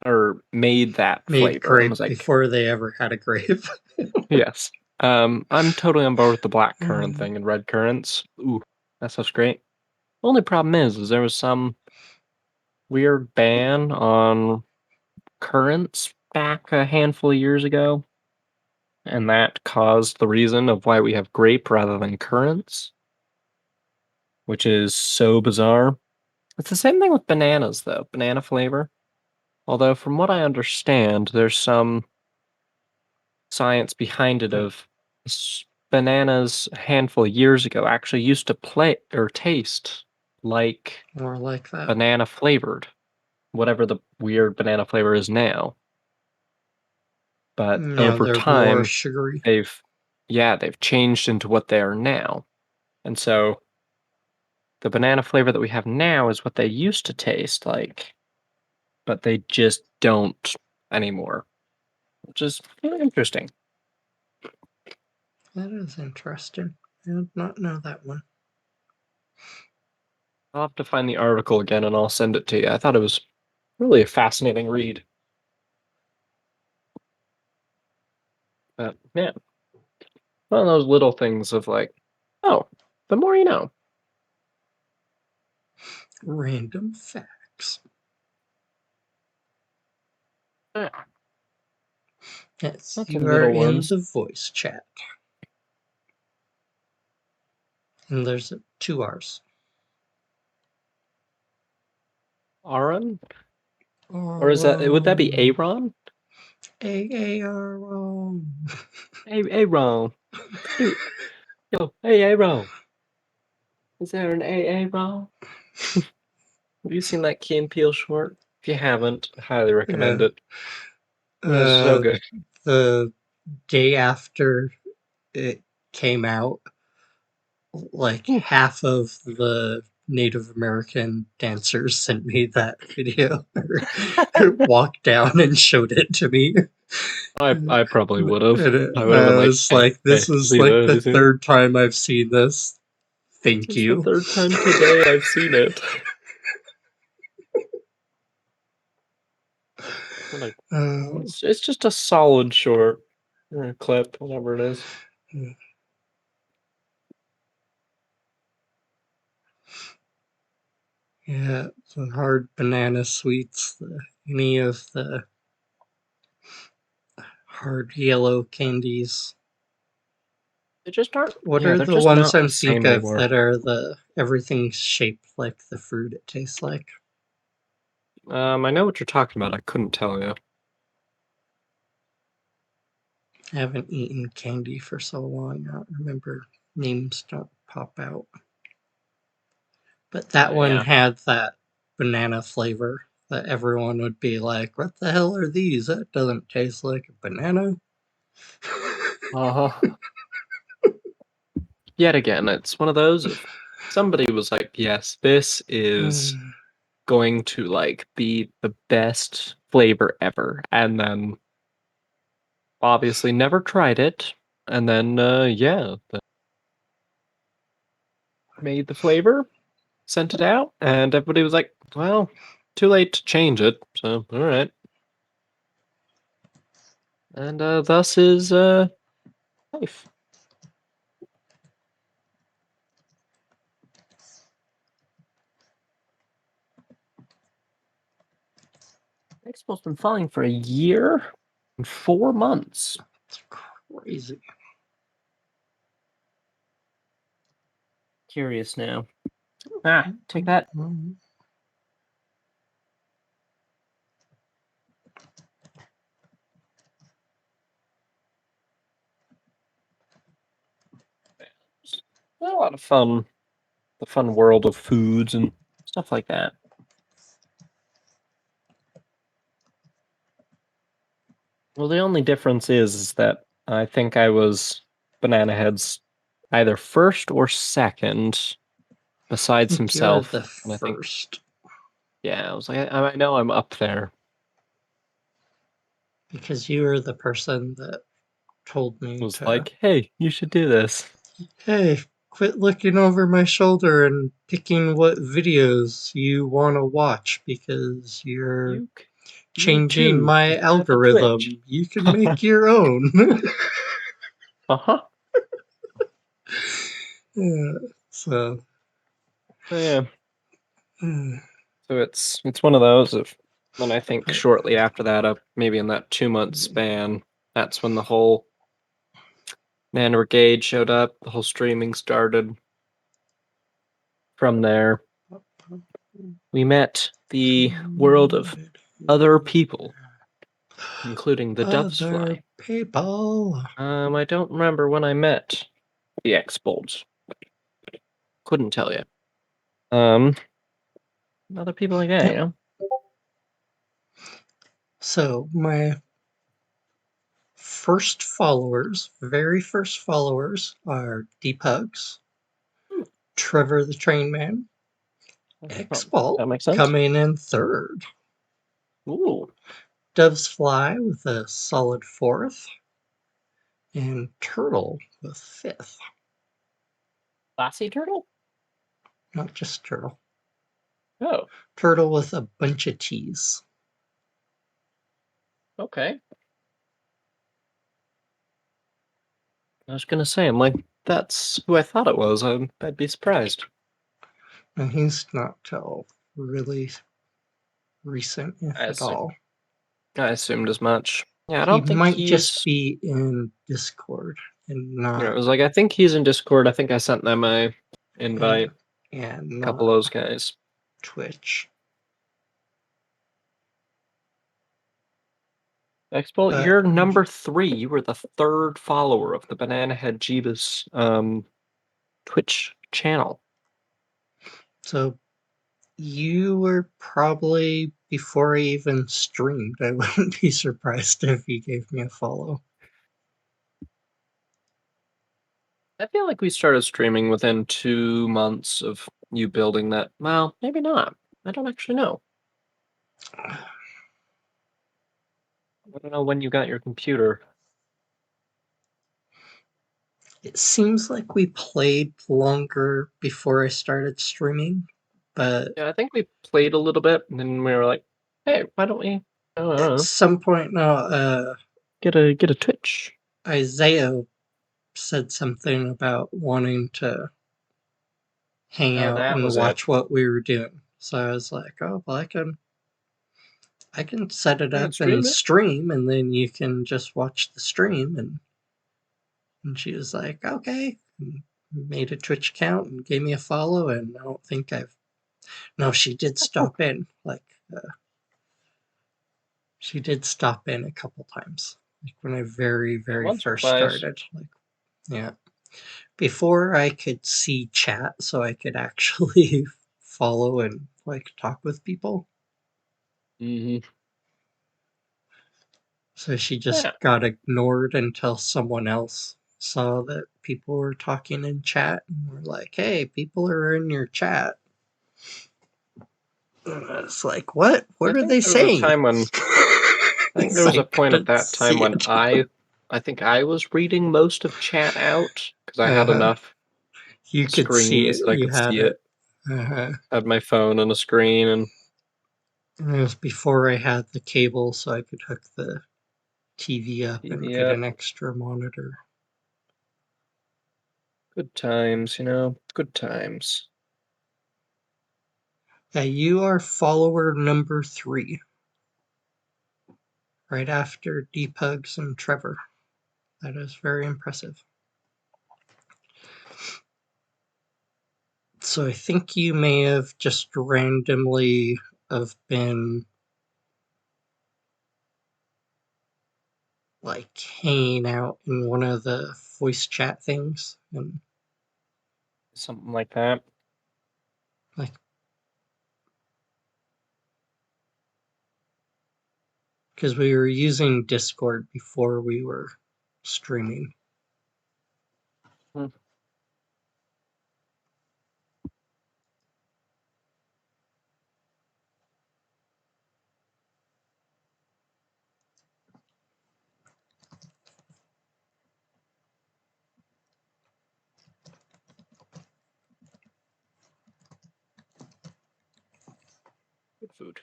or made that Made flavor and grape was like, before they ever had a grape. yes. I'm totally on board with the black currant thing and red currants. Ooh, that stuff's great. Only problem is there was some weird ban on currants back a handful of years ago, and that caused the reason of why we have grape rather than currants, which is so bizarre. It's the same thing with bananas, though. Banana flavor. Although, from what I understand, there's some science behind it of bananas a handful of years ago actually used to play or taste like More like that. banana flavored, whatever the weird banana flavor is now. But Yeah, over they're more time, sugary. they've changed into what they are now. And so the banana flavor that we have now is what they used to taste like, but they just don't anymore, which is interesting. That is interesting. I did not know that one. I'll have to find the article again and I'll send it to you. I thought it was really a fascinating read. But yeah, one of those little things of like, oh, the more you know. Random facts. Yeah. Yes, Lots of you are little in ones. the voice chat. And there's 2 R's. Aaron? Or is that, would that be Aaron? Aaron. Hey, Aaron. Yo, hey, Aaron. Is there an Aaron? Have you seen that Key and Peele short? If you haven't, I highly recommend it. It's so good. The day after it came out, like half of the Native American dancers sent me that video or walked down and showed it to me. I probably would have. And I would have been like, was like, this is see like that? the Have you seen it? 3rd time I've seen this. Thank It's the you. 3rd time today I've seen it. Like, it's just a solid short or a clip, whatever it is. Yeah, the hard banana sweets, any of the hard yellow candies. They just aren't. What Yeah, are they're the just ones not I'm the same thinking of anymore. that are everything's shaped like the fruit it tastes like? I know what you're talking about. I couldn't tell you. I haven't eaten candy for so long, I don't remember. Names don't pop out. But that one had that banana flavor that everyone would be like, what the hell are these? That doesn't taste like a banana. Yet again, it's one of those. If somebody was like, "Yes, this is going to like be the best flavor ever," and then obviously never tried it, and then made the flavor, sent it out, and everybody was like, "Well, too late to change it." So, all right. And thus is life. Expo's been falling for a year and 4 months. It's crazy. Curious now. Ah, take that. A lot of fun. The fun world of foods and stuff like that. Well, the only difference is that I think I was Banana Head's either first or second, besides himself. You're the and I think, first. yeah, I was like, I know I'm up there. Because you were the person that told me It was like, hey, you should do this. hey, quit looking over my shoulder and picking what videos you want to watch because you're changing my algorithm. You can make your own. Uh-huh. Yeah, so. Yeah. So it's one of those of, and I think shortly after that, maybe in that 2-month span, that's when the whole Nana Brigade showed up, the whole streaming started. From there, we met the world of other people, including the dove's Other fly. people. I don't remember when I met the X-Bolts. Couldn't tell you. Other people like that, Yep. you know? So my very first followers are Deephugs, Trevor the Train Man, X-Bolt That makes sense. coming in third, Ooh. Dove's Fly with a solid fourth, and Turtle with fifth. Classy Turtle? Not just Turtle. Oh, Turtle with a bunch of T's. okay. I was gonna say, I'm like, that's who I thought it was. I'd be surprised. And he's not till really recent, if I at all. assumed as much. Yeah, I He don't think might he's. just be in Discord and You know, not. it was like I think he's in Discord. I think I sent them a invite. Yeah, A not couple of those guys. Twitch. X-Bolt, But you're number 3. You were the third follower of the Banana Head Jeebus Twitch channel. so you were probably before I even streamed. I wouldn't be surprised if you gave me a follow. I feel like we started streaming within 2 months of you building that. Well, maybe not. I don't actually know. I don't know when you got your computer. It seems like we played longer before I started streaming, but Yeah, I think we played a little bit, and then we were like, "Hey, why don't we at some point now, get a Twitch?" Isaiah said something about wanting to hang Oh, out that and was it. watch what we were doing. So I was like, oh, well, I can set it You can up stream and it. stream, and then you can just watch the stream. And she was like, okay. And made a Twitch account and gave me a follow, and I don't think no, she did stop in. She did stop in a couple times. Like when I very, very Once or first twice. started. Yeah. Before I could see chat, so I could actually follow and talk with people. Mm-hmm. So she just Yeah. got ignored until someone else saw that people were talking in chat and were like, hey, people are in your chat. And it's like, what? What I are think they there was a saying? time when I think there was a point at that time when I I think I was reading most of chat out because I had Uh-huh. enough You could see it. screens that I You could had see it. it. Uh-huh. I had my phone on a screen, and And it was before I had the cable, so I could hook the TV up and TV get up. an extra monitor. Good times, you know, good times. Yeah, you are follower number 3. Right after Deephugs and Trevor. That is very impressive. So I think you may have just randomly have been hanging out in one of the voice chat things, and Something like that. because we were using Discord before we were streaming. Hmm. Good food.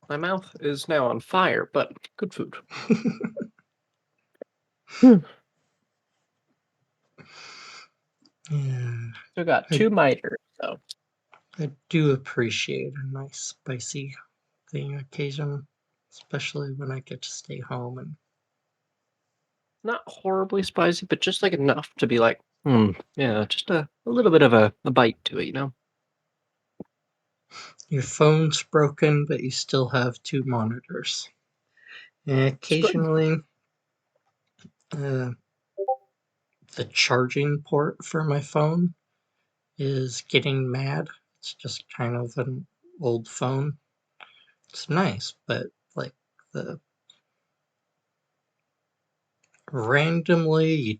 My mouth is now on fire, but good food. Yeah, Still got 2 miters, so. I do appreciate a nice spicy thing occasionally, especially when I get to stay home and Not horribly spicy, but just enough to be like, yeah, just a little bit of a bite to it, you know? Your phone's broken, but you still have 2 monitors. And occasionally, the charging port for my phone is getting mad. It's just kind of an old phone. It's nice, but like the randomly you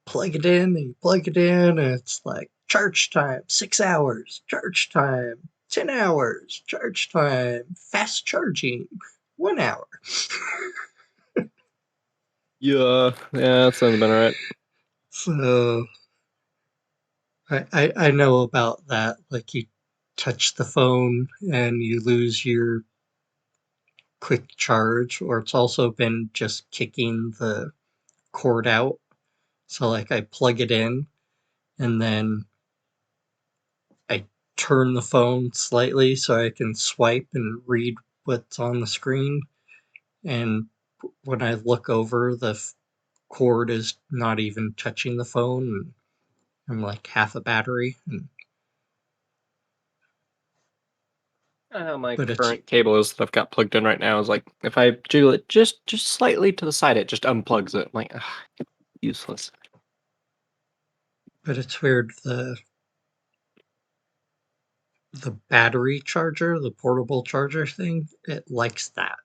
plug it in and you plug it in and it's like charge time 6 hours, charge time 10 hours, charge time fast charging 1 hour. Yeah, that sounds about right. So I know about that. Like you touch the phone and you lose your quick charge, or it's also been just kicking the cord out. So like I plug it in and then I turn the phone slightly so I can swipe and read what's on the screen. And when I look over, the cord is not even touching the phone. And I'm like half a battery. My But it's current cable is that I've got plugged in right now is like if I jiggle it just slightly to the side, it just unplugs it. I'm like, ugh, useless. weird. The battery charger, the portable charger thing, it likes that.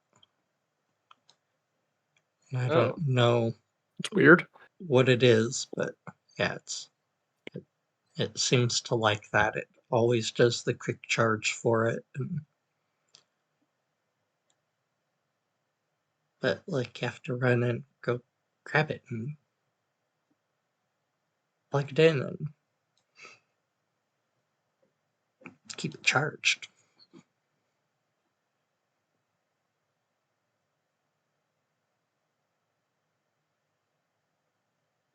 And I Oh, don't know it's weird. what it is, but yeah, it seems to like that. It always does the quick charge for it, but like you have to run and go grab it and plug it in and keep it charged.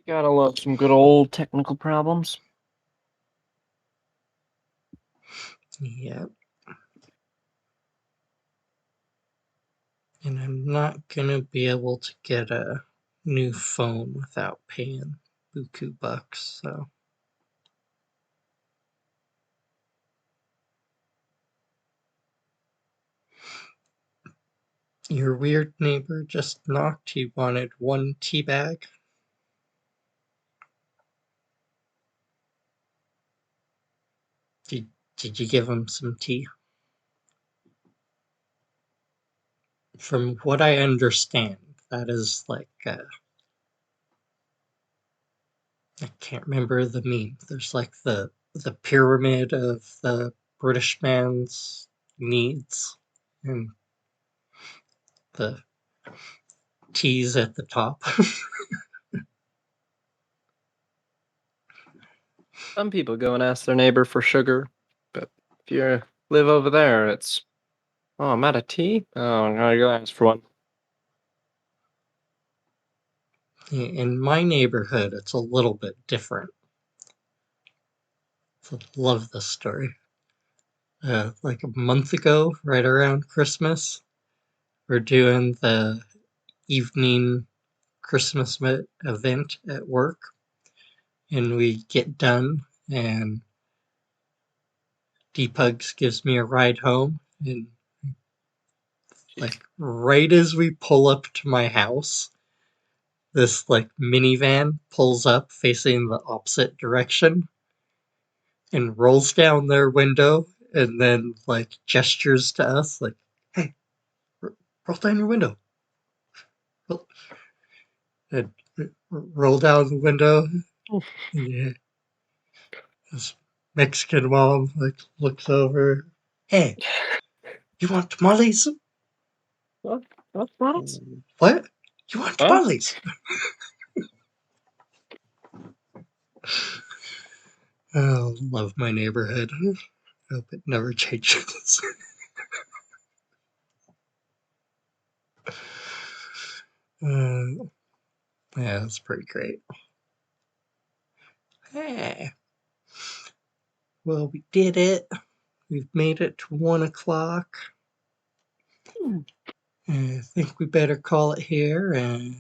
Gotta love some good old technical problems. Yep. And I'm not gonna be able to get a new phone without paying buku bucks, so. Your weird neighbor just knocked. He wanted 1 tea bag. Did you give him some tea? From what I understand, that is like I can't remember the meme. There's like the pyramid of the British man's needs, and the tea's at the top. Some people go and ask their neighbor for sugar, but if you live over there, it's, oh, I'm out of tea? Oh, I'm gonna go ask for one. In my neighborhood, it's a little bit different. So I love this story. Like a month ago, right around Christmas, we're doing the evening Christmas event at work, and we get done, and Deepugs gives me a ride home, and like right as we pull up to my house, this like minivan pulls up facing the opposite direction and rolls down their window and then like gestures to us like, "Hey, roll down your window." And roll down the window. Yeah. This Mexican mom like looks over. "Hey, you want tamales?" What? What? "What? You want Huh? tamales?" Oh, love my neighborhood. Hope it never changes. Yeah, that's pretty great. Hey, well, we did it. We've made it to 1 o'clock. I think we better call it here and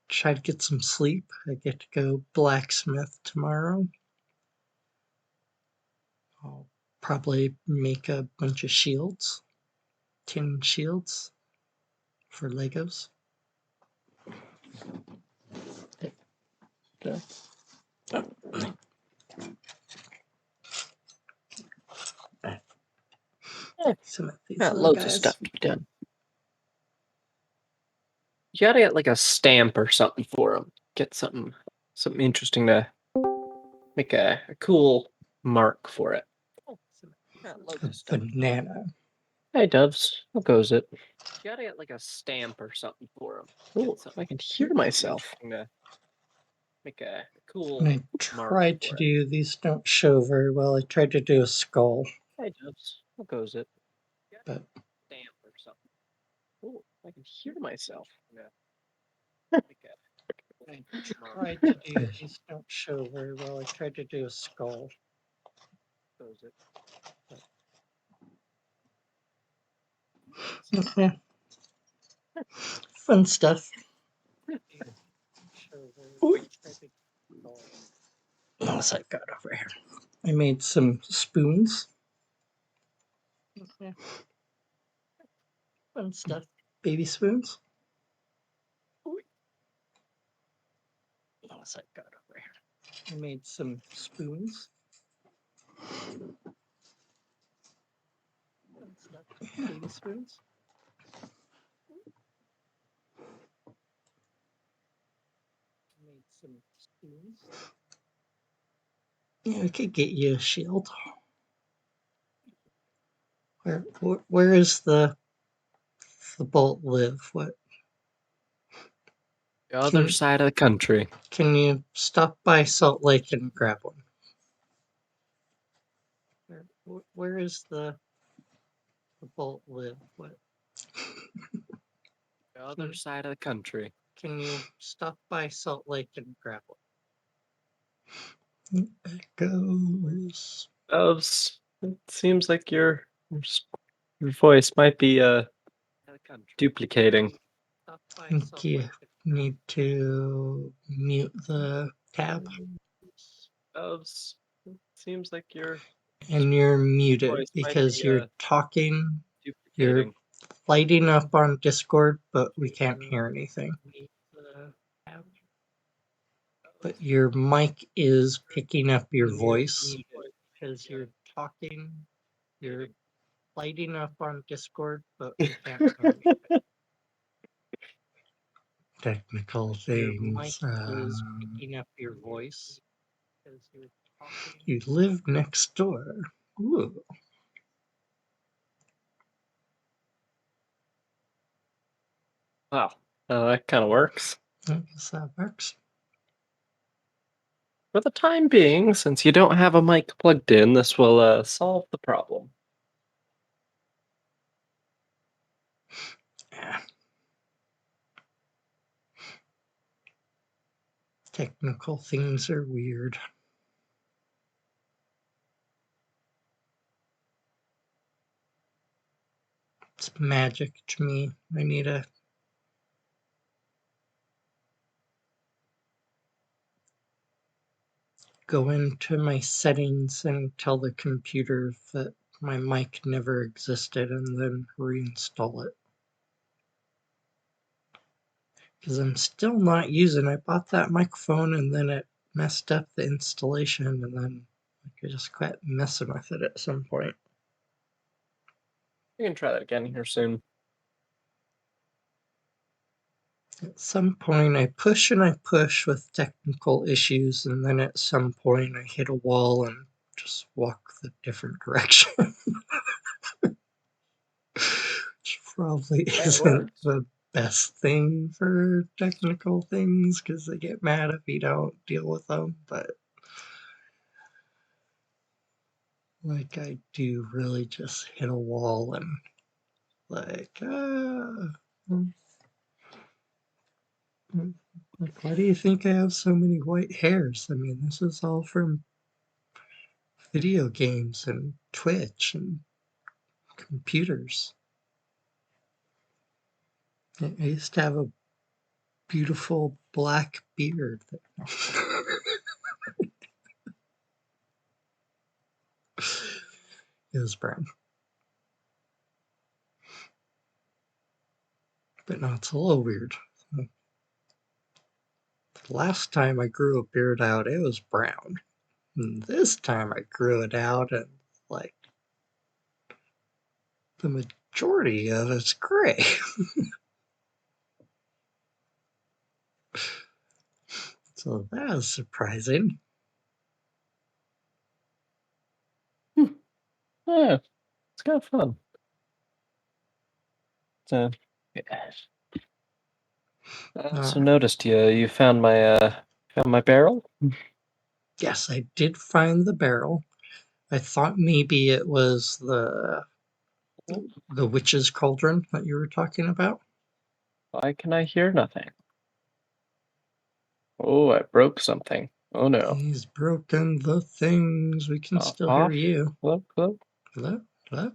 try to get some sleep. I get to go blacksmith tomorrow. I'll probably make a bunch of shields, tin shields for Legos. Okay. Some of these Got little loads of guys. stuff to be done. You gotta get like a stamp or something for them. Get something interesting to make a cool mark for it. Got loads A of stuff. banana. Hey, Doves. How goes it? You gotta get like a stamp or something for them. Oh, I can hear myself. To make a cool And I mark tried to for it. do, these don't show very well. I tried to do a skull, Hey, Doves. How goes it? but Stamp or something. Oh, I can hear myself. I tried to do, these don't show very well. I tried to do a skull. Goes it? Okay. Fun stuff. What else I got over here? I made some spoons. Okay. Fun stuff. Baby spoons. What else I got over here? I made some spoons. Fun stuff. Baby spoons. Made some spoons. Yeah, I could get you a shield. Where is the bolt live? What? The other side of the country. Can you stop by Salt Lake and grab one? Where is the bolt live? What? The other side of the country. Can you stop by Salt Lake and grab one? Echoes. Doves. It seems like your voice might be duplicating. I think you need to mute the tab. Doves. It seems like your And you're muted voice might because be, you're talking. You're duplicating. lighting up on Discord, but we can't hear anything. But your mic is picking up your voice because you're talking. You're lighting up on Discord, but we can't hear anything. Technical things. Your mic is picking up your voice because you're talking. You live next door. Ooh. Wow. That kind of works. I guess that works. For the time being, since you don't have a mic plugged in, this will solve the problem. Yeah. Technical things are weird. It's magic to me. I need to go into my settings and tell the computer that my mic never existed and then reinstall it. Because I'm still not using it. I bought that microphone and then it messed up the installation and then I just quit messing with it at some point. You can try that again here soon. At some point I push and I push with technical issues and then at some point I hit a wall and just walk the different direction. Which probably isn't the best thing for technical things because they get mad if you don't deal with them, but like I do really just hit a wall and like like why do you think I have so many white hairs? I mean, this is all from video games and Twitch and computers. I used to have a beautiful black beard. it was brown. But no, it's a little weird. The last time I grew a beard out, it was brown. And this time I grew it out, and like the majority of it's gray. So that was surprising. Yeah, it's kind of fun. So, yeah. I also noticed you found my barrel. Yes, I did find the barrel. I thought maybe it was the witch's cauldron that you were talking about. Why can I hear nothing? Oh, I broke something. Oh no. He's broken the things. We can still hear Off. you. Hello, hello. Hello? Hello?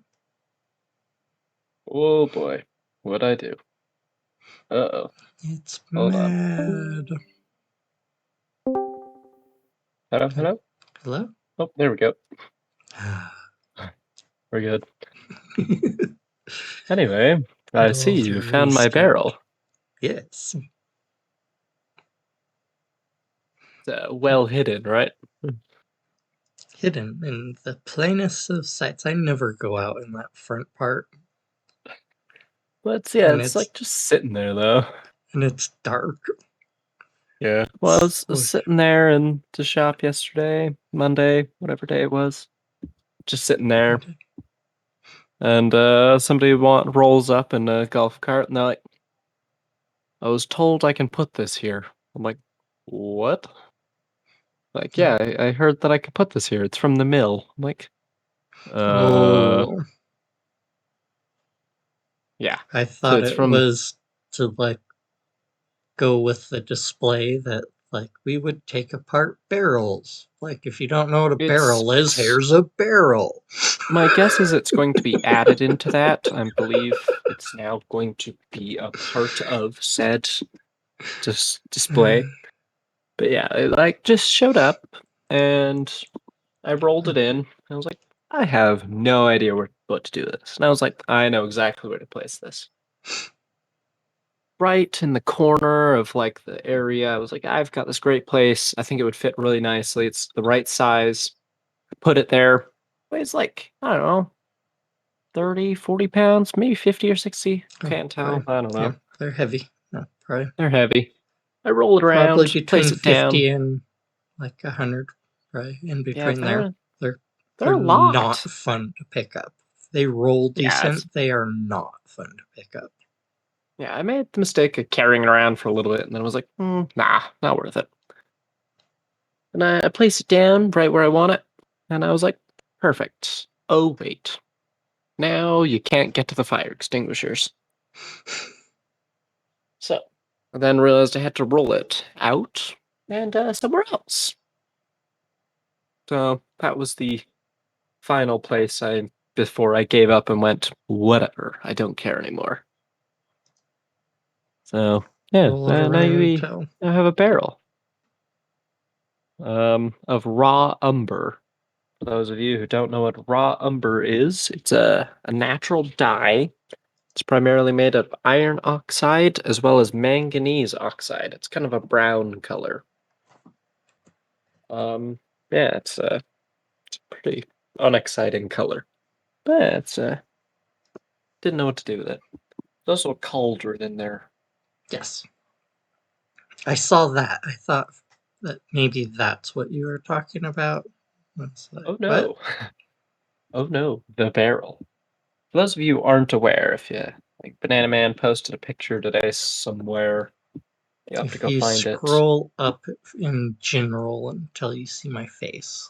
Oh boy, what'd I do? Uh-oh. It's Hold on. mad. Hello, hello? Hello? Oh, there we go. We're good. Anyway, I see Little you found my restart. barrel. Yes. It's well hidden, right? Hidden in the plainest of sights. I never go out in that front part. But yeah, And it's like just sitting there though. And it's dark. Yeah. Well, I was So- sitting there in the shop yesterday, Monday, whatever day it was. Just sitting there. And somebody rolls up in a golf cart and they're like, I was told I can put this here. I'm like, what? Like, yeah, I heard that I could put this here. It's from the mill. I'm like, Oh, yeah. I thought it's it from- was to like go with the display that like we would take apart barrels. Like if you don't know what a barrel is, here's a barrel. My guess is it's going to be added into that. I believe it's now going to be a part of said display. But yeah, it like just showed up and I rolled it in. I was like, I have no idea what to do with this. And I was like, I know exactly where to place this. Right in the corner of like the area. I was like, I've got this great place. I think it would fit really nicely. It's the right size. Put it there. Weighs like, I don't know, 30, 40 pounds, maybe 50 or 60. Can't tell. I don't know. Yeah, they're heavy. Yeah, probably. They're heavy. I roll it around, Probably between place it 50 down. and like 100, right? In between they're they're a lot. not fun to pick up. They roll decent. They are not fun to pick up. Yeah, I made the mistake of carrying it around for a little bit, and then I was like, nah, not worth it. And I placed it down right where I want it, and I was like, perfect. Oh, wait. Now you can't get to the fire extinguishers. So, I then realized I had to roll it out and somewhere else. So, that was the final place before I gave up and went, whatever, I don't care anymore. So, yeah, Roll it now around you till now have a barrel of raw umber. For those of you who don't know what raw umber is, it's a natural dye. It's primarily made of iron oxide as well as manganese oxide. It's kind of a brown color. Yeah, it's a pretty unexciting color. But it's didn't know what to do with it. There's also a cauldron in there. Yes. I saw that. I thought that maybe that's what you were talking about. That's like, Oh no. what? Oh no, the barrel. For those of you who aren't aware, if you like Banana Man posted a picture today somewhere. You have to If go you find it. scroll up in general until you see my face.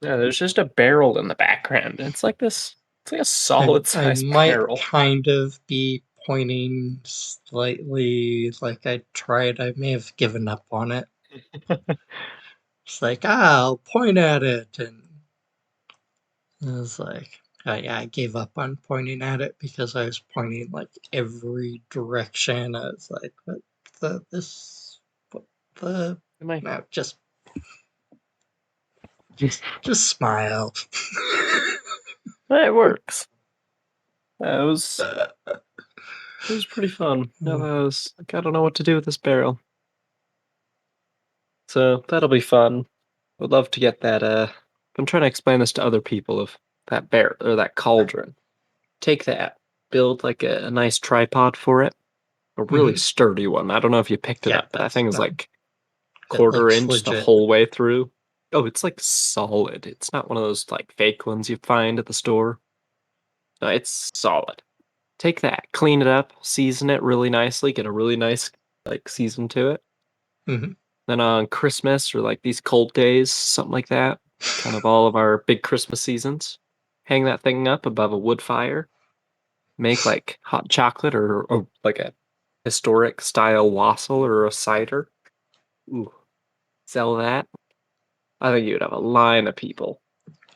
Yeah, there's just a barrel in the background. It's like this. It's like a solid size I might barrel. kind of be pointing slightly like I tried. I may have given up on it. It's like, I'll point at it. And I was like, I gave up on pointing at it because I was pointing like every direction. I was like, no, just smile. It works. It was pretty fun. No, that was like, I don't know what to do with this barrel. So that'll be fun. Would love to get that. I'm trying to explain this to other people of that bear or that cauldron. Take that, build like a nice tripod for it, a really sturdy one. I don't know if you picked it Yeah, up, but that that's thing is fine. like quarter looks inch the legit. whole way through. Oh, it's like solid. It's not one of those like fake ones you find at the store. No, it's solid. Take that, clean it up, season it really nicely, get a really nice like season to it. Mhm. Then on Christmas or like these cold days, something like that, kind of all of our big Christmas seasons, hang that thing up above a wood fire, make like hot chocolate or like a historic style wassail or a cider. Ooh, sell that. I think you'd have a line of people.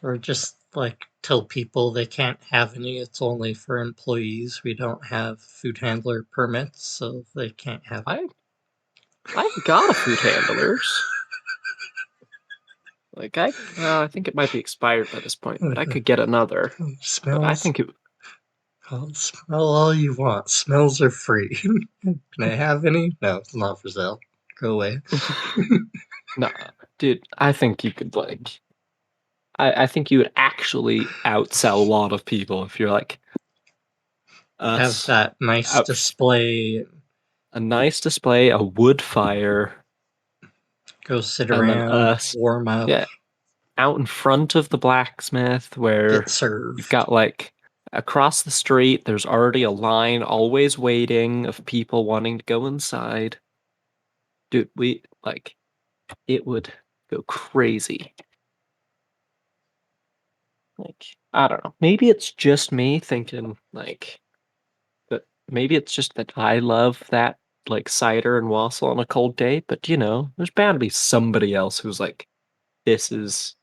Or just like tell people they can't have any. It's only for employees. We don't have food handler permits, so they can't have it. I've got a food handlers. Like I think it might be expired by this point, but I could get another. But I Smells. think it. Oh, smell all you want. Smells are free. Can I have any? No, it's not for sale. Go away. No, dude, I think you could like. I think you would actually outsell a lot of people if you're like Have us. that nice Out, display. a nice display, a wood fire, Go sit and then around, us. warm up, Yeah, out in front of the blacksmith where get served. you've got like across the street, there's already a line always waiting of people wanting to go inside. Dude, we like it would go crazy. Like, I don't know. Maybe it's just me thinking like that maybe it's just that I love that like cider and wassail on a cold day, but you know, there's bound to be somebody else who's like, this is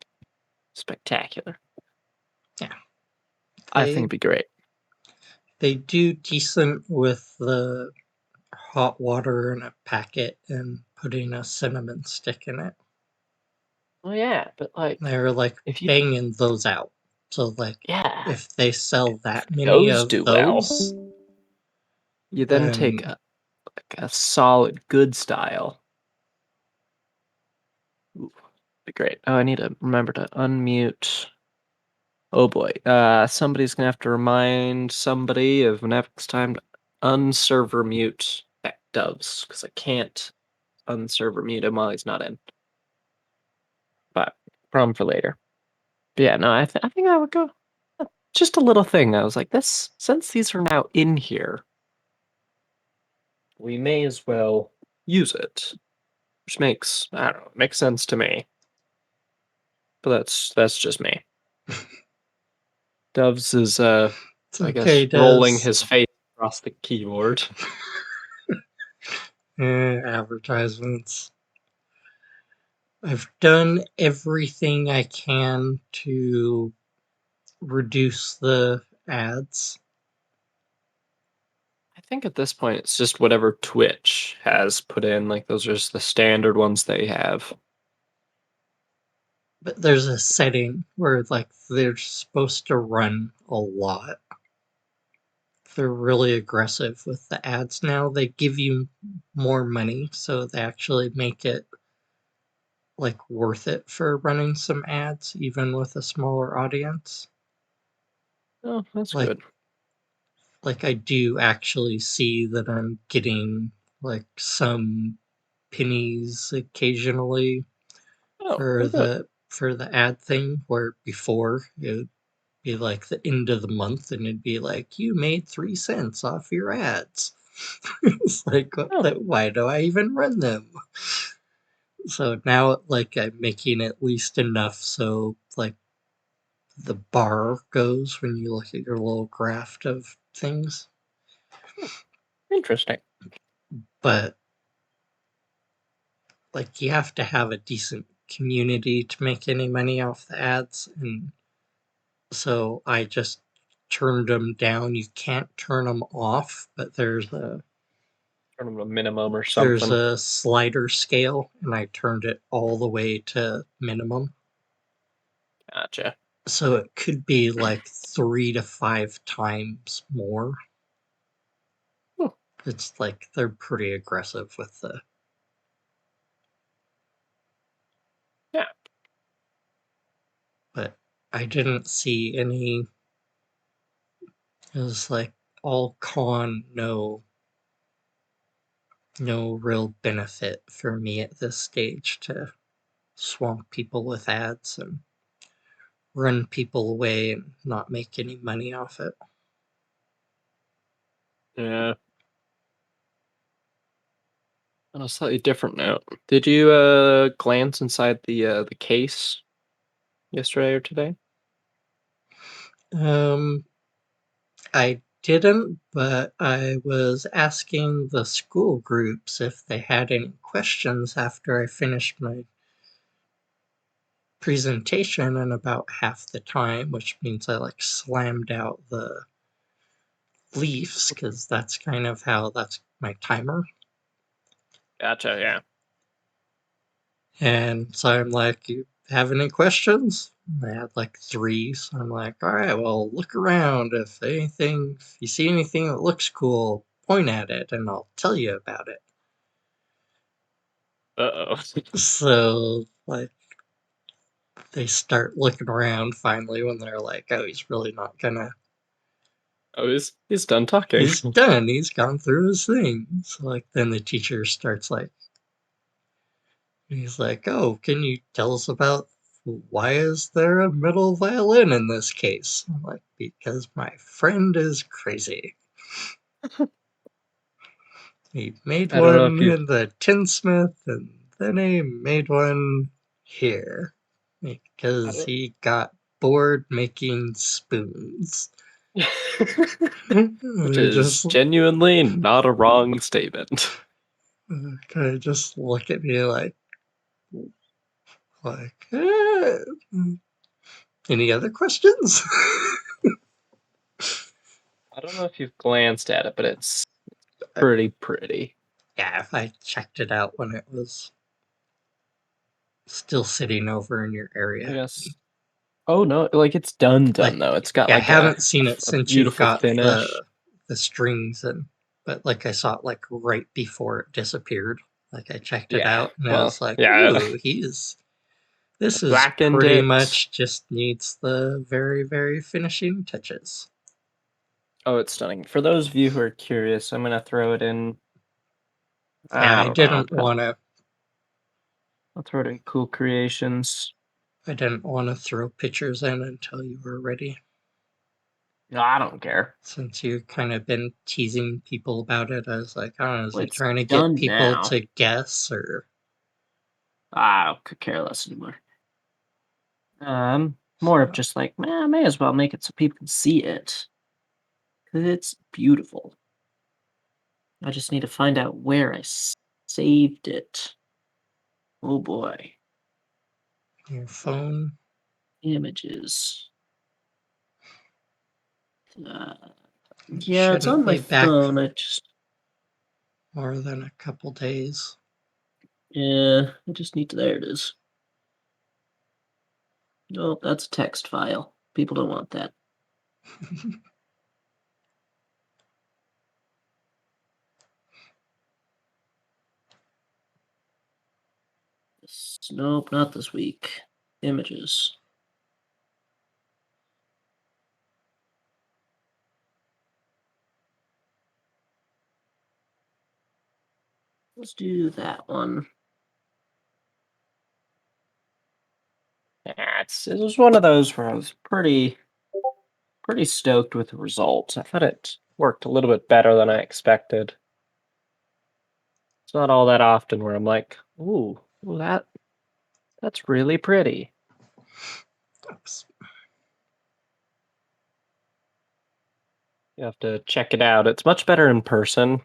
spectacular. Yeah. I think it'd be great. They do decent with the hot water in a packet and putting a cinnamon stick in it. Oh yeah, but like They're like if you banging those out. So like yeah, if they sell that many those of do well. those, You then take then like a solid good style. Ooh, be great. Oh, I need to remember to unmute. Oh boy. Somebody's gonna have to remind somebody of next time to unserver mute at Doves, because I can't unserver mute him while he's not in. But problem for later. But yeah, no, I think I would go. Just a little thing. I was like, this since these are now in here, we may as well use it. Which makes I don't know, makes sense to me. But that's just me. Doves is it's I okay, guess rolling Des. his face across the keyboard. Advertisements. I've done everything I can to reduce the ads. I think at this point it's just whatever Twitch has put in. Like those are just the standard ones they have. But there's a setting where like they're supposed to run a lot. They're really aggressive with the ads now. They give you more money, so they actually make it like worth it for running some ads, even with a smaller audience. Oh, that's Like good. like I do actually see that I'm getting like some pennies occasionally Oh, for good. the ad thing, where before it would be like the end of the month and it'd be like you made 3 cents off your ads. It's like Oh, why do I even run them? So now like I'm making at least enough so like the bar goes when you look at your little graph of things. interesting. But like you have to have a decent community to make any money off the ads, and so I just turned them down. You can't turn them off, but there's a Turn them to minimum or something. slider scale, and I turned it all the way to minimum. Gotcha. So it could be like 3 to 5 times more. Hmm. It's like they're pretty aggressive with the. Yeah. But I didn't see any. It was like all con, no real benefit for me at this stage to swamp people with ads and run people away and not make any money off it. Yeah. On a slightly different note, did you glance inside the case yesterday or today? I didn't, but I was asking the school groups if they had any questions after I finished my presentation in about half the time, which means I like slammed out the leaves because that's kind of how that's my timer. Gotcha. Yeah. And so I'm like, you have any questions? And they had like 3, so I'm like, all right, well, look around. If you see anything that looks cool, point at it and I'll tell you about it. Uh-oh. So, like, they start looking around finally when they're like, oh, he's really not gonna. Oh, he's done talking. He's done. He's gone through his thing. So, like, then the teacher starts like, he's like, oh, can you tell us about why is there a middle violin in this case? I'm like, because my friend is crazy. He made I don't know if one you. in the tinsmith and then he made one here because he got bored making spoons. Which They is just genuinely not a wrong statement. kind of just look at me like, eh. Any other questions? I don't know if you've glanced at it, but it's pretty pretty. Yeah, if I checked it out when it was still sitting over in your I area. guess. Oh no, like it's done Like, though. It's got yeah, I like haven't seen it a since you've beautiful got finish. the strings but like I saw it like right before it disappeared. Like I checked it Yeah. out and I Well, was like, yeah. ooh, this is Blackened pretty it. much just needs the very, very finishing touches. Oh, it's stunning. For those of you who are curious, I'm gonna throw it in. Yeah, I don't know, didn't but want to. I'll throw it in Cool Creations. I didn't want to throw pictures in until you were ready. No, I don't care. Since you've kind of been teasing people about it, I was like, I don't know, is Well, he it's trying to done get people now. to guess or? I could care less anymore. More of just like, man, I may as well make it so people can see it. Cause it's beautiful. I just need to find out where I saved it. Oh boy. Your phone? Images. Yeah, it's Shouldn't on my be back phone. for I just, more than a couple days. yeah, I just need to, there it is. Oh, that's a text file. People don't want that. Nope, not this week. Images. Let's do that one. Yeah, it was one of those where I was pretty stoked with the results. I thought it worked a little bit better than I expected. It's not all that often where I'm like, ooh, that's really pretty. Oops. You have to check it out. It's much better in person.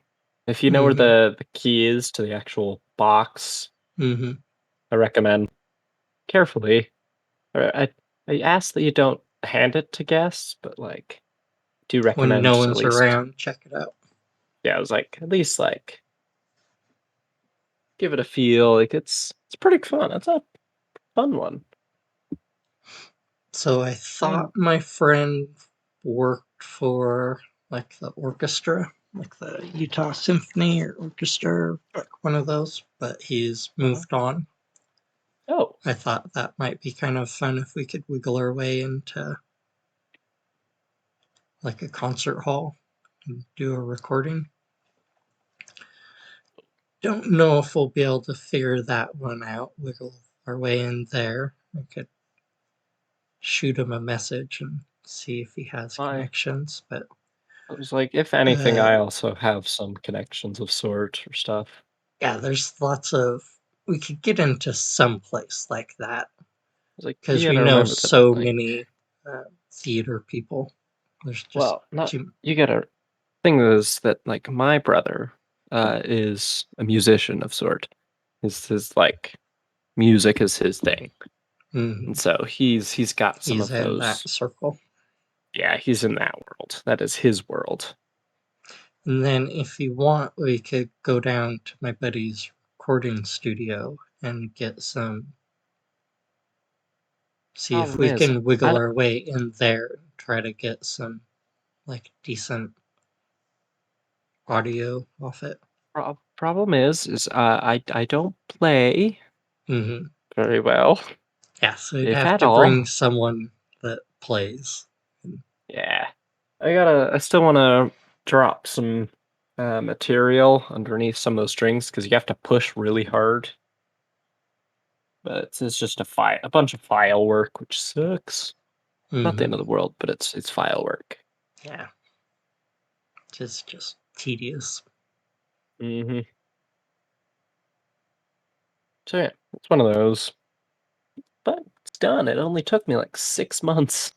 If you know where the key is to the actual box, Mm-hmm. I recommend carefully. I ask that you don't hand it to guests, but like, do When recommend no just at one's least. around, check it out. Yeah, I was like, at least like, give it a feel. Like it's pretty fun. It's a fun one. So I thought my friend worked for like the orchestra, like the Utah Symphony or Orchestra, like one of those, but he's moved on. Oh, I thought that might be kind of fun if we could wiggle our way into like a concert hall and do a recording. Don't know if we'll be able to figure that one out, wiggle our way in there. I could shoot him a message and see if he has connections, but I was like, if anything, Uh, I also have some connections of sort or stuff. yeah, there's lots of. We could get into some place like that I was like, because you we gotta know remember that, so like, many theater people. There's just well, not too. you gotta thing is that like my brother is a musician of sort. His like music is his thing, and Mhm. so he's got some He's of in those. that circle. Yeah, he's in that world. That is his world. And then if you want, we could go down to my buddy's recording studio and get some. See if Problem we is, can wiggle our way in there and try to get some like decent audio off it. problem is I don't play Hmm. very well, Yeah, so we'd if have at to bring all. someone that plays. Yeah, I still want to drop some material underneath some of those strings because you have to push really hard. But it's just a bunch of file work, which sucks. Not the end Hmm. of the world, but it's file work. Yeah, just tedious. Hmm. So yeah, it's one of those. But it's done. It only took me like 6 months.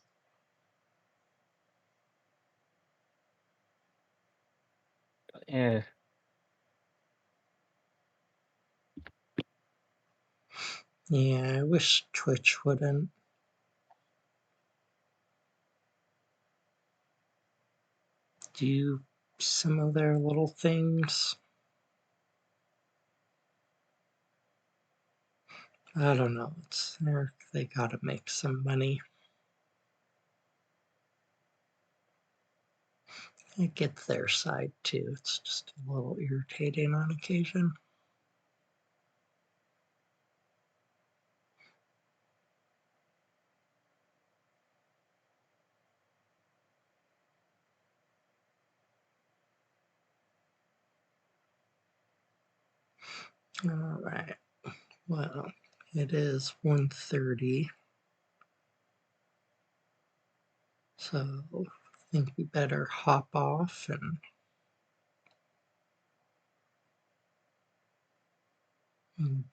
But yeah. Yeah, I wish Twitch wouldn't do some of their little things. I don't know. They gotta make some money. I get their side too. It's just a little irritating on occasion. All right. Well, it is 1:30. So I think we better hop off and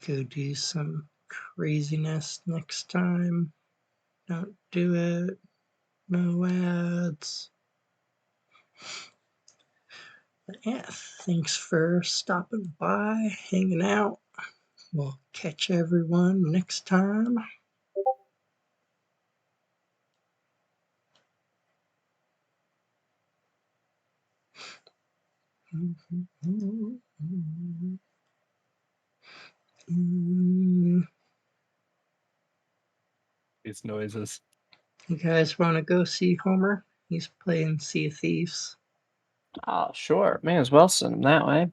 go do some craziness next time. Don't do it. No ads. But yeah, thanks for stopping by, hanging out. We'll catch everyone next time. These noises. You guys want to go see Homer? He's playing Sea of Thieves. Oh, sure. May as well send them that way.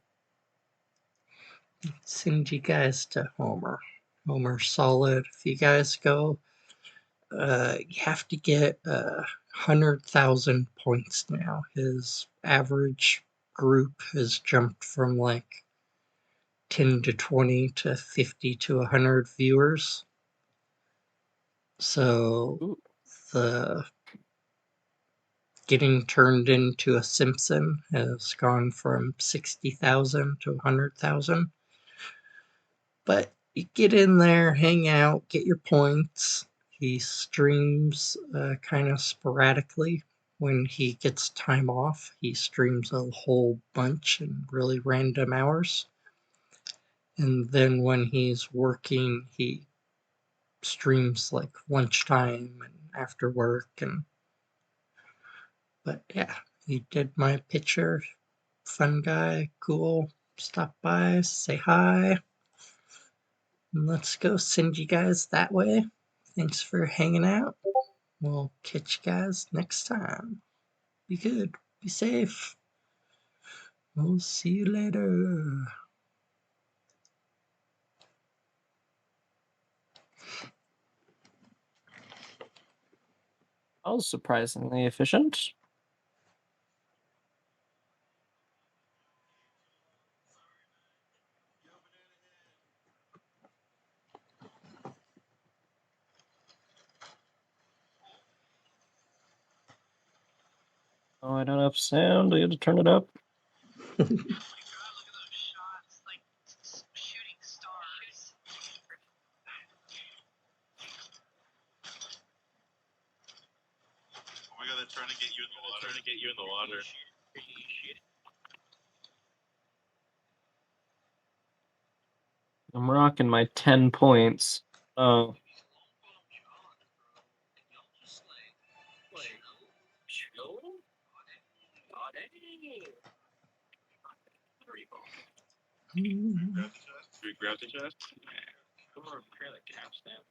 Send you guys to Homer. Homer's solid. If you guys go, you have to get 100,000 points now. His average group has jumped from like 10 to 20 to 50 to 100 viewers. So Ooh. the getting turned into a Simpson has gone from 60,000 to 100,000. But you get in there, hang out, get your points. He streams kind of sporadically. When he gets time off, he streams a whole bunch in really random hours. And then when he's working, he streams like lunchtime and after work. But yeah, he did my picture. Fun guy, cool. Stop by, say hi. Let's go send you guys that way. Thanks for hanging out. We'll catch you guys next time. Be good. Be safe. We'll see you later. That was surprisingly efficient. Oh, I don't have sound. I had to turn it up. Oh my god, they're trying to get you in the water. I'm rocking my 10 points. Oh. Should we grab the chest? Come on, apparently capstan.